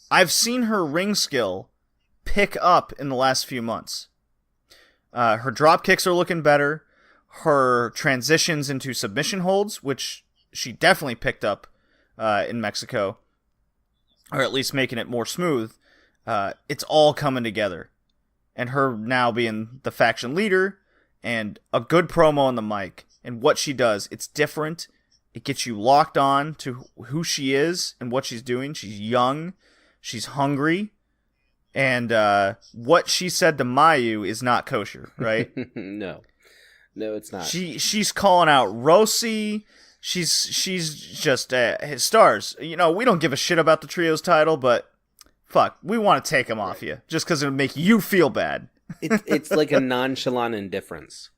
I've seen her ring skill pick up in the last few months. Her drop kicks are looking better. Her transitions into submission holds, which she definitely picked up in Mexico, or at least making it more smooth. It's all coming together. And her now being the faction leader and a good promo on the mic. And what she does, it's different. It gets you locked on to who she is and what she's doing. She's young. She's hungry. And what she said to Mayu is not kosher, right? No, it's not. She's calling out Rossi. She's just his stars. You know, we don't give a shit about the trios title, but fuck, we want to take them off you just because it'll make you feel bad. It's like a nonchalant indifference,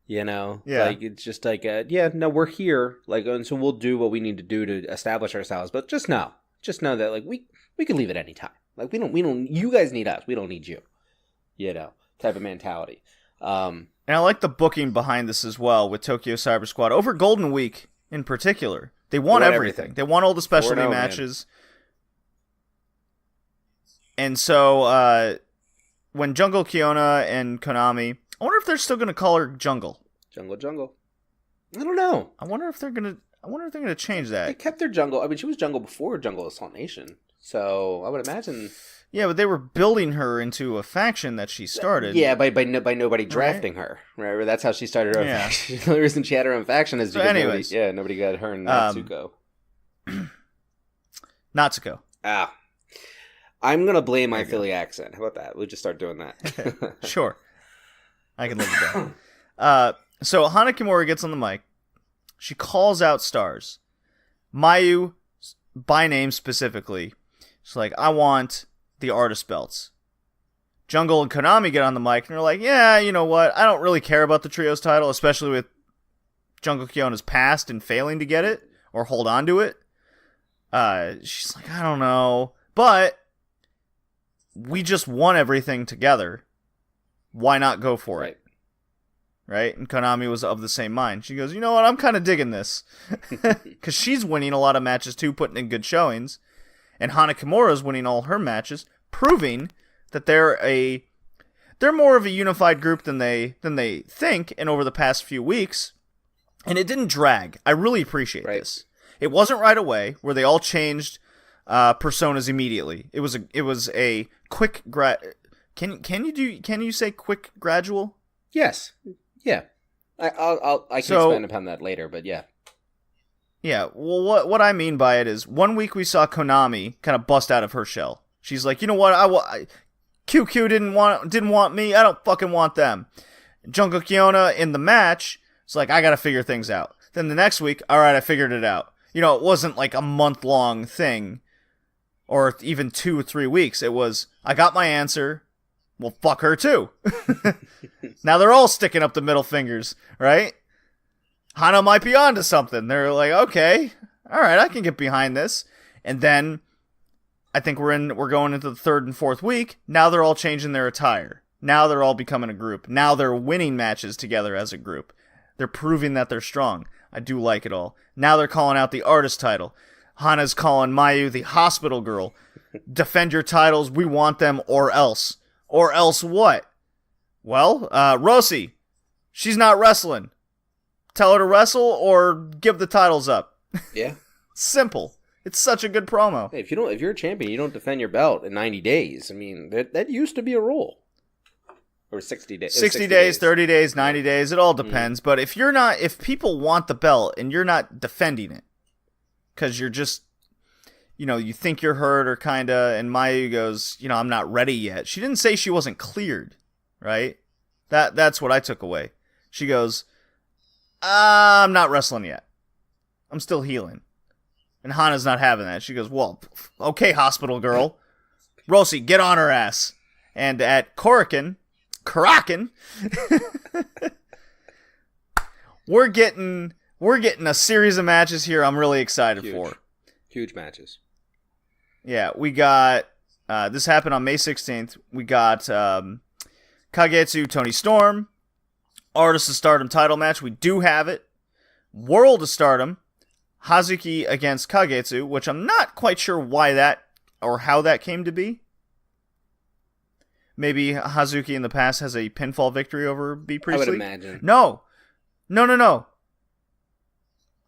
you know? Yeah. Like, it's just like, we're here, like, and so we'll do what we need to do to establish ourselves, but just know that, like, we can leave at any time. Like, we don't, you guys need us, we don't need you, you know, type of mentality. And I like the booking behind this as well with Tokyo Cyber Squad over Golden Week in particular. They want everything. They want all the specialty matches. Man. And so, when Jungle Kiona and Konami, I wonder if they're still going to call her Jungle. Jungle. I don't know. I wonder if they're going to change that. They kept their Jungle. I mean, she was Jungle before Jungle Assault Nation. So I would imagine. Yeah, but they were building her into a faction that she started. Yeah, by nobody drafting her. Right? That's how she started her own faction. The only reason she had her own faction is because nobody got her and Natsuko. Natsuko. I'm going to blame my Philly accent. How about that? We'll just start doing that. Sure. I can live with that. So Hana Kimura gets on the mic. She calls out stars. Mayu, by name specifically, she's like, I want the artist belts. Jungle and Konami get on the mic and they're like, yeah, you know what? I don't really care about the trios title, especially with Jungle Kiona's past and failing to get it or hold on to it. She's like, I don't know. But we just won everything together. Why not go for it? Right? And Konami was of the same mind. She goes, you know what? I'm kind of digging this. Because she's winning a lot of matches too, putting in good showings. And Hana Kimura's winning all her matches, proving that they're more of a unified group than they think. And over the past few weeks, and it didn't drag. I really appreciate this. It wasn't right away where they all changed personas immediately. It was a quick Can you say quick gradual? Yes. Yeah. I can expand upon that later, but yeah. Yeah, well, what I mean by it is, one week we saw Konami kind of bust out of her shell. She's like, you know what, QQ didn't want me, I don't fucking want them. Jungle Kiona in the match, it's like, I gotta figure things out. Then the next week, alright, I figured it out. You know, it wasn't like a month-long thing, or even 2 or 3 weeks. It was, I got my answer, well, fuck her too. Now they're all sticking up the middle fingers, right? Hana might be onto something. They're like, okay, all right, I can get behind this. And then I think we're going into the 3rd and 4th week. Now they're all changing their attire. Now they're all becoming a group. Now they're winning matches together as a group. They're proving that they're strong. I do like it all. Now they're calling out the artist title. Hana's calling Mayu the hospital girl. Defend your titles. We want them or else. Or else what? Well, Rossi, she's not wrestling. Tell her to wrestle or give the titles up. Yeah. Simple. It's such a good promo. Hey, if you're a champion, you don't defend your belt in 90 days. I mean, that used to be a rule. Or 60 days. 60 days, 30 days, 90 days, it all depends. But if people want the belt and you're not defending it, because you're just, you think you're hurt or kinda, and Mayu goes, I'm not ready yet. She didn't say she wasn't cleared, right? That's what I took away. She goes, I'm not wrestling yet. I'm still healing. And Hana's not having that. She goes, well, okay, hospital girl. Rossi, get on her ass. And at Korakuen, we're getting a series of matches here I'm really excited for. Huge matches. Yeah, we got, this happened on May 16th. We got Kagetsu Tony Storm, Artist of Stardom title match. We do have it. World of Stardom, Hazuki against Kagetsu, which I'm not quite sure why that or how that came to be. Maybe Hazuki in the past has a pinfall victory over B. Priestley? I would imagine. No.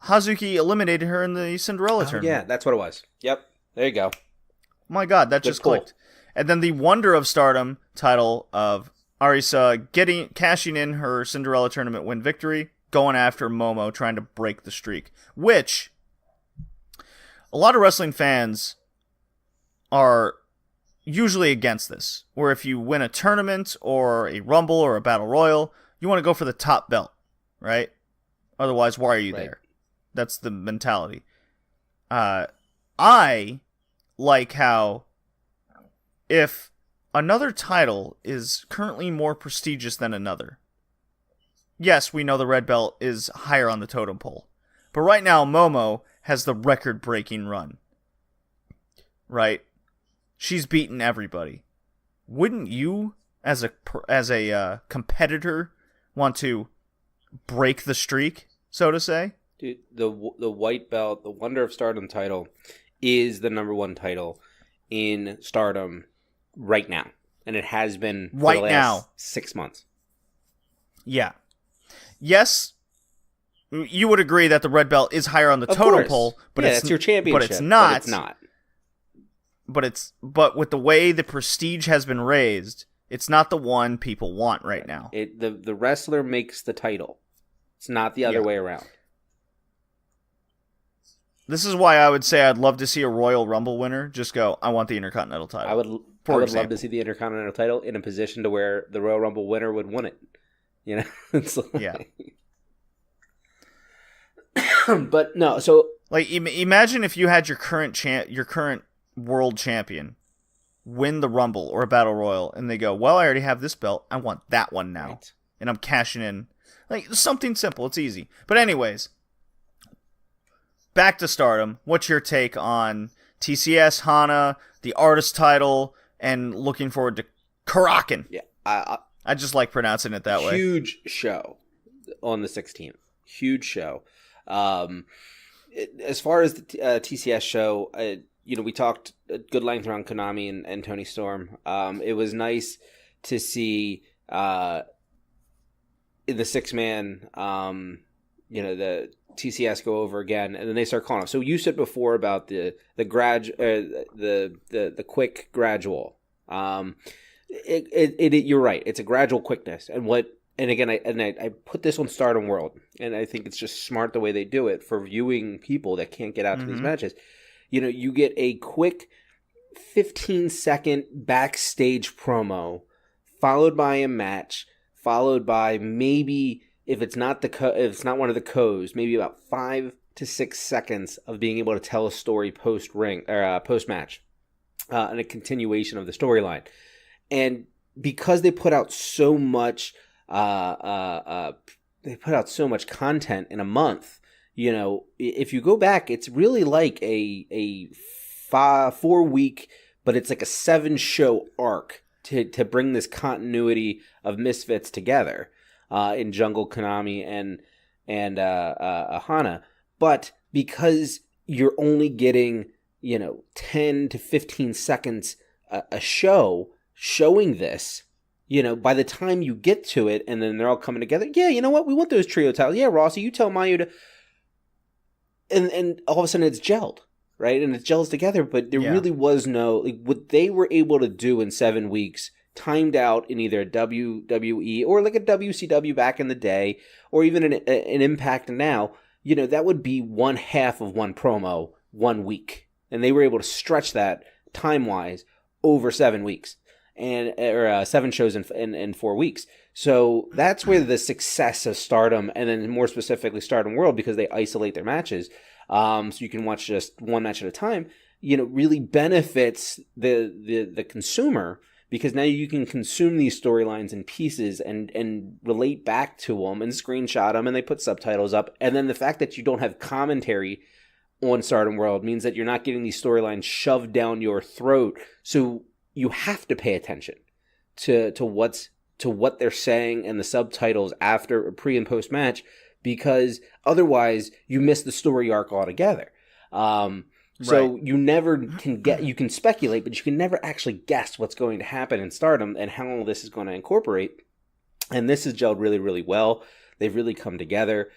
Hazuki eliminated her in the Cinderella tournament. Yeah, that's what it was. Yep. There you go. My God, that just clicked. And then the Wonder of Stardom title of Arisa cashing in her Cinderella tournament win victory, going after Momo, trying to break the streak. Which, a lot of wrestling fans are usually against this. Where if you win a tournament or a Rumble or a Battle Royal, you want to go for the top belt, right? Otherwise, why are you there? That's the mentality. I like how if another title is currently more prestigious than another, yes, we know the red belt is higher on the totem pole, but right now Momo has the record-breaking run, right? She's beaten everybody. Wouldn't you, as a competitor, want to break the streak, so to say? Dude, the white belt, the Wonder of Stardom title, is the number one title in Stardom right now, and it has been for the last 6 months. Yeah. Yes, you would agree that the red belt is higher on the totem pole, but it's your championship. But it's not. But it's not. But with the way the prestige has been raised, it's not the one people want right now. The wrestler makes the title. It's not the other way around. This is why I would say I'd love to see a Royal Rumble winner just go, I want the Intercontinental title. I would love to see the Intercontinental title in a position to where the Royal Rumble winner would win it. You know? It's like... Yeah. But no, so... Like, imagine if you had your current world champion win the Rumble or a Battle Royal, and they go, well, I already have this belt. I want that one now. Right. And I'm cashing in. Like, something simple. It's easy. But anyways... Back to Stardom. What's your take on TCS, Hana, the artist title, and looking forward to Karakin? Yeah, I just like pronouncing it that way. Huge show on the 16th. Huge show. As far as the TCS show, we talked a good length around Konami and Tony Storm. It was nice to see in the 6-man, the TCS go over again, and then they start calling off. So you said before about the quick gradual. You're right. It's a gradual quickness, and again, I put this on Stardom World, and I think it's just smart the way they do it for viewing people that can't get out to these matches. You get a quick 15-second backstage promo, followed by a match, followed by maybe. If it's not one of the co's, maybe about 5 to 6 seconds of being able to tell a story post match, and a continuation of the storyline. And because they put out so much, content in a month. If you go back, it's really like a 4-week, but it's like a 7-show arc to bring this continuity of Misfits together. In Jungle, Konami, and Hana. But because you're only getting, 10 to 15 seconds a show showing this, by the time you get to it and then they're all coming together, yeah, you know what? We want those trio titles. Yeah, Rossi, you tell Mayu to... And all of a sudden it's gelled, right? And it gels together, but there really was no... what they were able to do in 7 weeks... timed out in either a WWE or like a WCW back in the day, or even an Impact now, that would be one half of one promo 1 week. And they were able to stretch that time-wise over 7 weeks, or 7 shows in 4 weeks. So that's where the success of Stardom, and then more specifically Stardom World, because they isolate their matches, so you can watch just one match at a time, really benefits the consumer. Because now you can consume these storylines in pieces and relate back to them and screenshot them, and they put subtitles up. And then the fact that you don't have commentary on Stardom World means that you're not getting these storylines shoved down your throat. So you have to pay attention to what's to what they're saying and the subtitles after pre and post match, because otherwise you miss the story arc altogether. So you never can you can speculate, but you can never actually guess what's going to happen in Stardom and how all this is going to incorporate. And this has gelled really, really well. They've really come together.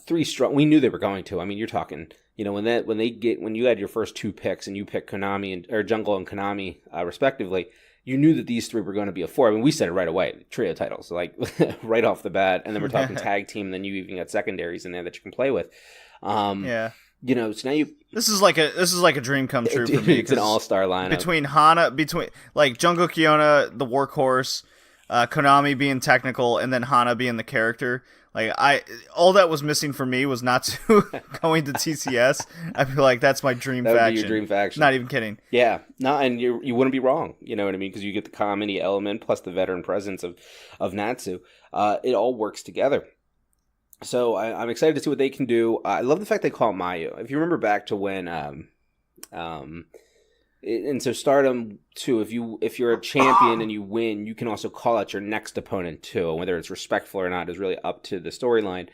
3 strong. We knew they were going to. I mean, you're talking, when you had your first 2 picks and you picked Konami or Jungle and Konami respectively, you knew that these 3 were going to be a 4. I mean, we said it right away, trio titles, like right off the bat. And then we're talking tag team, and then you even got secondaries in there that you can play with. So now this is like a dream come true for me. It's an all-star lineup between like Jungle Kiona, the workhorse, Konami being technical, and then Hana being the character. Like all that was missing for me was Natsu going to TCS. I feel like that's my dream faction. That would be your dream faction. Not even kidding. Yeah, no, and you wouldn't be wrong. You know what I mean? Because you get the comedy element plus the veteran presence of Natsu. It all works together. So I'm excited to see what they can do. I love the fact they call it Mayu. If you remember back to when, and so Stardom too. If you're a champion and you win, you can also call out your next opponent too. Whether it's respectful or not is really up to the storyline.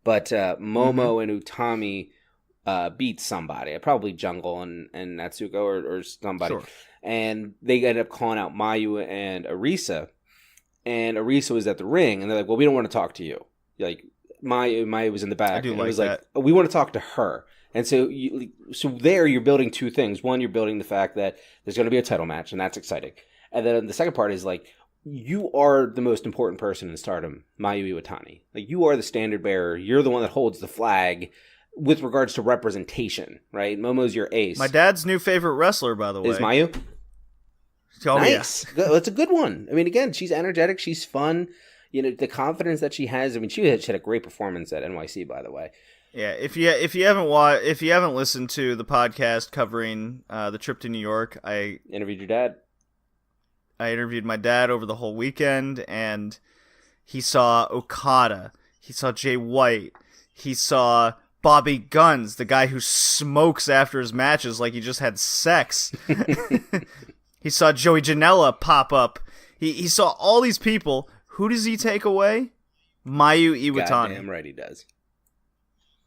But Momo and Utami beat somebody, probably Jungle and Natsuko or somebody, and they ended up calling out Mayu and Arisa. And Arisa was at the ring, and they're like, "Well, we don't want to talk to you." Like Mayu was in the back. I do and like it was that. like, "Oh, we want to talk to her." And so, there you're building 2 things. One, you're building the fact that there's going to be a title match, and that's exciting. And then the second part is like, you are the most important person in Stardom, Mayu Iwatani. Like, you are the standard bearer. You're the one that holds the flag with regards to representation, right? Momo's your ace. My dad's new favorite wrestler, by the way, is Mayu. Oh, nice. Yeah. That's a good one. I mean, again, she's energetic. She's fun. The confidence that she has. I mean, she had a great performance at NYC, by the way. Yeah, if you haven't listened to the podcast covering the trip to New York, I interviewed your dad. I interviewed my dad over the whole weekend, and he saw Okada, he saw Jay White, he saw Bobby Guns, the guy who smokes after his matches like he just had sex. He saw Joey Janela pop up. He saw all these people. Who does he take away? Mayu Iwatani. Goddamn right he does.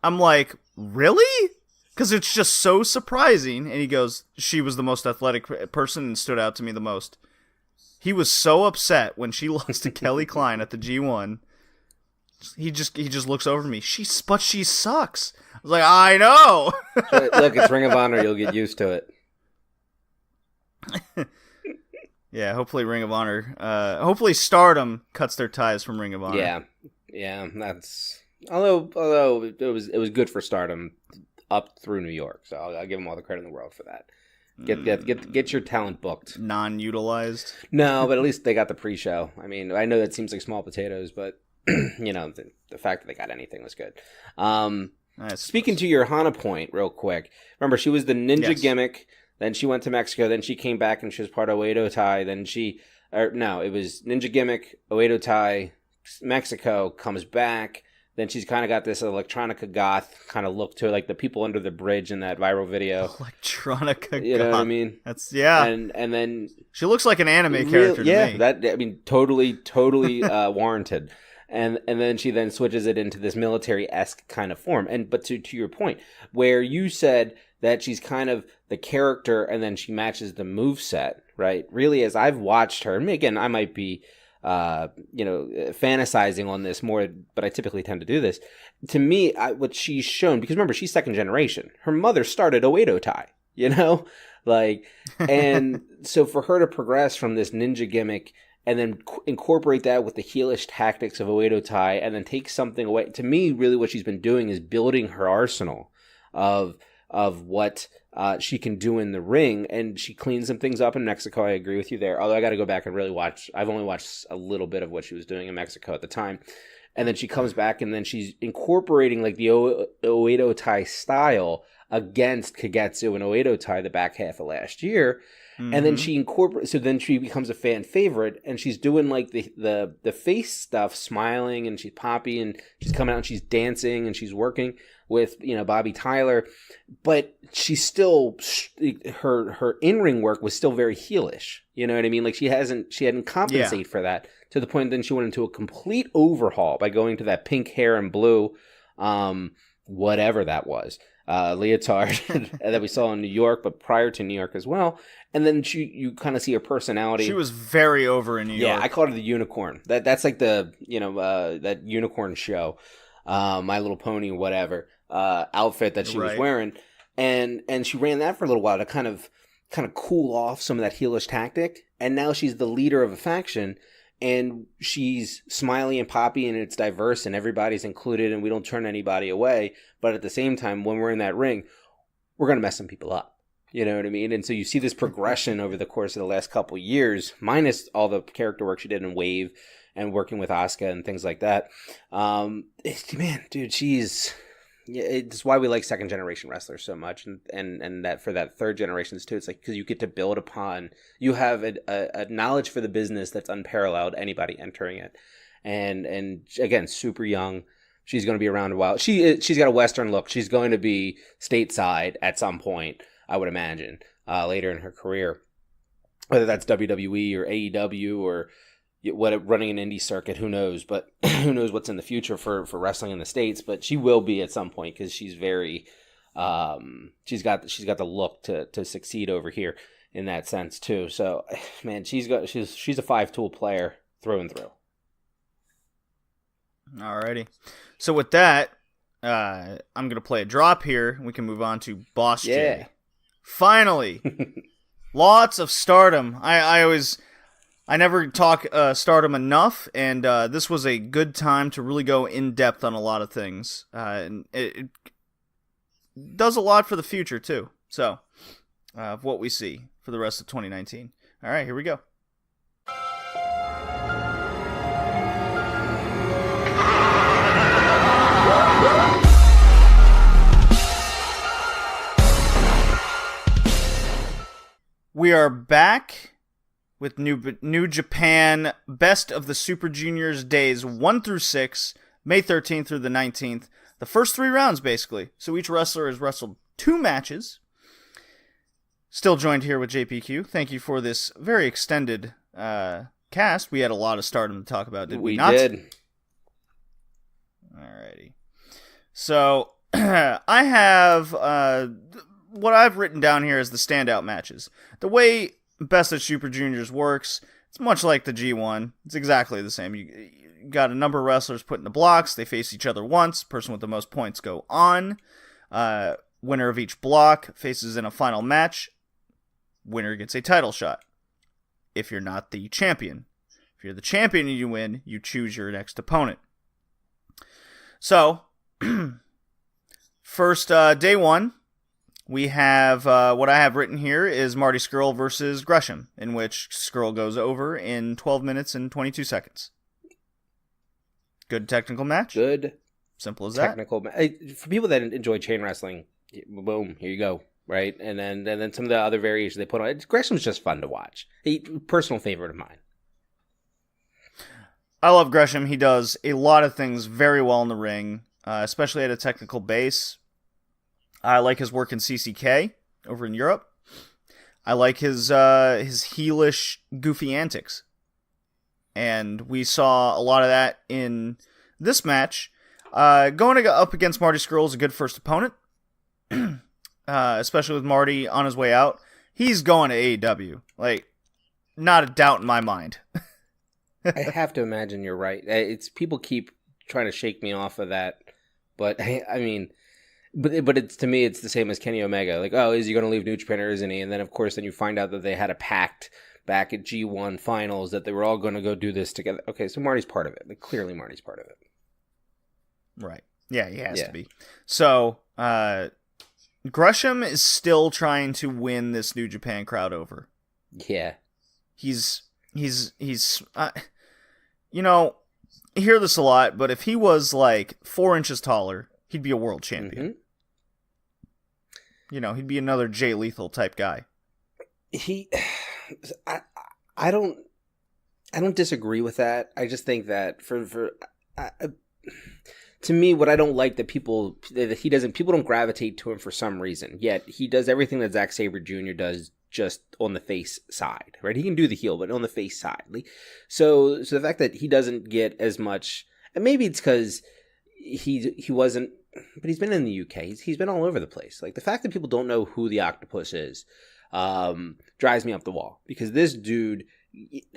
I'm like, really? Because it's just so surprising. And he goes, she was the most athletic person and stood out to me the most. He was so upset when she lost to Kelly Klein at the G1. He just looks over to me. She sucks. I was like, I know. Look, it's Ring of Honor. You'll get used to it. Yeah, hopefully Ring of Honor. Hopefully Stardom cuts their ties from Ring of Honor. Yeah. That's. Although it was good for Stardom up through New York, so I'll give them all the credit in the world for that. Get your talent booked. Non-utilized. No, but at least they got the pre-show. I mean, I know that seems like small potatoes, but the fact that they got anything was good. Speaking to your Hana point, real quick. Remember, she was the ninja gimmick. Then she went to Mexico. Then she came back and she was part of Oedo Tai. Then it was ninja gimmick, Oedo Tai, Mexico, comes back. Then she's kind of got this electronica goth kind of look to her, like the people under the bridge in that viral video. Electronica goth. You know what I mean? That's And then she looks like an anime character to me. Totally warranted. And then she then switches it into this military-esque kind of form. But to your point, where you said that she's kind of the character and then she matches the moveset, right? Really, as I've watched her, and again, I might be fantasizing on this more, but I typically tend to do this. To me, what she's shown, because remember, she's second generation. Her mother started Oedo Tai, and so for her to progress from this ninja gimmick and then incorporate that with the heelish tactics of Oedo Tai and then take something away, to me, really what she's been doing is building her arsenal of what she can do in the ring, and she cleaned some things up in Mexico. I agree with you there. Although I got to go back and really watch. I've only watched a little bit of what she was doing in Mexico at the time, and then she comes back and then she's incorporating like the Oedo Tai style against Kagetsu and Oedo Tai the back half of last year, And then she incorporates. So then she becomes a fan favorite, and she's doing like the face stuff, smiling, and she's poppy, and she's coming out and she's dancing and she's working with Bobby Tyler, but she's still her in-ring work was still very heelish. You know what I mean? Like she hadn't compensated for that to the point. Then she went into a complete overhaul by going to that pink hair and blue, whatever that was, leotard that we saw in New York, but prior to New York as well. And then you kind of see her personality. She was very over in New York. Yeah, I called her the unicorn. That's like the that unicorn show, My Little Pony, whatever. Outfit that she was wearing, and she ran that for a little while to kind of cool off some of that heelish tactic, and now she's the leader of a faction, and she's smiley and poppy, and it's diverse, and everybody's included, and we don't turn anybody away, but at the same time, when we're in that ring, we're gonna mess some people up, you know what I mean? And so you see this progression over the course of the last couple years, minus all the character work she did in Wave and working with Asuka and things like that. Man, dude, it's why we like second generation wrestlers so much, and that for that third generations too. It's like because you get to build upon, you have a knowledge for the business that's unparalleled anybody entering it, and again, super young. She's going to be around a while. She's got a Western look. She's going to be stateside at some point, I would imagine, later in her career, whether that's WWE or AEW or running an indie circuit, who knows? But who knows what's in the future for wrestling in the States? But she will be at some point because she's very, she's got the look to succeed over here in that sense too. So, man, she's a 5-tool player through and through. Alrighty, so with that, I'm gonna play a drop here. We can move on to Boss J. Finally, lots of Stardom. I never talk Stardom enough, and this was a good time to really go in depth on a lot of things. And it does a lot for the future too. So, of what we see for the rest of 2019. All right, here we go. We are back with New Japan Best of the Super Juniors days 1 through 6, May 13th through the 19th. The first 3 rounds, basically. So each wrestler has wrestled 2 matches. Still joined here with JPQ. Thank you for this very extended cast. We had a lot of Stardom to talk about, did we not? We did. Alrighty. So, I have what I've written down here as the standout matches. The way Best of Super Juniors works, it's much like the G1. It's exactly the same. You got a number of wrestlers put in the blocks. They face each other once. Person with the most points go on. Winner of each block faces in a final match. Winner gets a title shot. If you're not the champion. If you're the champion and you win, you choose your next opponent. So, first day 1. We have, what I have written here is Marty Scurll versus Gresham, in which Scurll goes over in 12 minutes and 22 seconds. Good technical match. Good. Simple as technical for people that enjoy chain wrestling, boom, here you go, right? And then some of the other variations they put on. Gresham's just fun to watch. Personal favorite of mine. I love Gresham. He does a lot of things very well in the ring, especially at a technical base. I like his work in CCK over in Europe. I like his heelish, goofy antics. And we saw a lot of that in this match. Going up against Marty Scurll is a good first opponent. Especially with Marty on his way out. He's going to AEW. Like, not a doubt in my mind. I have to imagine you're right. It's people keep trying to shake me off of that. But, I mean... But it's, to me, it's the same as Kenny Omega. Like, oh, is he going to leave New Japan or isn't he? And then, of course, then you find out that they had a pact back at G1 finals that they were all going to go do this together. Okay, so Marty's part of it. Like, clearly Marty's part of it. Right. Yeah, he has to be. So, Gresham is still trying to win this New Japan crowd over. Yeah. He's you know, I hear this a lot, but if he was like 4 inches taller, he'd be a world champion. Mm-hmm. You know, he'd be another Jay Lethal type guy. he, I don't disagree with that. I just think that to me, what I don't like people don't gravitate to him for some reason. Yet he does everything that Zack Sabre Jr. does just on the face side, right? He can do the heel, but on the face side. So the fact that he doesn't get as much, and maybe it's because he wasn't, but he's been in the UK. He's been all over the place. Like the fact that people don't know who the Octopus is drives me up the wall, because this dude,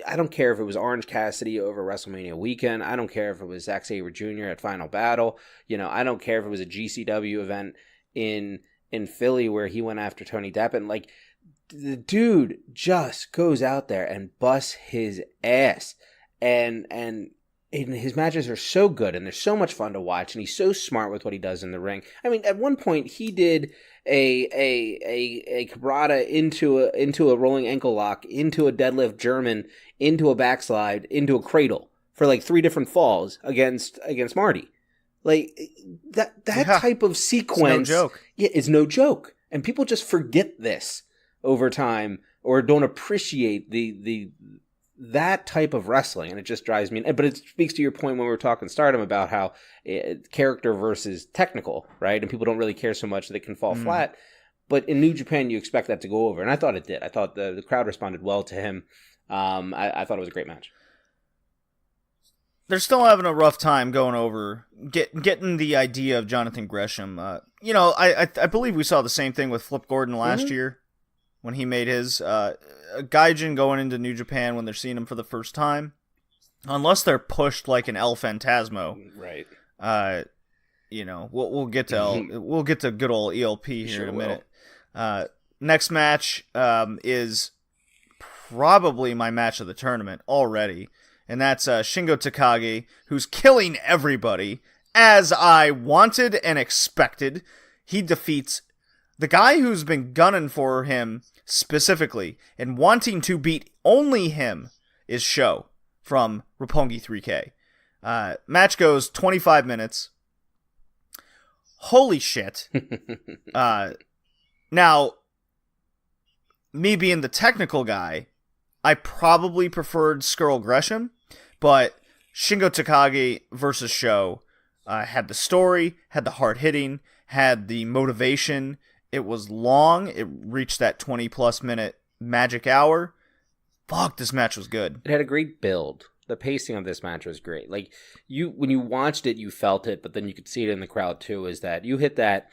I don't care if it was Orange Cassidy over WrestleMania weekend. I don't care if it was Zack Sabre Jr. at Final Battle. I don't care if it was a GCW event in Philly where he went after Tony Deppen. Like, the dude just goes out there and busts his ass, and his matches are so good, and they're so much fun to watch, and he's so smart with what he does in the ring. I mean, at one point he did a cabrata into a rolling ankle lock, into a deadlift German, into a backslide, into a cradle for like 3 different falls against Marty. Like that type of sequence, it's no joke. Yeah, it's no joke, and people just forget this over time, or don't appreciate that type of wrestling, and it just drives me. But it speaks to your point when we were talking Stardom about how character versus technical, right? And people don't really care so much that it can fall flat. But in New Japan, you expect that to go over, and I thought it did. I thought the crowd responded well to him. I thought it was a great match. They're still having a rough time going over getting the idea of Jonathan Gresham. I believe we saw the same thing with Flip Gordon last year when he made his Gaijin going into New Japan when they're seeing him for the first time. Unless they're pushed like an El Phantasmo, right? We'll get to good old ELP here in a minute. Next match is probably my match of the tournament already, and that's Shingo Takagi, who's killing everybody as I wanted and expected. He defeats the guy who's been gunning for him specifically and wanting to beat only him is Sho from Roppongi 3K. Match goes 25 minutes. Holy shit. Now, me being the technical guy, I probably preferred Skrull Gresham, but Shingo Takagi versus Sho had the story, had the hard hitting, had the motivation. It was long. It reached that 20-plus minute magic hour. Fuck, this match was good. It had a great build. The pacing of this match was great. Like, when you watched it, you felt it, but then you could see it in the crowd too, is that you hit that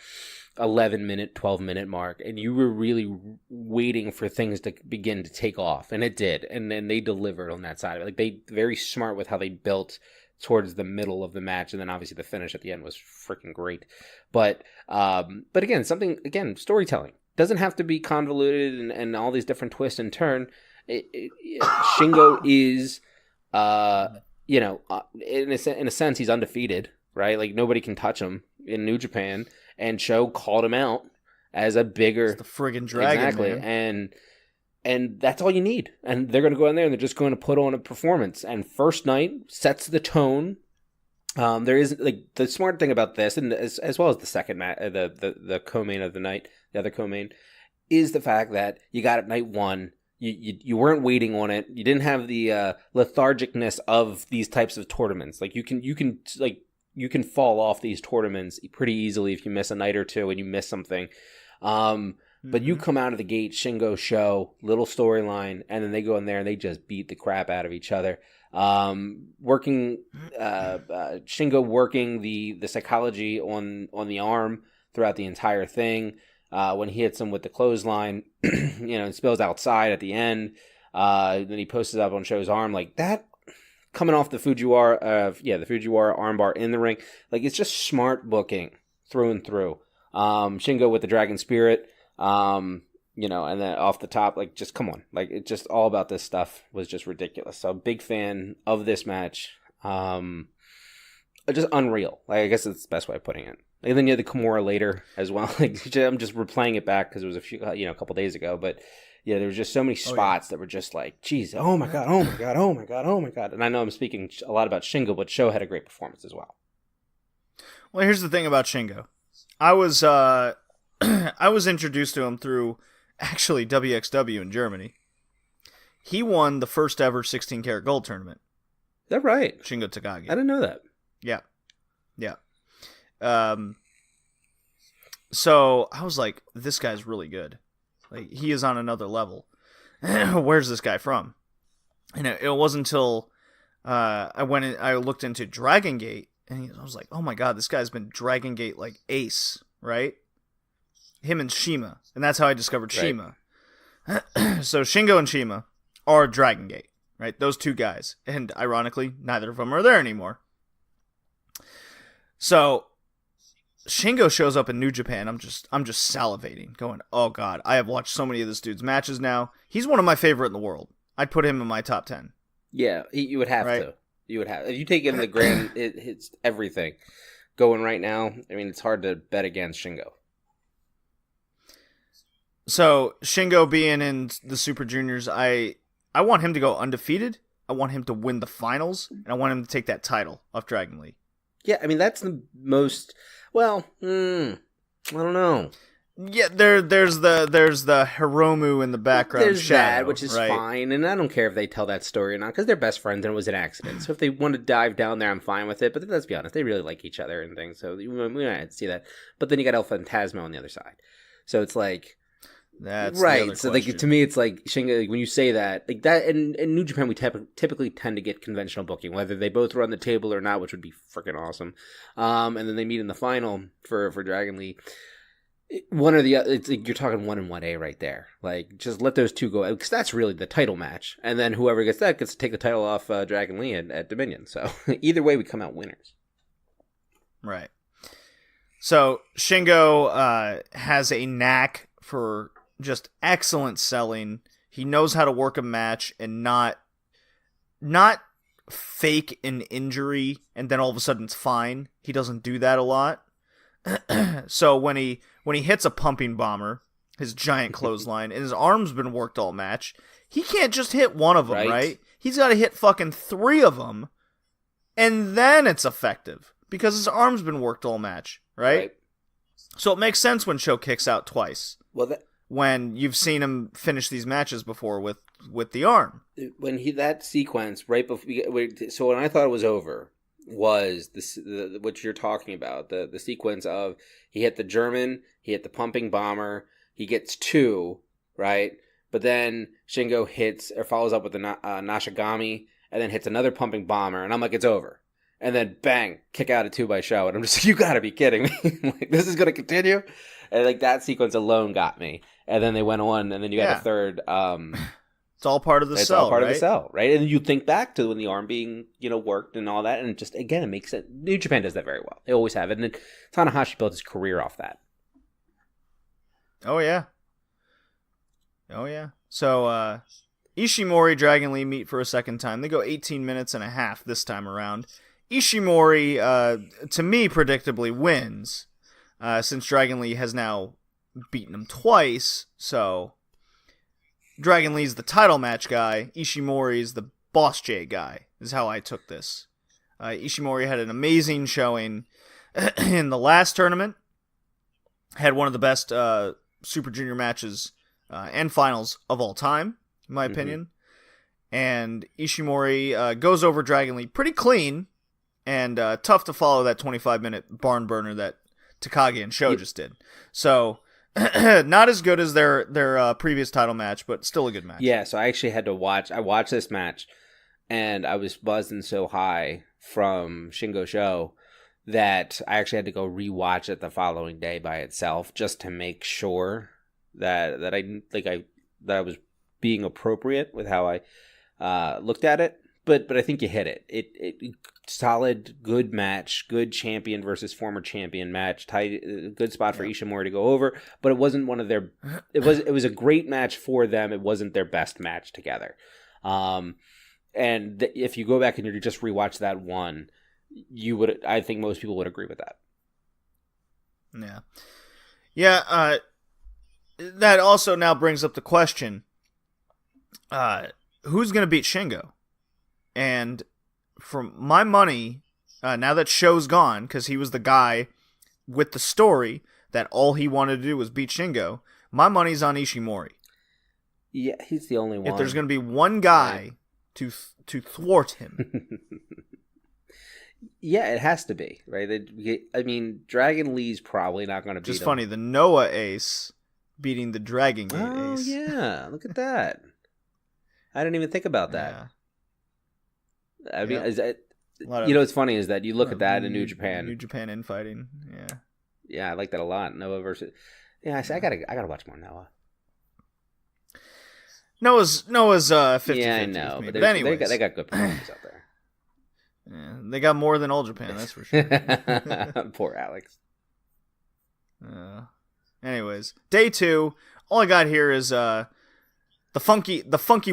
11-minute, 12-minute mark, and you were really waiting for things to begin to take off, and it did. And then they delivered on that side of it. Like, they very smart with how they built towards the middle of the match, and then obviously the finish at the end was freaking great. But again, storytelling doesn't have to be convoluted and all these different twists and turns. Shingo is, in a sense, he's undefeated, right? Like, nobody can touch him in New Japan, and Sho called him out as a bigger, it's the friggin' dragon, exactly, man. And that's all you need. And they're going to go in there and they're just going to put on a performance. And first night sets the tone. There is, like, the smart thing about this, and as well as the second match, the co-main of the night, the other co-main, is the fact that you got it night one. You weren't waiting on it. You didn't have the lethargicness of these types of tournaments. Like, you can fall off these tournaments pretty easily if you miss a night or two and you miss something. But you come out of the gate, Shingo Sho, little storyline, and then they go in there and they just beat the crap out of each other. Shingo working the psychology on the arm throughout the entire thing. When he hits him with the clothesline, it spills outside at the end. Then he posts it up on Sho's arm like that. Coming off the Fujiwara, the Fujiwara armbar in the ring, like, it's just smart booking through and through. Shingo with the Dragon Spirit, and then off the top, like, just come on, like, it just all about this stuff was just ridiculous. So big fan of this match. Just unreal. Like, I guess that's the best way of putting it. And then you had the Kimura later as well. Like, I'm just replaying it back because it was a couple days ago, but. Yeah, there was just so many spots that were just like, geez, oh my god, oh my god, oh my god, oh my god. And I know I'm speaking a lot about Shingo, but Sho had a great performance as well. Well, here's the thing about Shingo. I was introduced to him through actually WXW in Germany. He won the first ever 16-karat gold tournament. Is that right? Shingo Takagi. I didn't know that. Yeah. So I was like, this guy's really good. Like, he is on another level. Where's this guy from? And it wasn't until I looked into Dragon Gate, and I was like, oh my god, this guy's been Dragon Gate like ace, right? Him and Shima. And that's how I discovered Shima. So Shingo and Shima are Dragon Gate, right? Those two guys. And ironically, neither of them are there anymore. So Shingo shows up in New Japan. I'm just salivating, going, oh god, I have watched so many of this dude's matches now. He's one of my favorite in the world. I'd put him in my top 10. Yeah, you would have to. You would have. If you take in the grand, it's everything going right now. I mean, it's hard to bet against Shingo. So Shingo being in the Super Juniors, I want him to go undefeated. I want him to win the finals, and I want him to take that title off Dragon Lee. Yeah, I mean, that's the most. Well, I don't know. Yeah, there's the Hiromu in the background. There's shadow, that, which is right? fine, and I don't care if they tell that story or not, because they're best friends and it was an accident. So if they want to dive down there, I'm fine with it. But let's be honest, they really like each other and things, so we might see that. But then you got El Fantasma on the other side, so it's like. That's right. So, like, to me, it's like Shingo. Like, when you say that, like that, in New Japan, we typically tend to get conventional booking, whether they both run the table or not, which would be freaking awesome. And then they meet in the final for Dragon Lee. One or the other, it's like you're talking 1 and 1A right there. Like, just let those two go, because that's really the title match, and then whoever gets that gets to take the title off Dragon Lee at Dominion. So either way, we come out winners. Right. So Shingo has a knack for just excellent selling. He knows how to work a match and not fake an injury and then all of a sudden it's fine. He doesn't do that a lot. So when he hits a pumping bomber, his giant clothesline, and his arm's been worked all match, he can't just hit one of them, right? He's got to hit fucking 3 of them, and then it's effective because his arm's been worked all match, right? So it makes sense when Sho kicks out twice. Well, when you've seen him finish these matches before with the arm. When that sequence right before, so when I thought it was over, was what you're talking about, the sequence of he hit the German, he hit the pumping bomber, he gets 2, right? But then Shingo hits or follows up with the Nashigami, and then hits another pumping bomber, and I'm like, it's over. And then bang, kick out a 2 by Sho, and I'm just like, you gotta be kidding me! Like, this is gonna continue? And like that sequence alone got me. And then they went on, and then you got a third. It's all part of the it's sell, all part right? of the sell, right? And you think back to when the arm being, worked and all that, and just again, it makes sense. New Japan does that very well. They always have it, and Tanahashi built his career off that. Oh yeah. So Ishimori, Dragon Lee meet for a second time. They go 18 minutes and a half this time around. Ishimori, to me, predictably wins, since Dragon Lee has now beaten him twice, so Dragon Lee's the title match guy, Ishimori's the Boss J guy, is how I took this. Ishimori had an amazing showing in the last tournament, had one of the best Super Junior matches and finals of all time, in my opinion, and Ishimori goes over Dragon Lee pretty clean, and tough to follow that 25-minute barn burner that Takagi and Sho just did. So not as good as their previous title match, but still a good match. Yeah, so I actually had to watch. I watched this match, and I was buzzing so high from Shingo Sho that I actually had to go rewatch it the following day by itself just to make sure that I was being appropriate with how I looked at it. But I think you hit it. It solid, good match, good champion versus former champion match. Tight, good spot for Ishimori to go over. But it wasn't one of their. It was a great match for them. It wasn't their best match together. And if you go back and you just rewatch that one, you would. I think most people would agree with that. Yeah. That also now brings up the question: who's going to beat Shingo? And for my money, now that Sho's gone, because he was the guy with the story that all he wanted to do was beat Shingo, My money's on Ishimori. Yeah, he's the only one. If there's going to be one guy to thwart him. Yeah, it has to be, right? I mean, Dragon Lee's probably not going to beat him. Just funny, the Noah ace beating the Dragon Gate ace. Oh, yeah. Look at that. I didn't even think about that. Yeah. I mean, Yep. is that, Of, you know, what's funny is that you look at that in New Japan. New Japan infighting, yeah. Yeah, I like that a lot. Noah versus... Yeah, I gotta watch more Noah. Noah's 50-50. Yeah, I know. But anyways. They got good performers out there. Yeah, they got more than All Japan, that's for sure. Poor Alex. Anyways, day 2. All I got here is the funky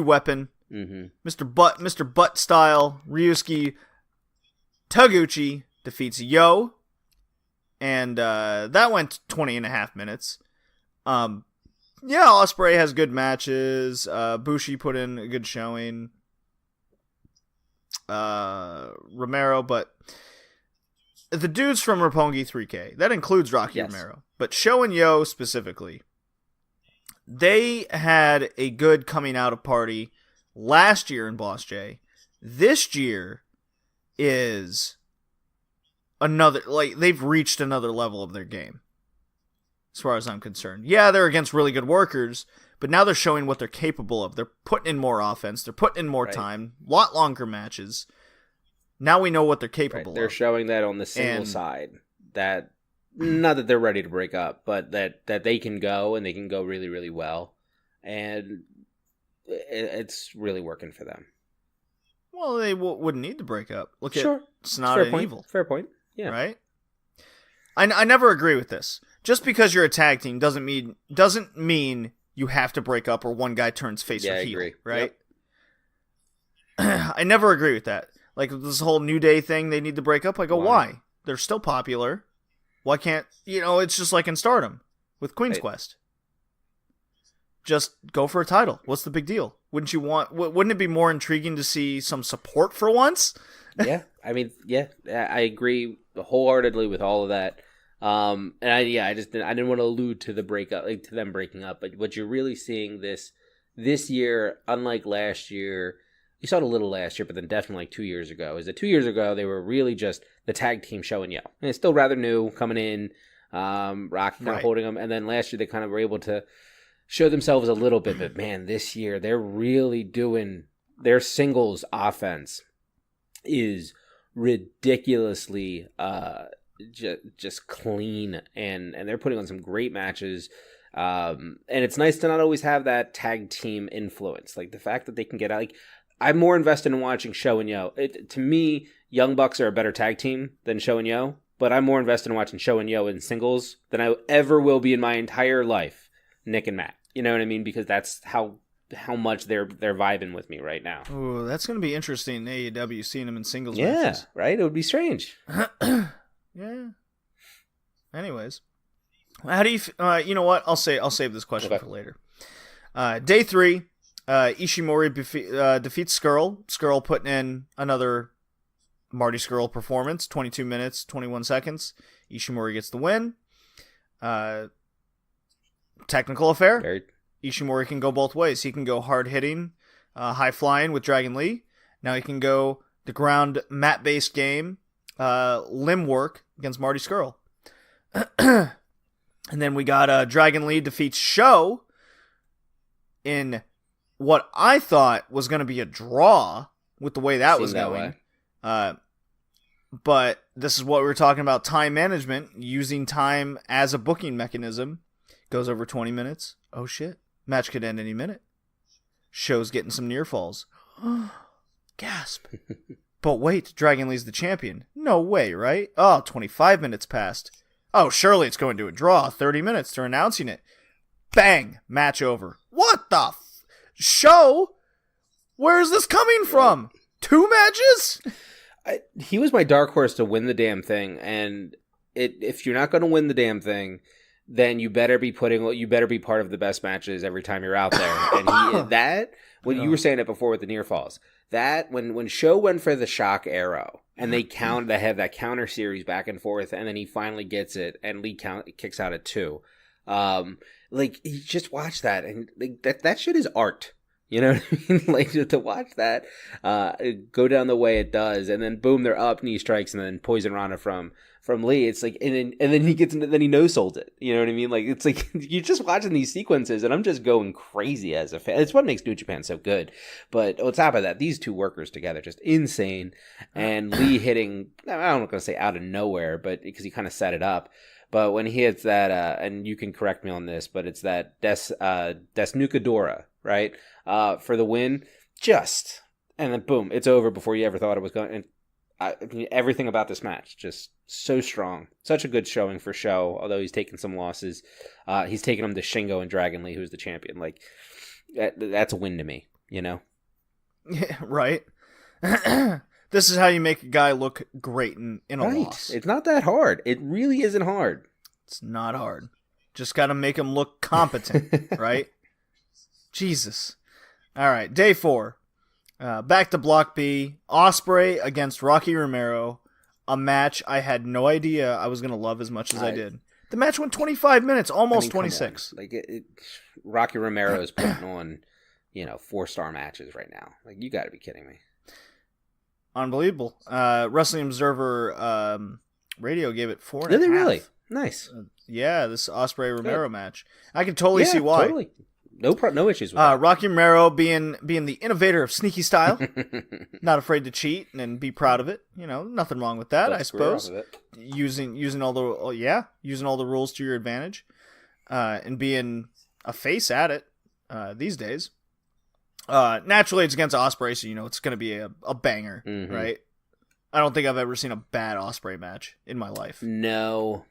weapon, Mr. Butt style. Ryusuke Taguchi defeats Yo, and that went 20.5 minutes. Yeah, Ospreay has good matches. Bushi put in a good showing. Romero, but the dudes from Roppongi 3K, that includes Rocky Romero, but Sho and Yo specifically, they had a good coming out of party last year in Boss J. This year is another, like, they've reached another level of their game as far as I'm concerned. Yeah, they're against really good workers, but now they're showing what they're capable of. They're putting in more offense. They're putting in more time. A lot longer matches. Now we know what they're capable of. They're showing that on the single side. That, not that they're ready to break up, but that they can go, and they can go really, really well. And it's really working for them. Well, they wouldn't need to break up. Look at Sonata and Evil. Fair point. Yeah. Right? I never agree with this. Just because you're a tag team doesn't mean you have to break up or one guy turns face or heel, right? Yep. I never agree with that. Like this whole New Day thing, they need to break up. I go, why? They're still popular. Why can't, it's just like in Stardom with Queen's Quest. Just go for a title. What's the big deal? Wouldn't it be more intriguing to see some support for once? Yeah. I mean, yeah, I agree wholeheartedly with all of that. And I didn't want to allude to the breakup, like to them breaking up, but what you're really seeing this year, unlike last year, you saw it a little last year, but then definitely like 2 years ago, is that 2 years ago they were really just the tag team Sho and Yo. And it's still rather new coming in, Rocky kind of holding them, and then last year they kind of were able to show themselves a little bit, but man, this year they're really doing their singles offense is ridiculously just clean, and they're putting on some great matches, and it's nice to not always have that tag team influence, like the fact that they can get out. Like, I'm more invested in watching Sho and Yo. To me, Young Bucks are a better tag team than Sho and Yo, but I'm more invested in watching Sho and Yo in singles than I ever will be in my entire life, Nick and Matt. You know what I mean? Because that's how much they're vibing with me right now. Ooh, that's going to be interesting in AEW, seeing them in singles matches. Yeah, right? It would be strange. Yeah. Anyways, how do you? You know what? I'll save this question for later. Day 3, Ishimori defeats Skrull. Skrull putting in another Marty Skrull performance. 22 minutes, 21 seconds. Ishimori gets the win. Technical affair. Ishimori can go both ways. He can go hard hitting, high flying with Dragon Lee. Now he can go the ground mat based game, limb work against Marty Skrull. And then we got Dragon Lee defeats Sho in what I thought was going to be a draw with the way that was going. But this is what we were talking about, time management, using time as a booking mechanism. Goes over 20 minutes. Oh shit. Match could end any minute. Sho's getting some near falls. Gasp. But wait, Dragon Lee's the champion. No way, right? Oh, 25 minutes passed. Oh, surely it's going to a draw. 30 minutes. They're announcing it. Bang! Match over. What the Sho? Where is this coming from? 2 matches? He was my dark horse to win the damn thing, and if you're not going to win the damn thing, then you better be part of the best matches every time you're out there. And you were saying it before with the near falls, that when Sho went for the shock arrow and they had that counter series back and forth, and then he finally gets it and Lee kicks out at 2. Like, you just watch that, and like, that shit is art. You know what I mean? Like, to watch that go down the way it does, and then boom, they're up, knee strikes, and then Poison Rana from Lee. It's like, and then he gets into, then he no-sold it. You know what I mean? Like, it's like you're just watching these sequences, and I'm just going crazy as a fan. It's what makes New Japan so good. But on top of that, these two workers together, just insane. And Lee hitting, I'm not going to say out of nowhere, but because he kind of set it up. But when he hits that, and you can correct me on this, but it's that Desnucadora, right? For the win, and then boom, it's over before you ever thought it was going. And I mean, everything about this match, just so strong. Such a good showing for Show, although he's taken some losses. He's taken them to Shingo and Dragon Lee, who's the champion. Like, that's a win to me, you know? Yeah, right. This is how you make a guy look great in a loss. It's not that hard. It really isn't hard. It's not hard. Just got to make him look competent, right? Jesus. All right, day 4. Back to Block B. Ospreay against Rocky Romero. A match I had no idea I was going to love as much as I did. The match went 25 minutes, almost 26. Like, Rocky Romero is putting on, 4-star matches right now. Like, you got to be kidding me. Unbelievable. Wrestling Observer Radio gave it 4.5. Did they really? Nice. Yeah, this Ospreay Romero match. I can totally see why. Totally. No issues with that. Rocky Romero being the innovator of sneaky style, not afraid to cheat and be proud of it. Nothing wrong with that, I suppose. Using all the rules to your advantage, and being a face at it these days. Naturally, it's against Ospreay, so it's going to be a banger, right? I don't think I've ever seen a bad Ospreay match in my life. No.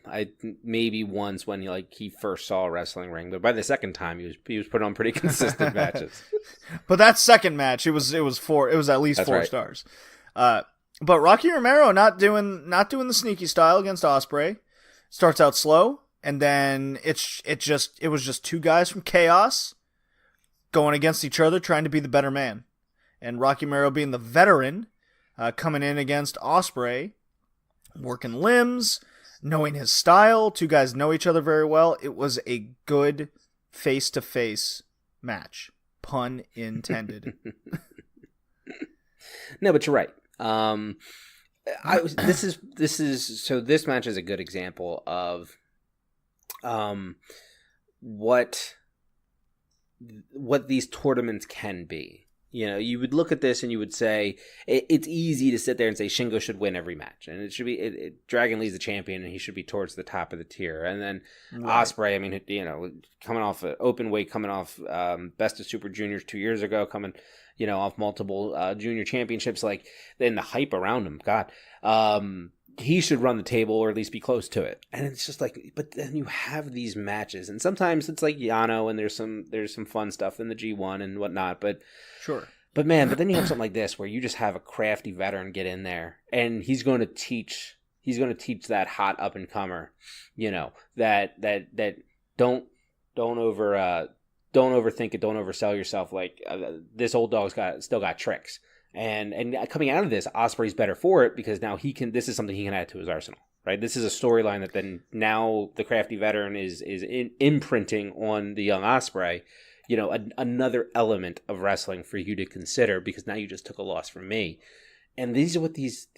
I maybe once when he first saw a wrestling ring, but by the second time he was put on pretty consistent matches. But that second match, it was at least 4 stars. But Rocky Romero not doing the sneaky style against Ospreay. Starts out slow, and then it was just two guys from Chaos going against each other, trying to be the better man. And Rocky Romero being the veteran, coming in against Ospreay, working limbs, knowing his style. Two guys know each other very well. It was a good face-to-face match. Pun intended. No, but you're right. This match is a good example of what these tournaments can be. You would look at this and you would say it's easy to sit there and say Shingo should win every match, and it should be Dragon Lee's the champion and he should be towards the top of the tier. And then Ospreay, I mean, coming off open weight, coming off Best of Super Juniors 2 years ago, coming off multiple junior championships, like then the hype around him, God, he should run the table or at least be close to it. And it's just like, but then you have these matches, and sometimes it's like Yano, and there's some fun stuff in the G1 and whatnot, but sure. But then you have something like this where you just have a crafty veteran get in there, and he's going to teach that hot up and comer, that don't overthink it, don't oversell yourself. Like this old dog's still got tricks. And coming out of this, Ospreay's better for it because now this is something he can add to his arsenal, right? This is a storyline that then now the crafty veteran is imprinting on the young Ospreay, another element of wrestling for you to consider, because now you just took a loss from me. And these are what these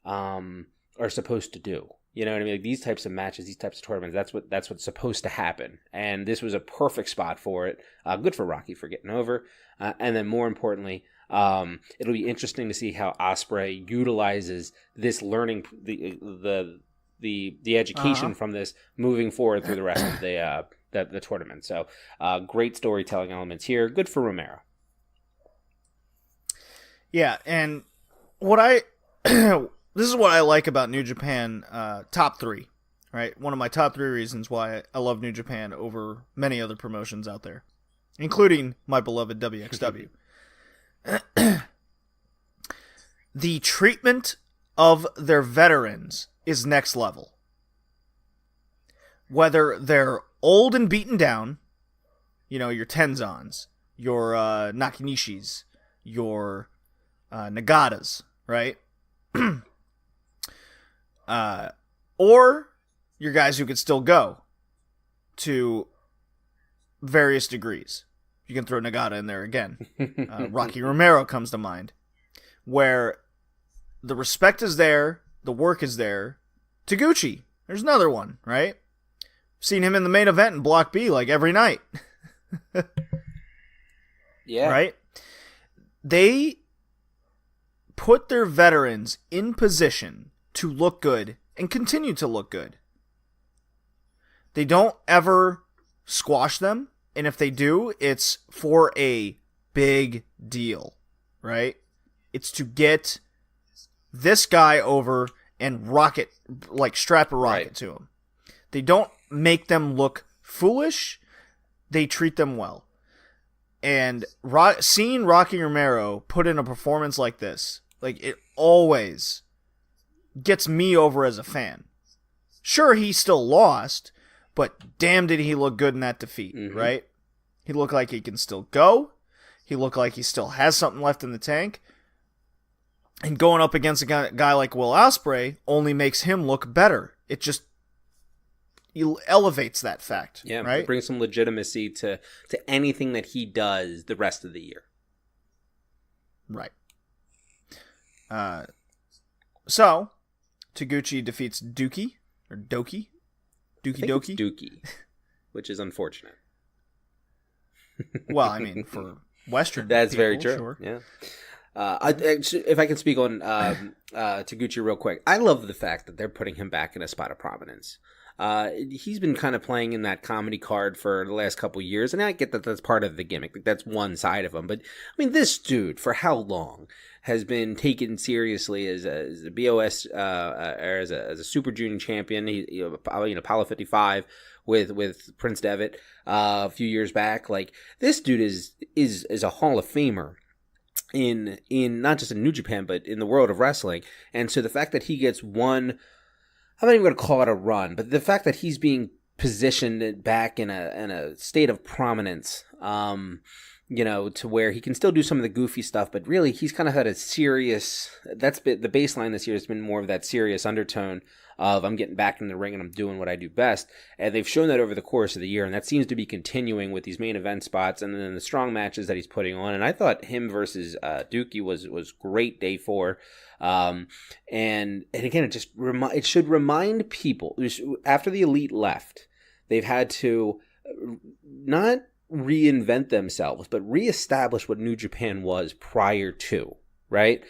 are supposed to do. You know what I mean? Like these types of matches, these types of tournaments, that's what's supposed to happen. And this was a perfect spot for it. Good for Rocky for getting over. And then more importantly, it'll be interesting to see how Ospreay utilizes this learning, the education from this moving forward through the rest of the tournament. So great storytelling elements here. Good for Romero. Yeah, and this is what I like about New Japan top 3, right? One of my top 3 reasons why I love New Japan over many other promotions out there, including my beloved WXW. The treatment of their veterans is next level. Whether they're old and beaten down, your Tenzans, your Nakanishis, your Nagatas, right? Or your guys who could still go to various degrees. You can throw Nagata in there again. Rocky Romero comes to mind, where the respect is there, the work is there. Taguchi, there's another one, right? Seen him in the main event in Block B like every night. Yeah. Right? They put their veterans in position to look good and continue to look good. They don't ever squash them, and if they do, it's for a big deal, right? It's to get this guy over and strap a rocket to him. They don't make them look foolish. They treat them well. And seeing Rocky Romero put in a performance like this, like, it always gets me over as a fan. Sure, he still lost, but damn did he look good in that defeat, right? He looked like he can still go. He looked like he still has something left in the tank. And going up against a guy like Will Ospreay only makes him look better. It just elevates that fact, right? It brings some legitimacy to anything that he does the rest of the year. Right. So, Taguchi defeats Doki, or Doki? Doki? Dookie, which is unfortunate. Well, I mean, for Western That's people, very true. Sure. Yeah. If I can speak on Taguchi real quick, I love the fact that they're putting him back in a spot of prominence. He's been kind of playing in that comedy card for the last couple of years, and I get that that's part of the gimmick. Like, that's one side of him. But, I mean, this dude, for how long, has been taken seriously as a BOS, or as a Super Junior champion. He, Apollo 55 with Prince Devitt a few years back. Like, this dude is a Hall of Famer in not just in New Japan, but in the world of wrestling. And so the fact that he gets one, I'm not even going to call it a run, but the fact that he's being positioned back in a state of prominence, to where he can still do some of the goofy stuff, but really he's kind of had a serious, that's been the baseline this year has been more of that serious undertone of I'm getting back in the ring and I'm doing what I do best. And they've shown that over the course of the year, and that seems to be continuing with these main event spots and then the strong matches that he's putting on. And I thought him versus Dookie was great day 4. And again, it should remind people, after the Elite left, they've had to not reinvent themselves, but reestablish what New Japan was prior to, right?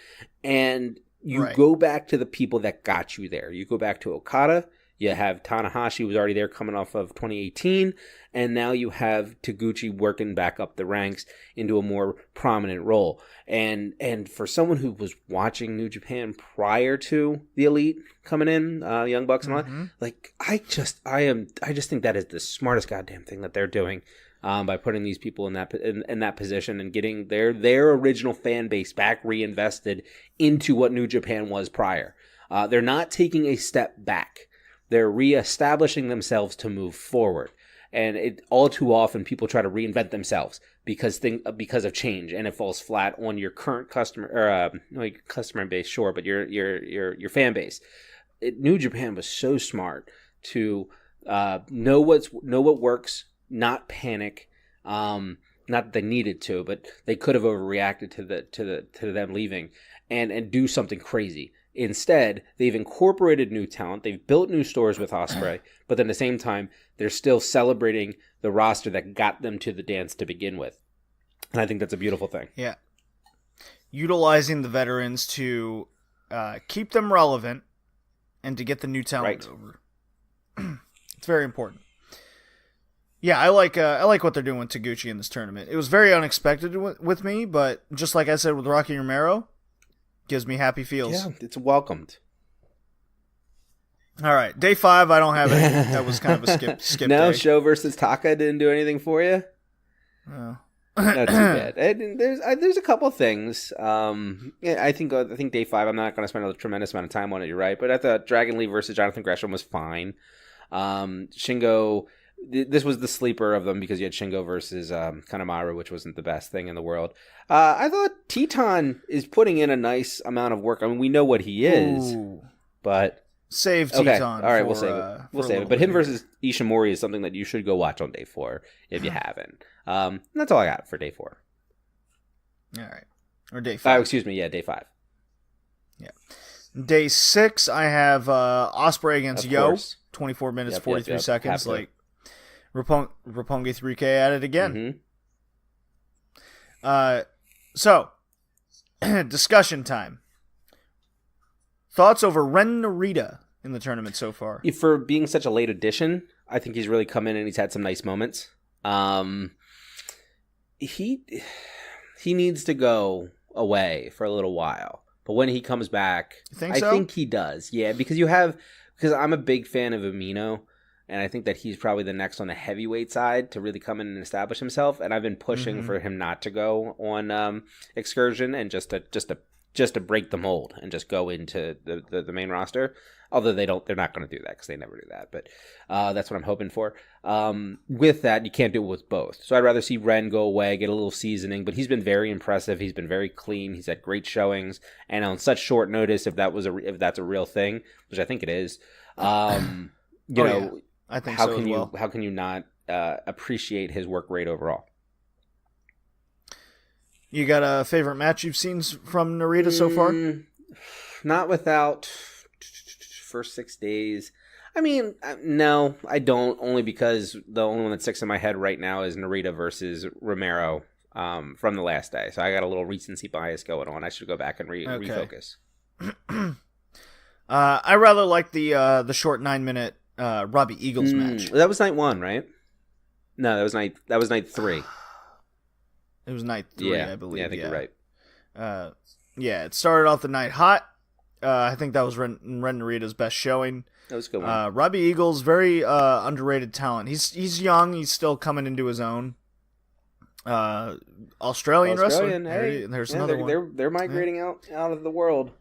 And you go back to the people that got you there. You go back to Okada. You have Tanahashi, who was already there coming off of 2018. And now you have Taguchi working back up the ranks into a more prominent role. And for someone who was watching New Japan prior to the Elite coming in, Young Bucks and all that, like, I just think that is the smartest goddamn thing that they're doing. By putting these people in that position and getting their original fan base back reinvested into what New Japan was prior. They're not taking a step back. They're reestablishing themselves to move forward. And all too often people try to reinvent themselves because of change, and it falls flat on your current customer base, sure, but your fan base. New Japan was so smart to know what works. Not panic, not that they needed to, but they could have overreacted to them leaving and do something crazy. Instead, they've incorporated new talent. They've built new stores with Ospreay, but then at the same time, they're still celebrating the roster that got them to the dance to begin with. And I think that's a beautiful thing. Yeah. Utilizing the veterans to keep them relevant and to get the new talent over. It's very important. Yeah, I like what they're doing with Taguchi in this tournament. It was very unexpected with me, but just like I said with Rocky Romero, gives me happy feels. Yeah, it's welcomed. All right, day 5, I don't have anything. That was kind of a skip No, day. Show versus Taka didn't do anything for you? Oh. Not too bad. There's a couple things. I think day 5, I'm not going to spend a tremendous amount of time on it, you're right, but I thought Dragon Lee versus Jonathan Gresham was fine. Shingo... This was the sleeper of them because you had Shingo versus Kanemaru, which wasn't the best thing in the world. I thought Teton is putting in a nice amount of work. I mean, we know what he is, but save Okay, Teton. all right, for, we'll save it. We'll for a save little it. But bit him here. versus Ishimori is something that you should go watch on day 4 if you haven't. And that's all I got for day 4. All right, or day 5. Excuse me, yeah, day 5. Yeah, day 6 I have Ospreay against Of Yo. course. 24 minutes, Yep, 43 yep. seconds. Have to. Like Roppongi 3K at it again. Mm-hmm. So discussion time. Thoughts over Ren Narita in the tournament so far? For being such a late addition, I think he's really come in and he's had some nice moments. He needs to go away for a little while, but when he comes back, You think I so? think he does. Yeah, because I'm a big fan of Amino, and I think that he's probably the next on the heavyweight side to really come in and establish himself. And I've been pushing for him not to go on Excursion and just to break the mold and just go into the main roster. Although they're not going to do that because they never do that. But that's what I'm hoping for. With that, you can't do it with both. So I'd rather see Ren go away, get a little seasoning. But he's been very impressive. He's been very clean. He's had great showings. And on such short notice, if that's a real thing, which I think it is, Yeah. I think how so can as well. how can you not appreciate his work rate overall? You got a favorite match you've seen from Narita so far? Not without first 6 days. I mean, no, I don't. Only because the only one that sticks in my head right now is Narita versus Romero from the last day. So I got a little recency bias going on. I should go back and refocus. I rather like the short 9-minute Robbie Eagles match. That was night 1, right? No, that was night 3. It was night 3, Yeah, I believe. yeah, I think you're right. Yeah, it started off the night hot. I think that was Ren Narita's best showing. That was a good one. Robbie Eagles, very underrated talent. He's young. He's still coming into his own. Australian wrestler. Hey, There's yeah, another one. They're migrating out of the world.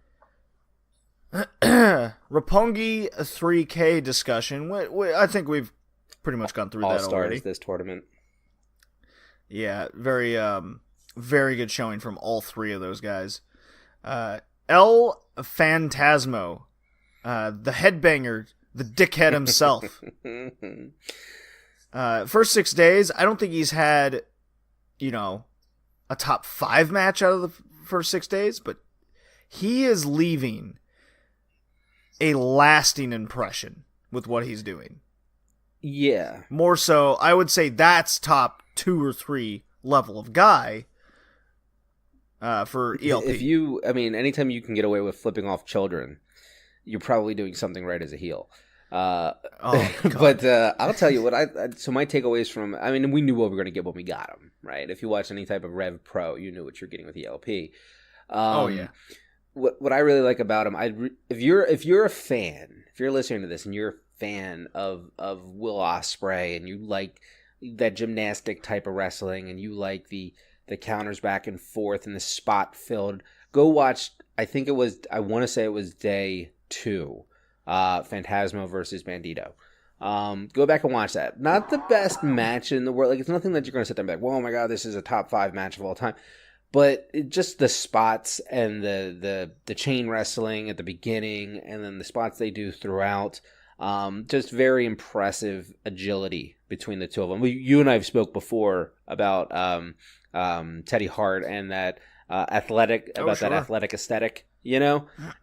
Roppongi 3K discussion. I think we've pretty much gone through All that stars already. this tournament. Yeah, very good showing from all 3 of those guys. El Phantasmo, the headbanger, the dickhead himself. First 6 days, I don't think he's had, a top 5 match out of the first 6 days, but he is leaving a lasting impression with what he's doing. Yeah. More so, I would say that's top 2 or 3 level of guy for ELP. Anytime you can get away with flipping off children, you're probably doing something right as a heel. But I'll tell you what so my takeaways from, we knew what we were going to get when we got him, right? If you watch any type of Rev Pro, you knew what you're getting with ELP. Yeah. What I really like about him, if you're a fan, if you're listening to this and you're a fan of Will Ospreay and you like that gymnastic type of wrestling and you like the counters back and forth and the spot filled, go watch. I want to say it was day 2, Phantasmo versus Bandito. Go back and watch that. Not the best match in the world. Like, it's nothing that you're going to sit there and be like, "Whoa, oh my god, this is a top 5 match of all time." But just the spots and the chain wrestling at the beginning and then the spots they do throughout, just very impressive agility between the two of them. You and I have spoke before about Teddy Hart and that athletic aesthetic,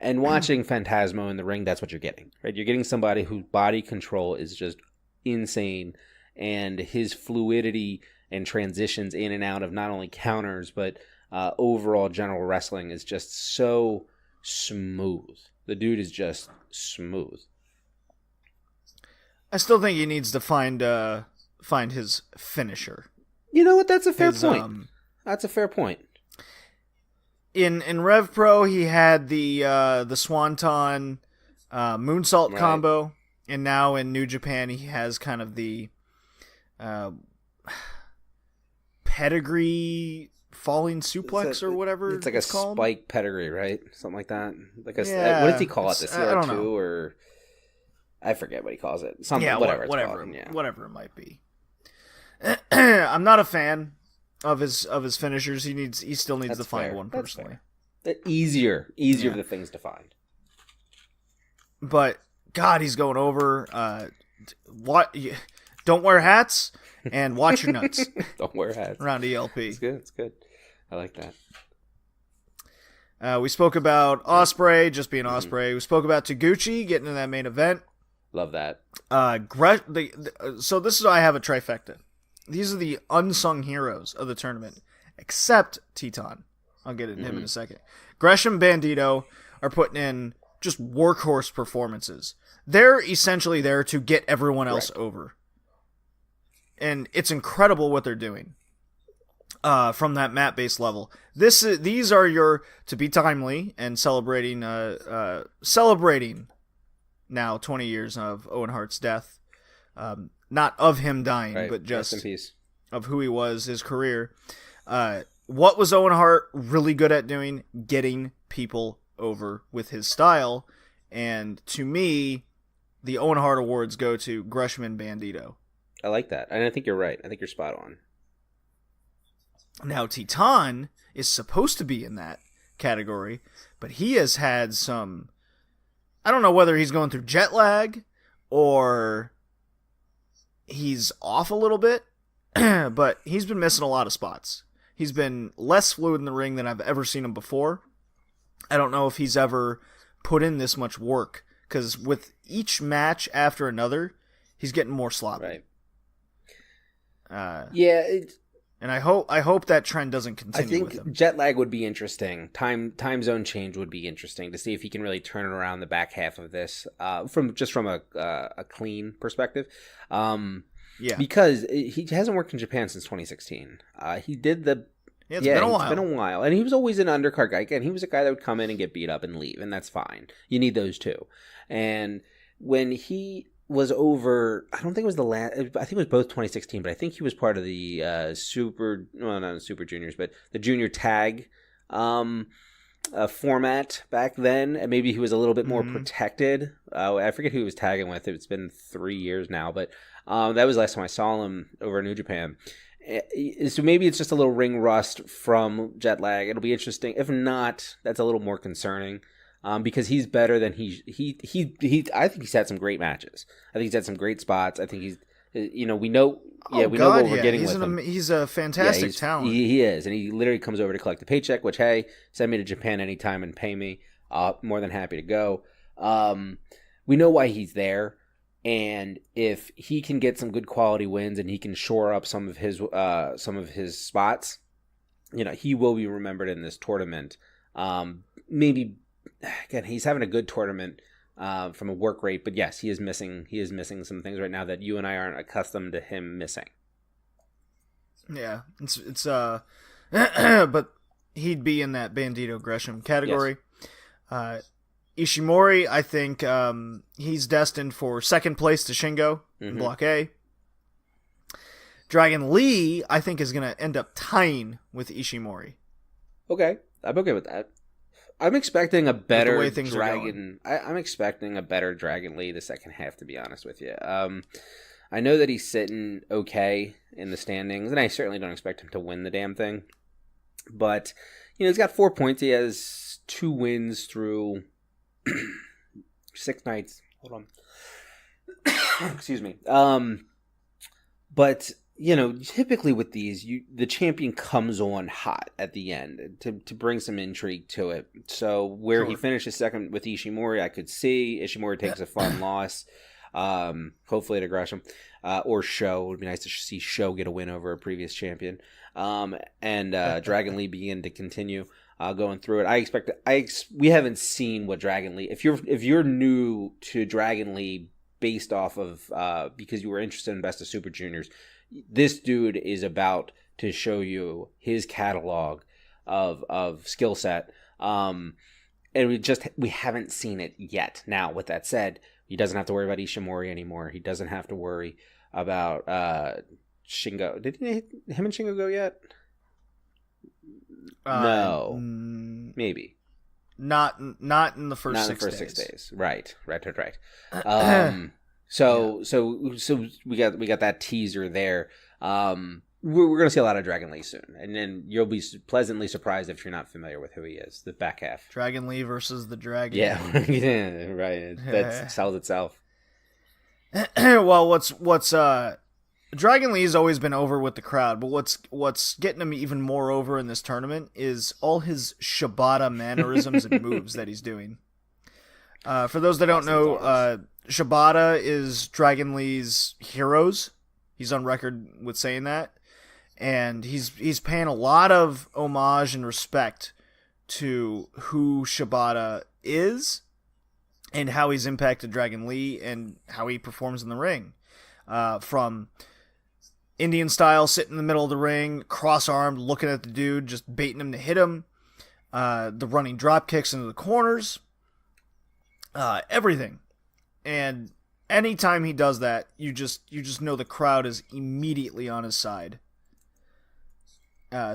and watching Phantasmo in the ring, that's what you're getting, right? You're getting somebody whose body control is just insane, and his fluidity and transitions in and out of not only counters but overall general wrestling is just so smooth. The dude is just smooth. I still think he needs to find his finisher. You know what? That's a fair point. That's a fair point. In Rev Pro, he had the Swanton moonsault combo, and now in New Japan, he has kind of the pedigree falling suplex or whatever it's like a called. Spike pedigree, right? Something like that. What does he call it? The CR2 or I forget what he calls it. Whatever it might be. I'm not a fan of his finishers. He still needs to find one personally. Easier of the things to find. But God, he's going over. What? Don't wear hats and watch your nuts. Don't wear hats. Around ELP. It's good. It's good. I like that. We spoke about Ospreay just being Ospreay. We spoke about Taguchi getting in that main event. Love that. So this is I have a trifecta. These are the unsung heroes of the tournament, except Teton. I'll get into him in a second. Gresham, Bandito are putting in just workhorse performances. They're essentially there to get everyone else over. And it's incredible what they're doing from that mat-based level. These are your, to be timely and celebrating now 20 years of Owen Hart's death. Not of him dying, but just Rest in peace. Of who he was, his career. What was Owen Hart really good at doing? Getting people over with his style. And to me, the Owen Hart Awards go to Gresham and Bandito. I like that. And I think you're right. I think you're spot on. Now, Teton is supposed to be in that category, but he has had some... I don't know whether he's going through jet lag or he's off a little bit, but he's been missing a lot of spots. He's been less fluid in the ring than I've ever seen him before. I don't know if he's ever put in this much work, because with each match after another, he's getting more sloppy. Right. Yeah, and I hope that trend doesn't continue with him. I think jet lag would be interesting. Time zone change would be interesting to see if he can really turn around the back half of this from a clean perspective. Because he hasn't worked in Japan since 2016. He did the it's been a while. It's been a while, and he was always an undercard guy. Again, he was a guy that would come in and get beat up and leave, and that's fine. You need those too. And when he was over, I don't think it was the last, I think it was both 2016, but I think he was part of the not Super Juniors, but the junior tag format back then, and maybe he was a little bit more protected. I forget who he was tagging with. It's been 3 years now, but that was the last time I saw him over in New Japan. So maybe it's just a little ring rust from jet lag. It'll be interesting. If not, that's a little more concerning. Because he's better than he I think he's had some great matches. I think he's had some great spots. I think he's, we know what we're getting with him. He's a fantastic talent. He is, and he literally comes over to collect the paycheck, which, hey, send me to Japan anytime and pay me. More than happy to go. We know why he's there, and if he can get some good quality wins and he can shore up some of his spots, he will be remembered in this tournament. Maybe. Again, he's having a good tournament from a work rate, but yes, he is missing some things right now that you and I aren't accustomed to him missing. Yeah, it's but he'd be in that Bandito Gresham category. Yes. Ishimori, I think he's destined for second place to Shingo in Block A. Dragon Lee, I think, is going to end up tying with Ishimori. Okay, I'm okay with that. I'm expecting a better Dragon. I'm expecting a better Dragon Lee the second half, to be honest with you. I know that he's sitting okay in the standings, and I certainly don't expect him to win the damn thing. But he's got 4 points. He has 2 wins through 6 nights. Hold on, excuse me. But typically with these, the champion comes on hot at the end to bring some intrigue to it. So where he finishes second with Ishimori, I could see Ishimori takes a fun loss. Hopefully to Gresham or Sho. It would be nice to see Sho get a win over a previous champion. And Dragon Lee begin to continue going through it. We haven't seen what Dragon Lee. If you're new to Dragon Lee based off of because you were interested in Best of Super Juniors. This dude is about to show you his catalog of skill set, and we haven't seen it yet. Now, with that said, he doesn't have to worry about Ishimori anymore. He doesn't have to worry about Shingo. Did him and Shingo go yet? No, maybe not in the first 6 days. Right. So we got that teaser there. we're going to see a lot of Dragon Lee soon, and then you'll be pleasantly surprised if you're not familiar with who he is. The back half. Dragon Lee versus the Dragon. Yeah, yeah, right. That sells itself. Well, what's Dragon Lee's always been over with the crowd, but what's getting him even more over in this tournament is all his Shibata mannerisms and moves that he's doing. For those that don't know, Shibata is Dragon Lee's heroes. He's on record with saying that. And he's paying a lot of homage and respect to who Shibata is and how he's impacted Dragon Lee and how he performs in the ring. From Indian style, sitting in the middle of the ring, cross-armed, looking at the dude, just baiting him to hit him. The running drop kicks into the corners. Everything. And anytime he does that, you just know the crowd is immediately on his side.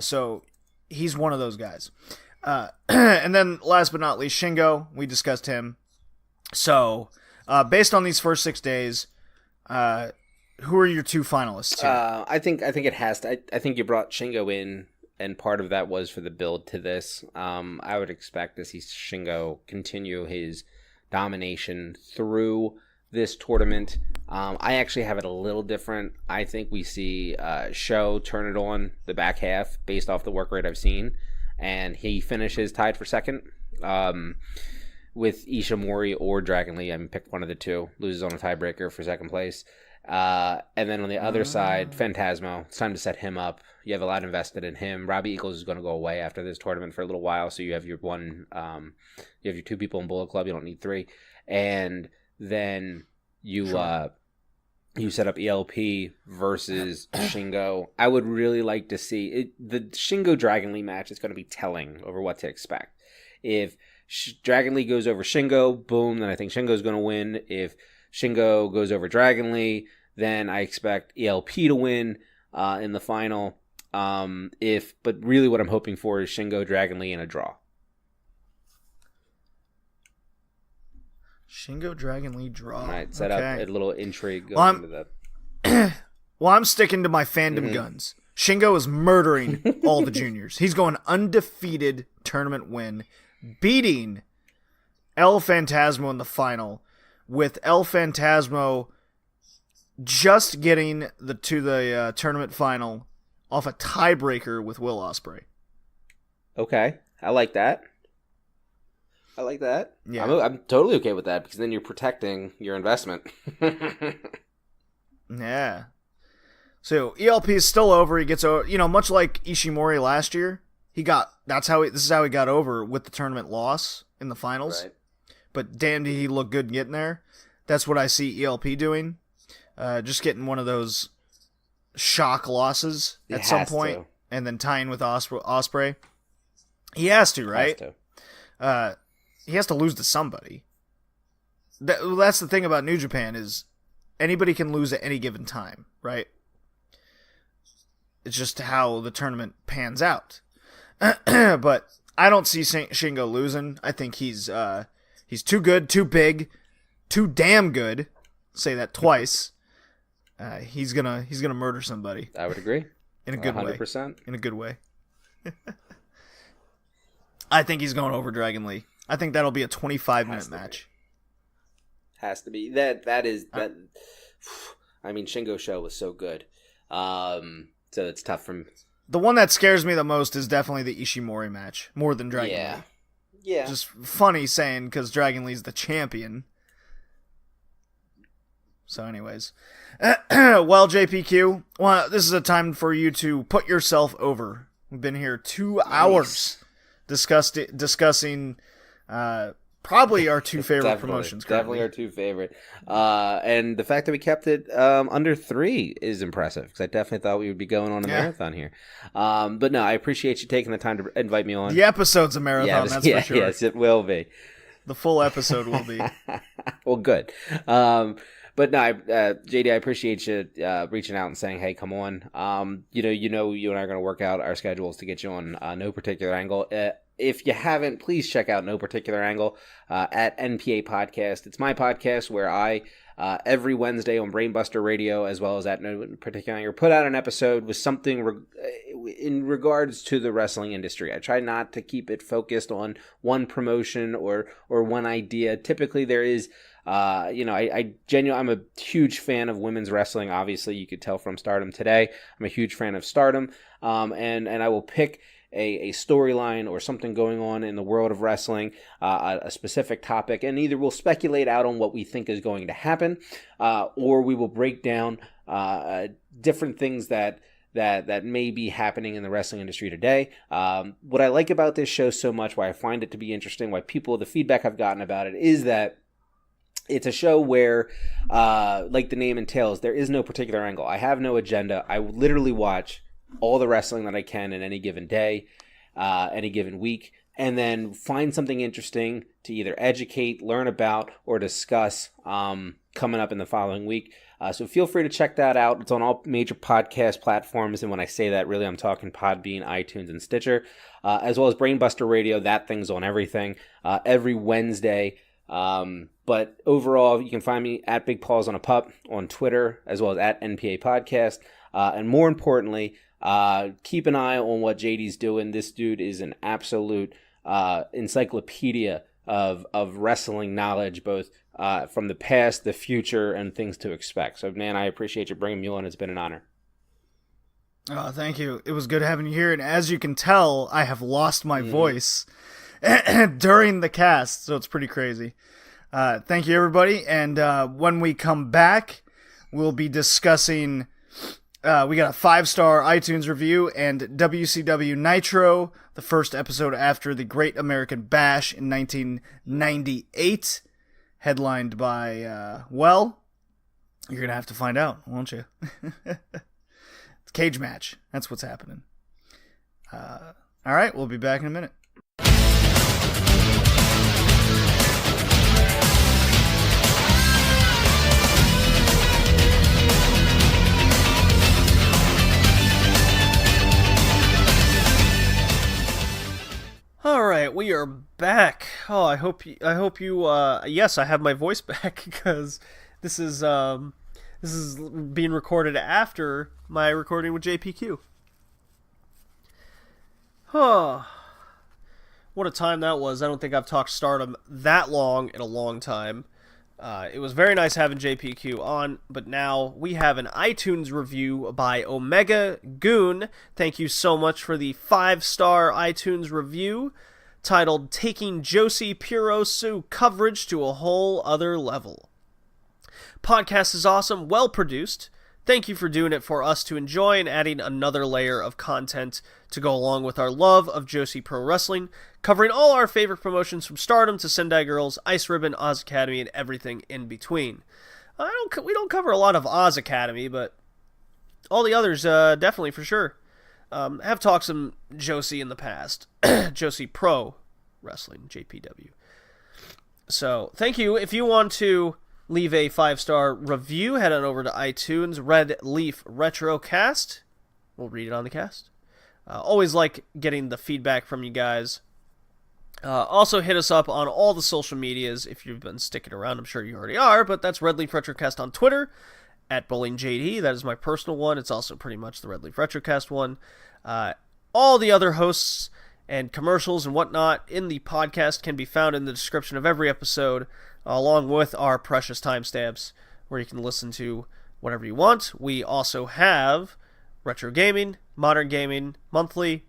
So he's one of those guys. And then last but not least, Shingo. We discussed him. So based on these first 6 days, who are your two finalists here? I think it has to. I think you brought Shingo in, and part of that was for the build to this. I would expect to see Shingo continue his domination through this tournament. I actually have it a little different. I think we see Sho turn it on the back half based off the work rate I've seen, and he finishes tied for second with Ishimori or Dragon Lee. I mean, pick one of the two, loses on a tiebreaker for second place. And then on the other side, Phantasmo. It's time to set him up. You have a lot invested in him. Robbie Eagles is going to go away after this tournament for a little while, so you have your one, you have your two people in Bullet Club. You don't need three, and then you you set up ELP versus Shingo. I would really like to see it. The Shingo Dragon Lee match is going to be telling over what to expect. If Dragon Lee goes over Shingo, boom, then I think Shingo's going to win. If Shingo goes over Dragon Lee, then I expect ELP to win in the final. But really what I'm hoping for is Shingo, Dragon Lee in a draw. Shingo, Dragon Lee, draw. All right, set up a little intrigue going Well, into the... Well, I'm sticking to my fandom guns. Shingo is murdering all the juniors. He's going undefeated tournament win, beating El Phantasmo in the final, with El Phantasmo just getting to the tournament final off a tiebreaker with Will Ospreay. Okay, I like that. Yeah. I'm totally okay with that, because then you're protecting your investment. Yeah. So ELP is still over. He gets over, much like Ishimori last year. This is how he got over with the tournament loss in the finals. Right. But damn, did he look good getting there. That's what I see ELP doing. Just getting one of those shock losses at some point, and then tying with Ospreay. He has to, right? He has to lose to somebody. That's the thing about New Japan is anybody can lose at any given time, right? It's just how the tournament pans out. But I don't see Shingo losing. I think he's too good, too big, too damn good. Say that twice. He's gonna murder somebody. I would agree. In a good 100%. way. In a good way. I think he's going over Dragon Lee. I think that'll be a 25-minute match. Has to be. That is. I mean, Shingo Sho was so good. So it's tough from... The one that scares me the most is definitely the Ishimori match, more than Dragon Lee. Yeah. Just funny saying, because Dragon Lee's the champion. So anyways. Well, JPQ, this is a time for you to put yourself over. We've been here 2 hours discussing probably our two favorite promotions currently. Definitely our two favorite. And the fact that we kept it under 3 is impressive, because I definitely thought we would be going on a marathon here. But no, I appreciate you taking the time to invite me on. The episode's a marathon, that's for sure. Yes, it will be. The full episode will be. Well, good. But no, JD, I appreciate you reaching out and saying, "Hey, come on." You and I are going to work out our schedules to get you on No Particular Angle. If you haven't, please check out No Particular Angle at NPA Podcast. It's my podcast where I every Wednesday on Brainbuster Radio, as well as at No Particular Anger, put out an episode with something in regards to the wrestling industry. I try not to keep it focused on one promotion or one idea. Typically, there is, I genuinely, I'm a huge fan of women's wrestling. Obviously, you could tell from Stardom today. I'm a huge fan of Stardom, and I will pick a storyline or something going on in the world of wrestling, a specific topic, and either we'll speculate out on what we think is going to happen, or we will break down different things that may be happening in the wrestling industry today. What I like about this show so much, why I find it to be interesting, the feedback I've gotten about it is that it's a show where, like the name entails, there is no particular angle. I have no agenda. I literally watch all the wrestling that I can in any given day, any given week, and then find something interesting to either educate, learn about, or discuss coming up in the following week. So feel free to check that out. It's on all major podcast platforms, and when I say that, really I'm talking Podbean, iTunes, and Stitcher, as well as Brainbuster Radio. That thing's on everything, every Wednesday. But overall, you can find me at Big Paws on a Pup on Twitter, as well as at NPA Podcast. And more importantly, keep an eye on what JD's doing. This dude is an absolute encyclopedia of wrestling knowledge, both from the past, the future, and things to expect. So, man, I appreciate you bringing me on. It's been an honor. Oh, thank you. It was good having you here. And as you can tell, I have lost my voice during the cast, so it's pretty crazy. Thank you, everybody. And when we come back, we'll be discussing... we got a 5-star iTunes review and WCW Nitro, the first episode after the Great American Bash in 1998, headlined by, you're going to have to find out, won't you? It's cage match. That's what's happening. All right, we'll be back in a minute. All right, we are back. Oh, I hope you. Yes, I have my voice back because this is being recorded after my recording with JPQ. Oh, what a time that was! I don't think I've talked Stardom that long in a long time. It was very nice having JPQ on, but now we have an iTunes review by Omega Goon. Thank you so much for the 5-star iTunes review titled Taking Josie Purosu Coverage to a Whole Other Level. Podcast is awesome, well produced. Thank you for doing it for us to enjoy and adding another layer of content to go along with our love of Josie Pro Wrestling, covering all our favorite promotions from Stardom to Sendai Girls, Ice Ribbon, Oz Academy, and everything in between. We don't cover a lot of Oz Academy, but all the others, definitely for sure. Have talked some Josie in the past. Josie Pro Wrestling, JPW. So, thank you. If you want to leave a 5-star review, head on over to iTunes, Red Leaf Retrocast. We'll read it on the cast. Always like getting the feedback from you guys. Also hit us up on all the social medias if you've been sticking around. I'm sure you already are, but that's Red Leaf Retrocast on Twitter, at BowlingJD. That is my personal one. It's also pretty much the Red Leaf Retrocast one. All the other hosts and commercials and whatnot in the podcast can be found in the description of every episode, along with our precious timestamps, where you can listen to whatever you want. We also have retro gaming, modern gaming, monthly,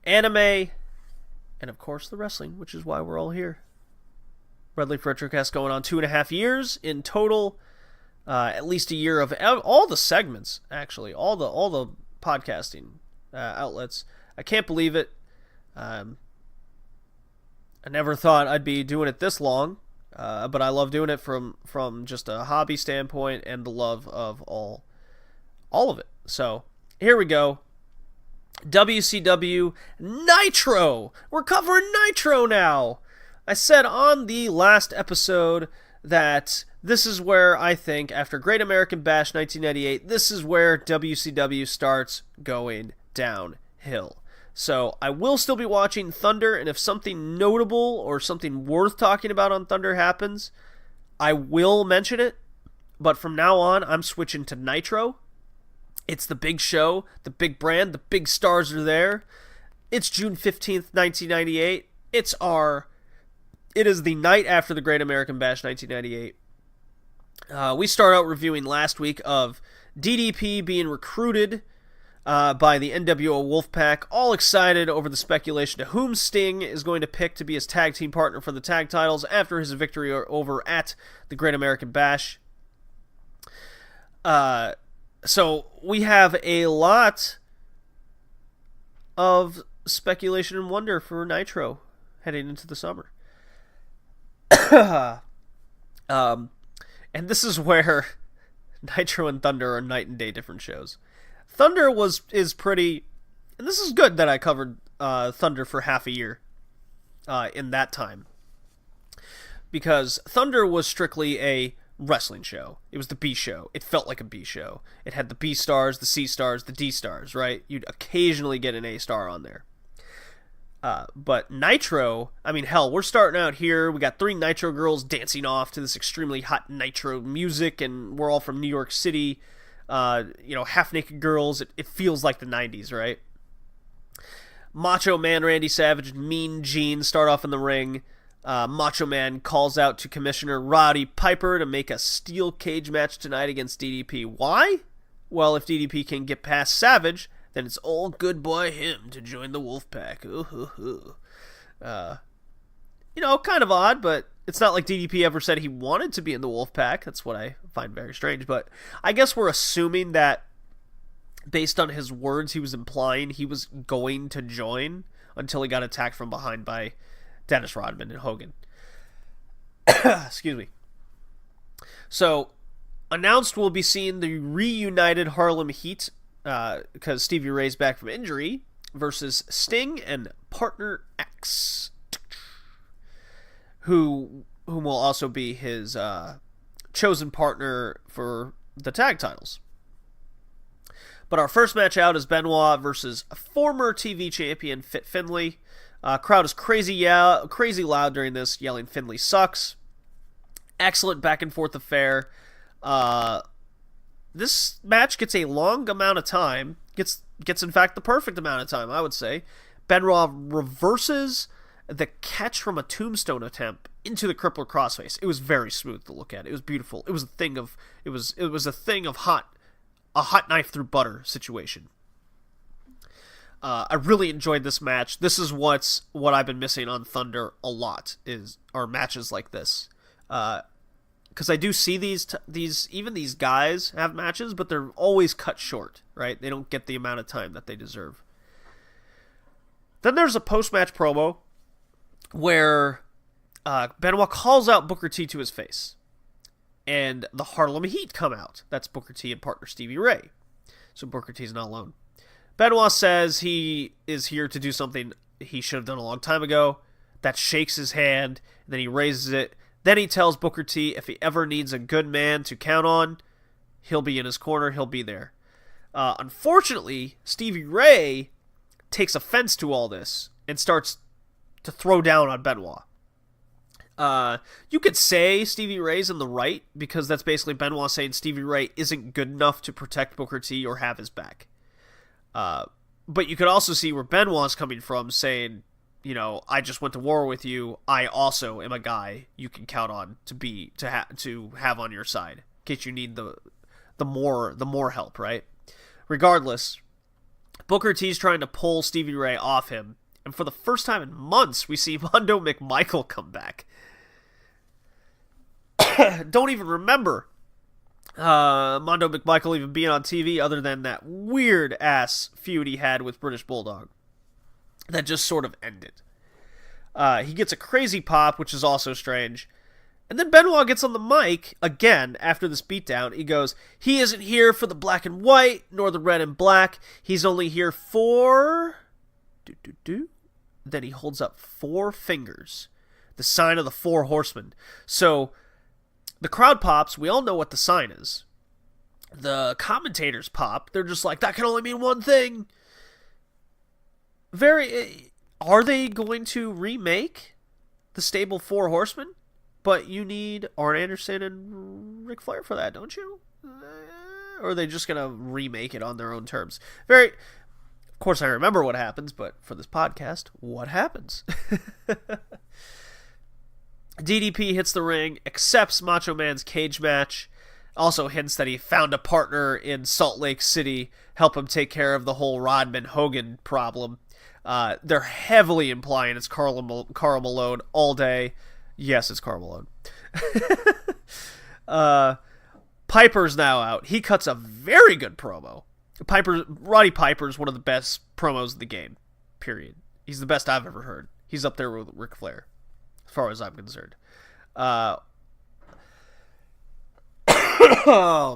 anime, and of course the wrestling, which is why we're all here. Red Leaf Retrocast going on 2.5 years in total. At least a year of all the segments, actually, all the podcasting outlets. I can't believe it. I never thought I'd be doing it this long, but I love doing it from just a hobby standpoint and the love of all of it. So here we go. WCW Nitro. We're covering Nitro now. I said on the last episode that this is where I think, after Great American Bash 1998, this is where WCW starts going downhill. So I will still be watching Thunder, and if something notable or something worth talking about on Thunder happens, I will mention it, but from now on, I'm switching to Nitro. It's the big show, the big brand, the big stars are there. It's June 15th, 1998. It is the night after the Great American Bash 1998. We start out reviewing last week of DDP being recruited by the NWO Wolfpack, all excited over the speculation to whom Sting is going to pick to be his tag team partner for the tag titles after his victory over at the Great American Bash. So we have a lot of speculation and wonder for Nitro heading into the summer. And this is where Nitro and Thunder are night and day different shows. Thunder is pretty, and this is good that I covered Thunder for half a year in that time, because Thunder was strictly a wrestling show. It was the B show. It felt like a B show. It had the B stars, the C stars, the D stars, right? You'd occasionally get an A star on there. But Nitro, I mean, hell, we're starting out here. We got 3 Nitro girls dancing off to this extremely hot Nitro music, and we're all from New York City. Half-naked girls. It feels like the 90s, right? Macho Man Randy Savage and Mean Gene start off in the ring. Macho Man calls out to Commissioner Roddy Piper to make a steel cage match tonight against DDP. Why? Well, if DDP can get past Savage, then it's all good boy him to join the Wolfpack. Kind of odd, but it's not like DDP ever said he wanted to be in the Wolfpack. That's what I find very strange. But I guess we're assuming that based on his words, he was implying he was going to join until he got attacked from behind by Dennis Rodman and Hogan. Excuse me. So, announced we'll be seeing the reunited Harlem Heat, because Stevie Ray's back from injury, versus Sting and Partner X, whom will also be his chosen partner for the tag titles. But our first match out is Benoit versus former TV champion Fit Finlay. Crowd is crazy loud during this, yelling "Finlay sucks." Excellent back and forth affair. This match gets a long amount of time. Gets in fact the perfect amount of time, I would say. Benoit reverses the catch from a tombstone attempt into the crippler crossface. It was very smooth to look at. It was beautiful. It was a thing of a hot knife through butter situation. I really enjoyed this match. This is what I've been missing on Thunder a lot, are matches like this. Because I do see these guys have matches, but they're always cut short, right? They don't get the amount of time that they deserve. Then there's a post-match promo where Benoit calls out Booker T to his face, and the Harlem Heat come out. That's Booker T and partner Stevie Ray. So Booker T's not alone. Benoit says he is here to do something he should have done a long time ago. That shakes his hand, and then he raises it. Then he tells Booker T if he ever needs a good man to count on, he'll be in his corner, he'll be there. Unfortunately, Stevie Ray takes offense to all this and starts to throw down on Benoit. You could say Stevie Ray's in the right, because that's basically Benoit saying Stevie Ray isn't good enough to protect Booker T or have his back. But you could also see where Benoit's coming from, saying, I just went to war with you. I also am a guy you can count on to have on your side in case you need the more help, right? Regardless, Booker T's trying to pull Stevie Ray off him, and for the first time in months, we see Mondo McMichael come back. Don't even remember Mondo McMichael even being on TV, other than that weird ass feud he had with British Bulldog that just sort of ended. He gets a crazy pop, which is also strange. And then Benoit gets on the mic again after this beatdown. He goes, he isn't here for the black and white, nor the red and black. He's only here for... Then he holds up 4 fingers. The sign of the 4 horsemen. So, the crowd pops. We all know what the sign is. The commentators pop. They're just like, that can only mean one thing. Are they going to remake the stable 4 horsemen? But you need Arn Anderson and Ric Flair for that, don't you? Or are they just going to remake it on their own terms? Of course I remember what happens, but for this podcast, what happens? DDP hits the ring, accepts Macho Man's cage match, also hints that he found a partner in Salt Lake City, help him take care of the whole Rodman-Hogan problem. They're heavily implying it's Karl Malone all day. Yes, it's Karl Malone. Piper's now out. He cuts a very good promo. Roddy Piper's one of the best promos in the game, period. He's the best I've ever heard. He's up there with Ric Flair, as far as I'm concerned. Oh,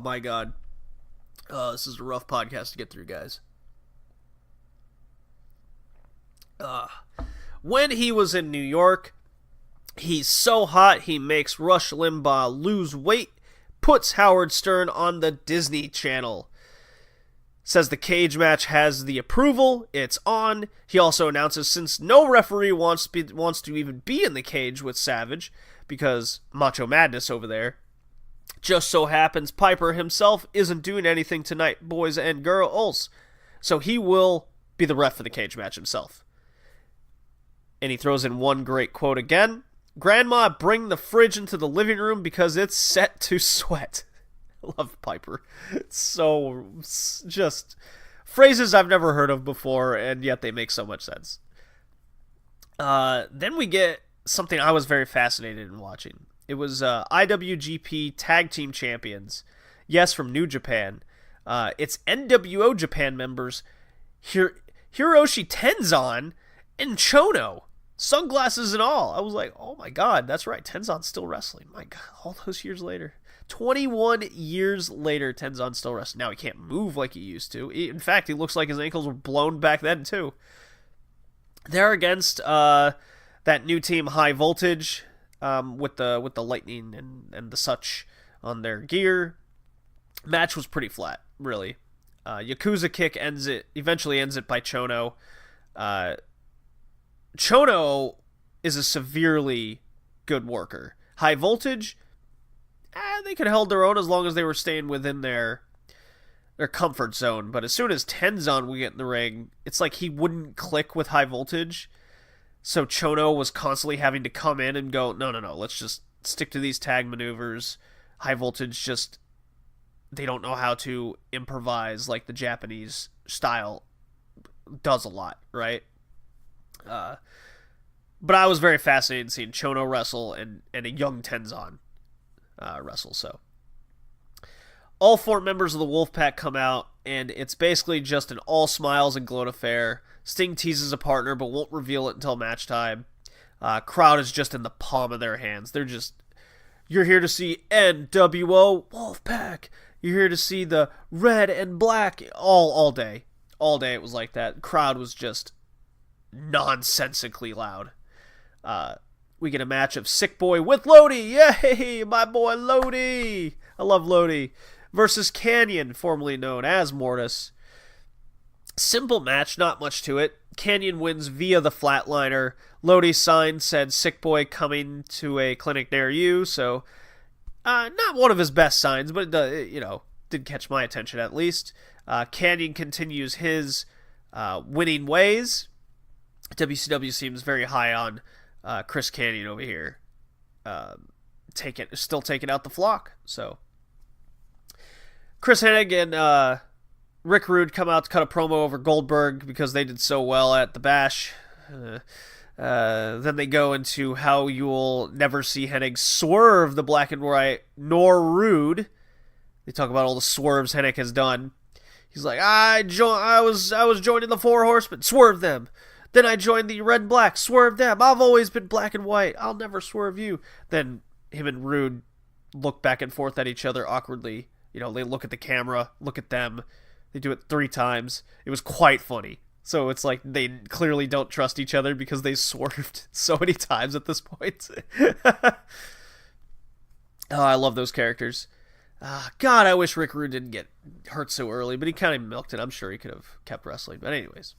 my God. This is a rough podcast to get through, guys. When he was in New York, he's so hot he makes Rush Limbaugh lose weight, puts Howard Stern on the Disney Channel. Says the cage match has the approval, it's on. He also announces since no referee wants to even be in the cage with Savage, because Macho Madness over there, just so happens Piper himself isn't doing anything tonight, boys and girls. So he will be the ref for the cage match himself. And he throws in one great quote again. Grandma, bring the fridge into the living room because it's set to sweat. I love Piper. It's so just phrases I've never heard of before, and yet they make so much sense. Then we get something I was very fascinated in watching. It was IWGP Tag Team Champions. Yes, from New Japan. It's NWO Japan members Hiroshi Tenzan and Chono. Sunglasses and all. I was like, oh my God, that's right. Tenzan's still wrestling. My God, all those years later. 21 years later, Tenzan's still wrestling. Now he can't move like he used to. In fact, he looks like his ankles were blown back then too. They're against that new team, High Voltage, with the lightning and the such on their gear. Match was pretty flat, really. Yakuza kick eventually ends it by Chono. Chono is a severely good worker. High Voltage, they could have held their own as long as they were staying within their comfort zone. But as soon as Tenzan would get in the ring, it's like he wouldn't click with High Voltage. So Chono was constantly having to come in and go, no, let's just stick to these tag maneuvers. High Voltage they don't know how to improvise like the Japanese style does a lot, right? But I was very fascinated in seeing Chono wrestle and a young Tenzan wrestle. So all four members of the Wolfpack come out, and it's basically just an all smiles and gloat affair. Sting teases a partner, but won't reveal it until match time. Crowd is just in the palm of their hands. You're here to see NWO Wolfpack. You're here to see the red and black all day. All day it was like that. Crowd was just nonsensically loud. We get a match of Sick Boy with Lodi. Yay, my boy Lodi. I love Lodi. Versus Canyon, formerly known as Mortis. Simple match, not much to it. Canyon wins via the flatliner. Lodi's sign said Sick Boy coming to a clinic near you, so not one of his best signs, but did catch my attention at least. Canyon continues his winning ways. WCW seems very high on Chris Canyon over here. Still taking out the flock. So Chris Hennig and Rick Rude come out to cut a promo over Goldberg because they did so well at the Bash. Then they go into how you'll never see Hennig swerve the Black and White nor Rude. They talk about all the swerves Hennig has done. He's like, I was joining the Four Horsemen, swerve them. Then I joined the Red and Black, swerve them. I've always been black and white. I'll never swerve you. Then him and Rude look back and forth at each other awkwardly. They look at the camera, look at them. They do it 3 times. It was quite funny. So it's like they clearly don't trust each other because they swerved so many times at this point. Oh, I love those characters. God, I wish Rick Rude didn't get hurt so early, but he kind of milked it. I'm sure he could have kept wrestling. But anyways.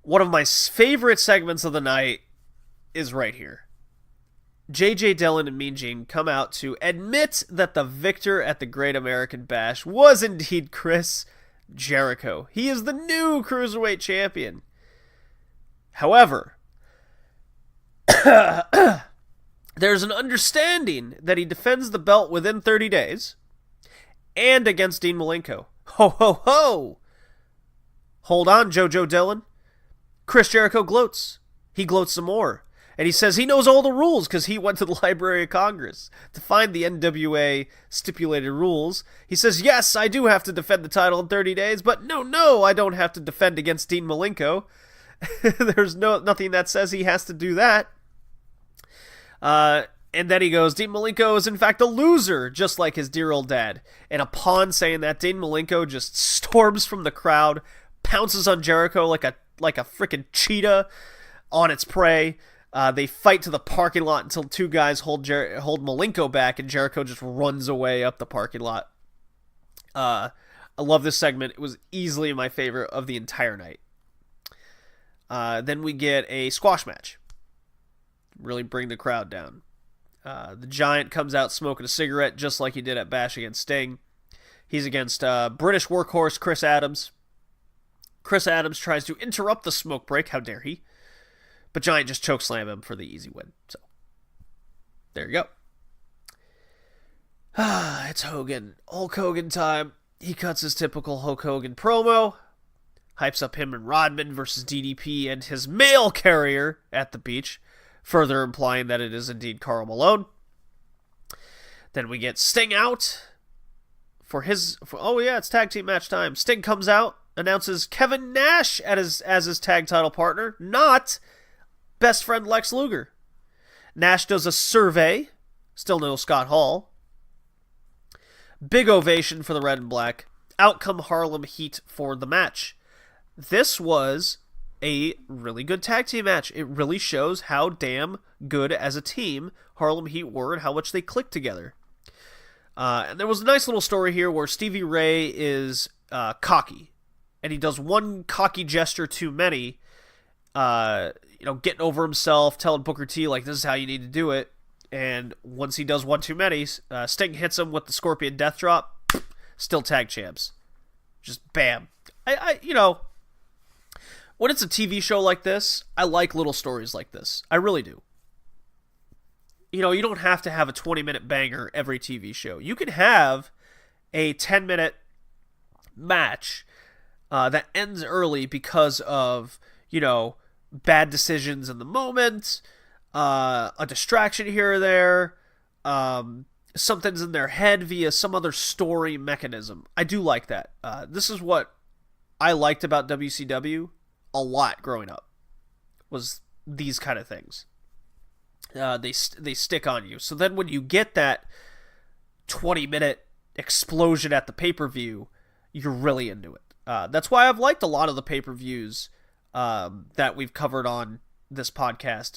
One of my favorite segments of the night is right here. J.J. Dillon and Mean Gene come out to admit that the victor at the Great American Bash was indeed Chris Jericho. He is the new Cruiserweight Champion. However, there's an understanding that he defends the belt within 30 days and against Dean Malenko. Ho, ho, ho! Hold on, JoJo Dillon. Chris Jericho gloats. He gloats some more. And he says he knows all the rules because he went to the Library of Congress to find the NWA stipulated rules. He says, yes, I do have to defend the title in 30 days, but no, I don't have to defend against Dean Malenko. There's nothing that says he has to do that. And then he goes, Dean Malenko is in fact a loser, just like his dear old dad. And upon saying that, Dean Malenko just storms from the crowd, pounces on Jericho like a freaking cheetah on its prey. They fight to the parking lot until two guys hold Malenko back, and Jericho just runs away up the parking lot. I love this segment. It was easily my favorite of the entire night. Then we get a squash match. Really bring the crowd down. The Giant comes out smoking a cigarette just like he did at Bash against Sting. He's against British workhorse Chris Adams. Chris Adams tries to interrupt the smoke break. How dare he? But Giant just chokeslam him for the easy win. So, there you go. It's Hogan. Hulk Hogan time. He cuts his typical Hulk Hogan promo. Hypes up him and Rodman versus DDP and his mail carrier at the beach. Further implying that it is indeed Karl Malone. Then we get Sting out. It's tag team match time. Sting comes out, announces Kevin Nash as his tag title partner, not best friend Lex Luger. Nash does a survey. Still no Scott Hall. Big ovation for the Red and Black. Out come Harlem Heat for the match. This was a really good tag team match. It really shows how damn good as a team Harlem Heat were and how much they clicked together. And there was a nice little story here where Stevie Ray is cocky. And he does one cocky gesture too many. Getting over himself, telling Booker T, like, this is how you need to do it. And once he does one too many, Sting hits him with the Scorpion Death Drop. Still tag champs. Just bam. When it's a TV show like this, I like little stories like this. I really do. You don't have to have a 20-minute banger every TV show. You can have a 10-minute match that ends early because of, bad decisions in the moment, a distraction here or there, something's in their head via some other story mechanism. I do like that. This is what I liked about WCW a lot growing up, was these kind of things. They stick on you. So then when you get that 20-minute explosion at the pay-per-view, you're really into it. That's why I've liked a lot of the pay-per-views that we've covered on this podcast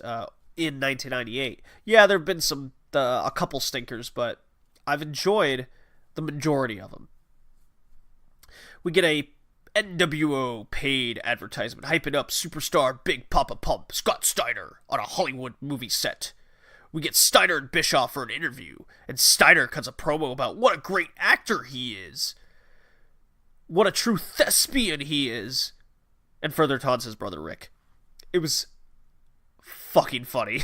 in 1998. Yeah, there have been a couple stinkers, but I've enjoyed the majority of them. We get a NWO paid advertisement hyping up superstar Big Papa Pump Scott Steiner on a Hollywood movie set. We get Steiner and Bischoff for an interview, and Steiner cuts a promo about what a great actor he is. What a true thespian he is. And further taunts his brother Rick. It was fucking funny.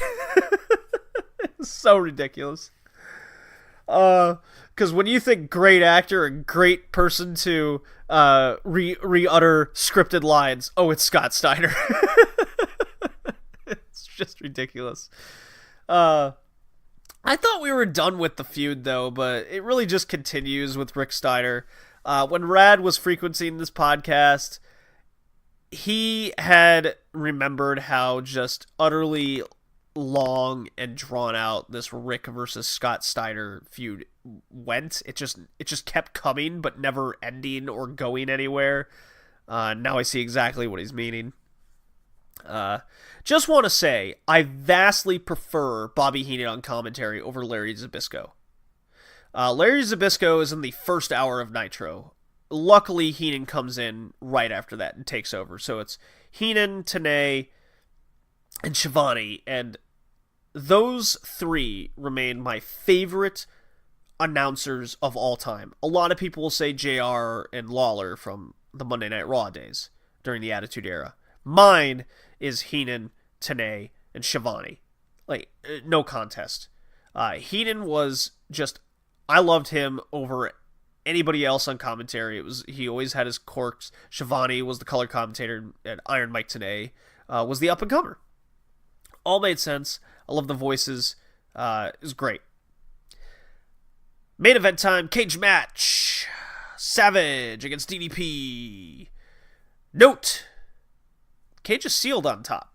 It's so ridiculous. Because when you think great actor and great person to re-utter scripted lines, it's Scott Steiner. It's just ridiculous. I thought we were done with the feud, though, but it really just continues with Rick Steiner. When Rad was frequenting this podcast, he had remembered how just utterly long and drawn out this Rick versus Scott Steiner feud went. It just kept coming, but never ending or going anywhere. Now I see exactly what he's meaning. Just want to say, I vastly prefer Bobby Heenan on commentary over Larry Zbyszko. Larry Zbyszko is in the first hour of Nitro. Luckily, Heenan comes in right after that and takes over. So it's Heenan, Tenay, and Shivani, and those three remain my favorite announcers of all time. A lot of people will say JR and Lawler from the Monday Night Raw days during the Attitude Era. Mine is Heenan, Tenay, and Schiavone. Like, no contest. Heenan was just, I loved him over anybody else on commentary. He always had his quirks. Schiavone was the color commentator, and Iron Mike Tenay was the up-and-comer. All made sense. I love the voices. It was great. Main event time, cage match. Savage against DDP. Note, cage is sealed on top.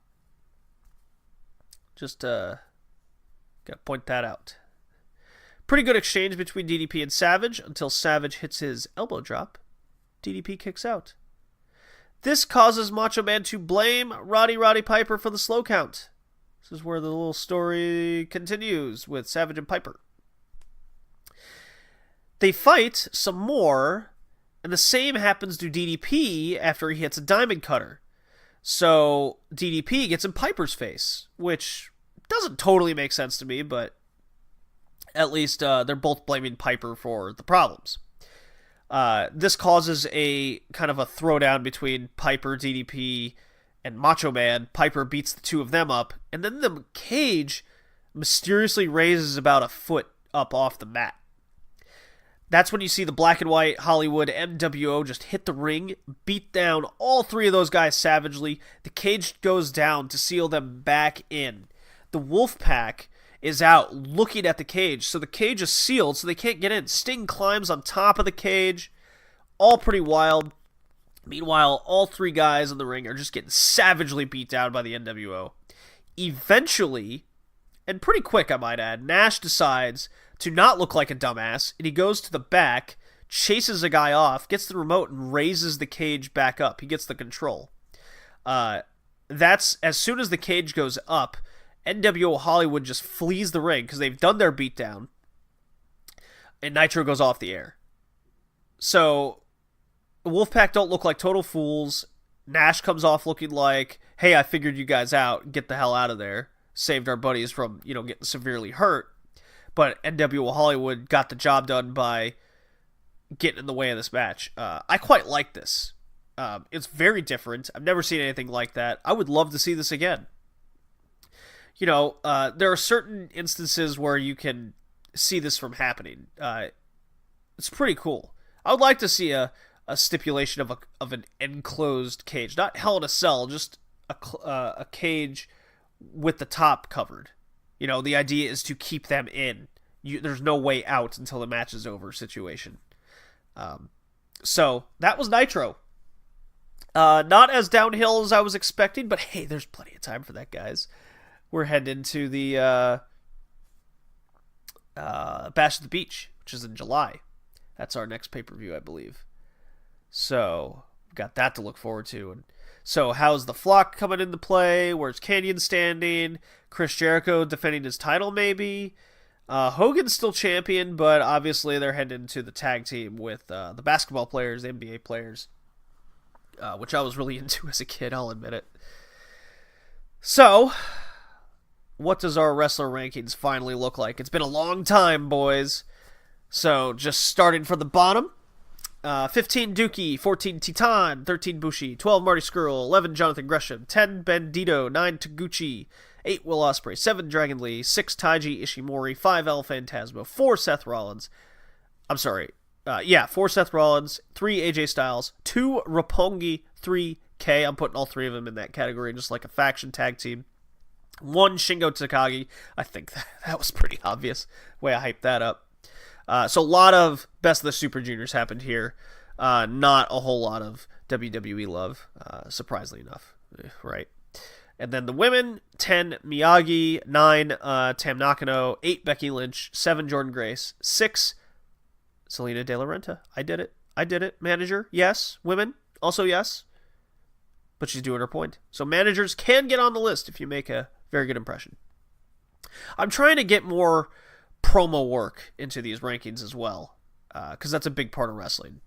Just gotta point that out. Pretty good exchange between DDP and Savage until Savage hits his elbow drop. DDP kicks out. This causes Macho Man to blame Roddy Piper for the slow count. This is where the little story continues with Savage and Piper. They fight some more, and the same happens to DDP after he hits a diamond cutter. So DDP gets in Piper's face, which doesn't totally make sense to me, but at least they're both blaming Piper for the problems. This causes a kind of a throwdown between Piper, DDP, and Macho Man. Piper beats the two of them up, and then the cage mysteriously raises about a foot up off the mat. That's when you see the Black and White Hollywood NWO just hit the ring, beat down all three of those guys savagely. The cage goes down to seal them back in. The Wolfpack is out looking at the cage, so the cage is sealed, so they can't get in. Sting climbs on top of the cage. All pretty wild. Meanwhile, all three guys in the ring are just getting savagely beat down by the NWO. Eventually, and pretty quick I might add, Nash decides to not look like a dumbass, and he goes to the back, chases a guy off, gets the remote, and raises the cage back up. He gets the control. That's as soon as the cage goes up, NWO Hollywood just flees the ring because they've done their beatdown, and Nitro goes off the air. So the Wolfpack don't look like total fools. Nash comes off looking like, hey, I figured you guys out. Get the hell out of there. Saved our buddies from, getting severely hurt. But NWO Hollywood got the job done by getting in the way of this match. I quite like this. It's very different. I've never seen anything like that. I would love to see this again. There are certain instances where you can see this from happening. It's pretty cool. I would like to see a stipulation of an enclosed cage. Not Hell in a Cell, just a cage with the top covered. The idea is to keep them in. There's no way out until the match is over situation. So, that was Nitro. Not as downhill as I was expecting, but hey, there's plenty of time for that, guys. We're heading into the Bash at the Beach, which is in July. That's our next pay-per-view, I believe. So, we've got that to look forward to. And so, how's the Flock coming into play? Where's Canyon standing? Chris Jericho defending his title, maybe? Hogan's still champion, but obviously they're heading into the tag team with the basketball players, the NBA players, which I was really into as a kid, I'll admit it. So, what does our wrestler rankings finally look like? It's been a long time, boys. So, just starting from the bottom. 15 Dookie, 14 Titan, 13 Bushi, 12 Marty Skrull, 11 Jonathan Gresham, 10 Bandito, 9 Taguchi, 8 Will Ospreay, 7 Dragon Lee, 6 Taiji Ishimori, 5 El Phantasmo, 4 Seth Rollins. 4 Seth Rollins, 3 AJ Styles, 2 Roppongi, 3 K. I'm putting all 3 of them in that category, just like a faction tag team. 1 Shingo Takagi. I think that was pretty obvious, the way I hyped that up. So a lot of Best of the Super Juniors happened here. Not a whole lot of WWE love, surprisingly enough, right? And then the women, 10 Miyagi, 9 Tam Nakano, 8 Becky Lynch, 7 Jordynne Grace, 6 Selena De La Renta. I did it. Manager, yes. Women, also yes. But she's doing her point. So managers can get on the list if you make a very good impression. I'm trying to get more promo work into these rankings as well, because that's a big part of wrestling.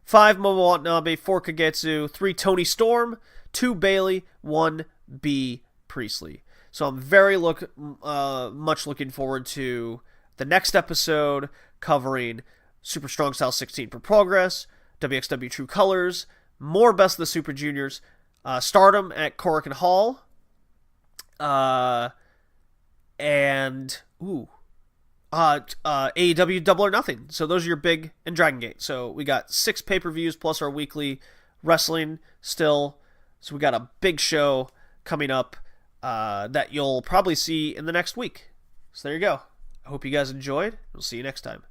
5 Momo Watanabe, 4 Kagetsu, 3 Tony Storm, 2 Bailey, 1 B Priestley. So I'm very much looking forward to the next episode covering Super Strong Style 16 for Progress, WXW True Colors, more Best of the Super Juniors, Stardom at Korakuen Hall, and AEW Double or Nothing. So those are your big, and Dragon Gate. So we got 6 pay-per-views plus our weekly wrestling still. So we got a big show coming up that you'll probably see in the next week. So there you go. I hope you guys enjoyed. We'll see you next time.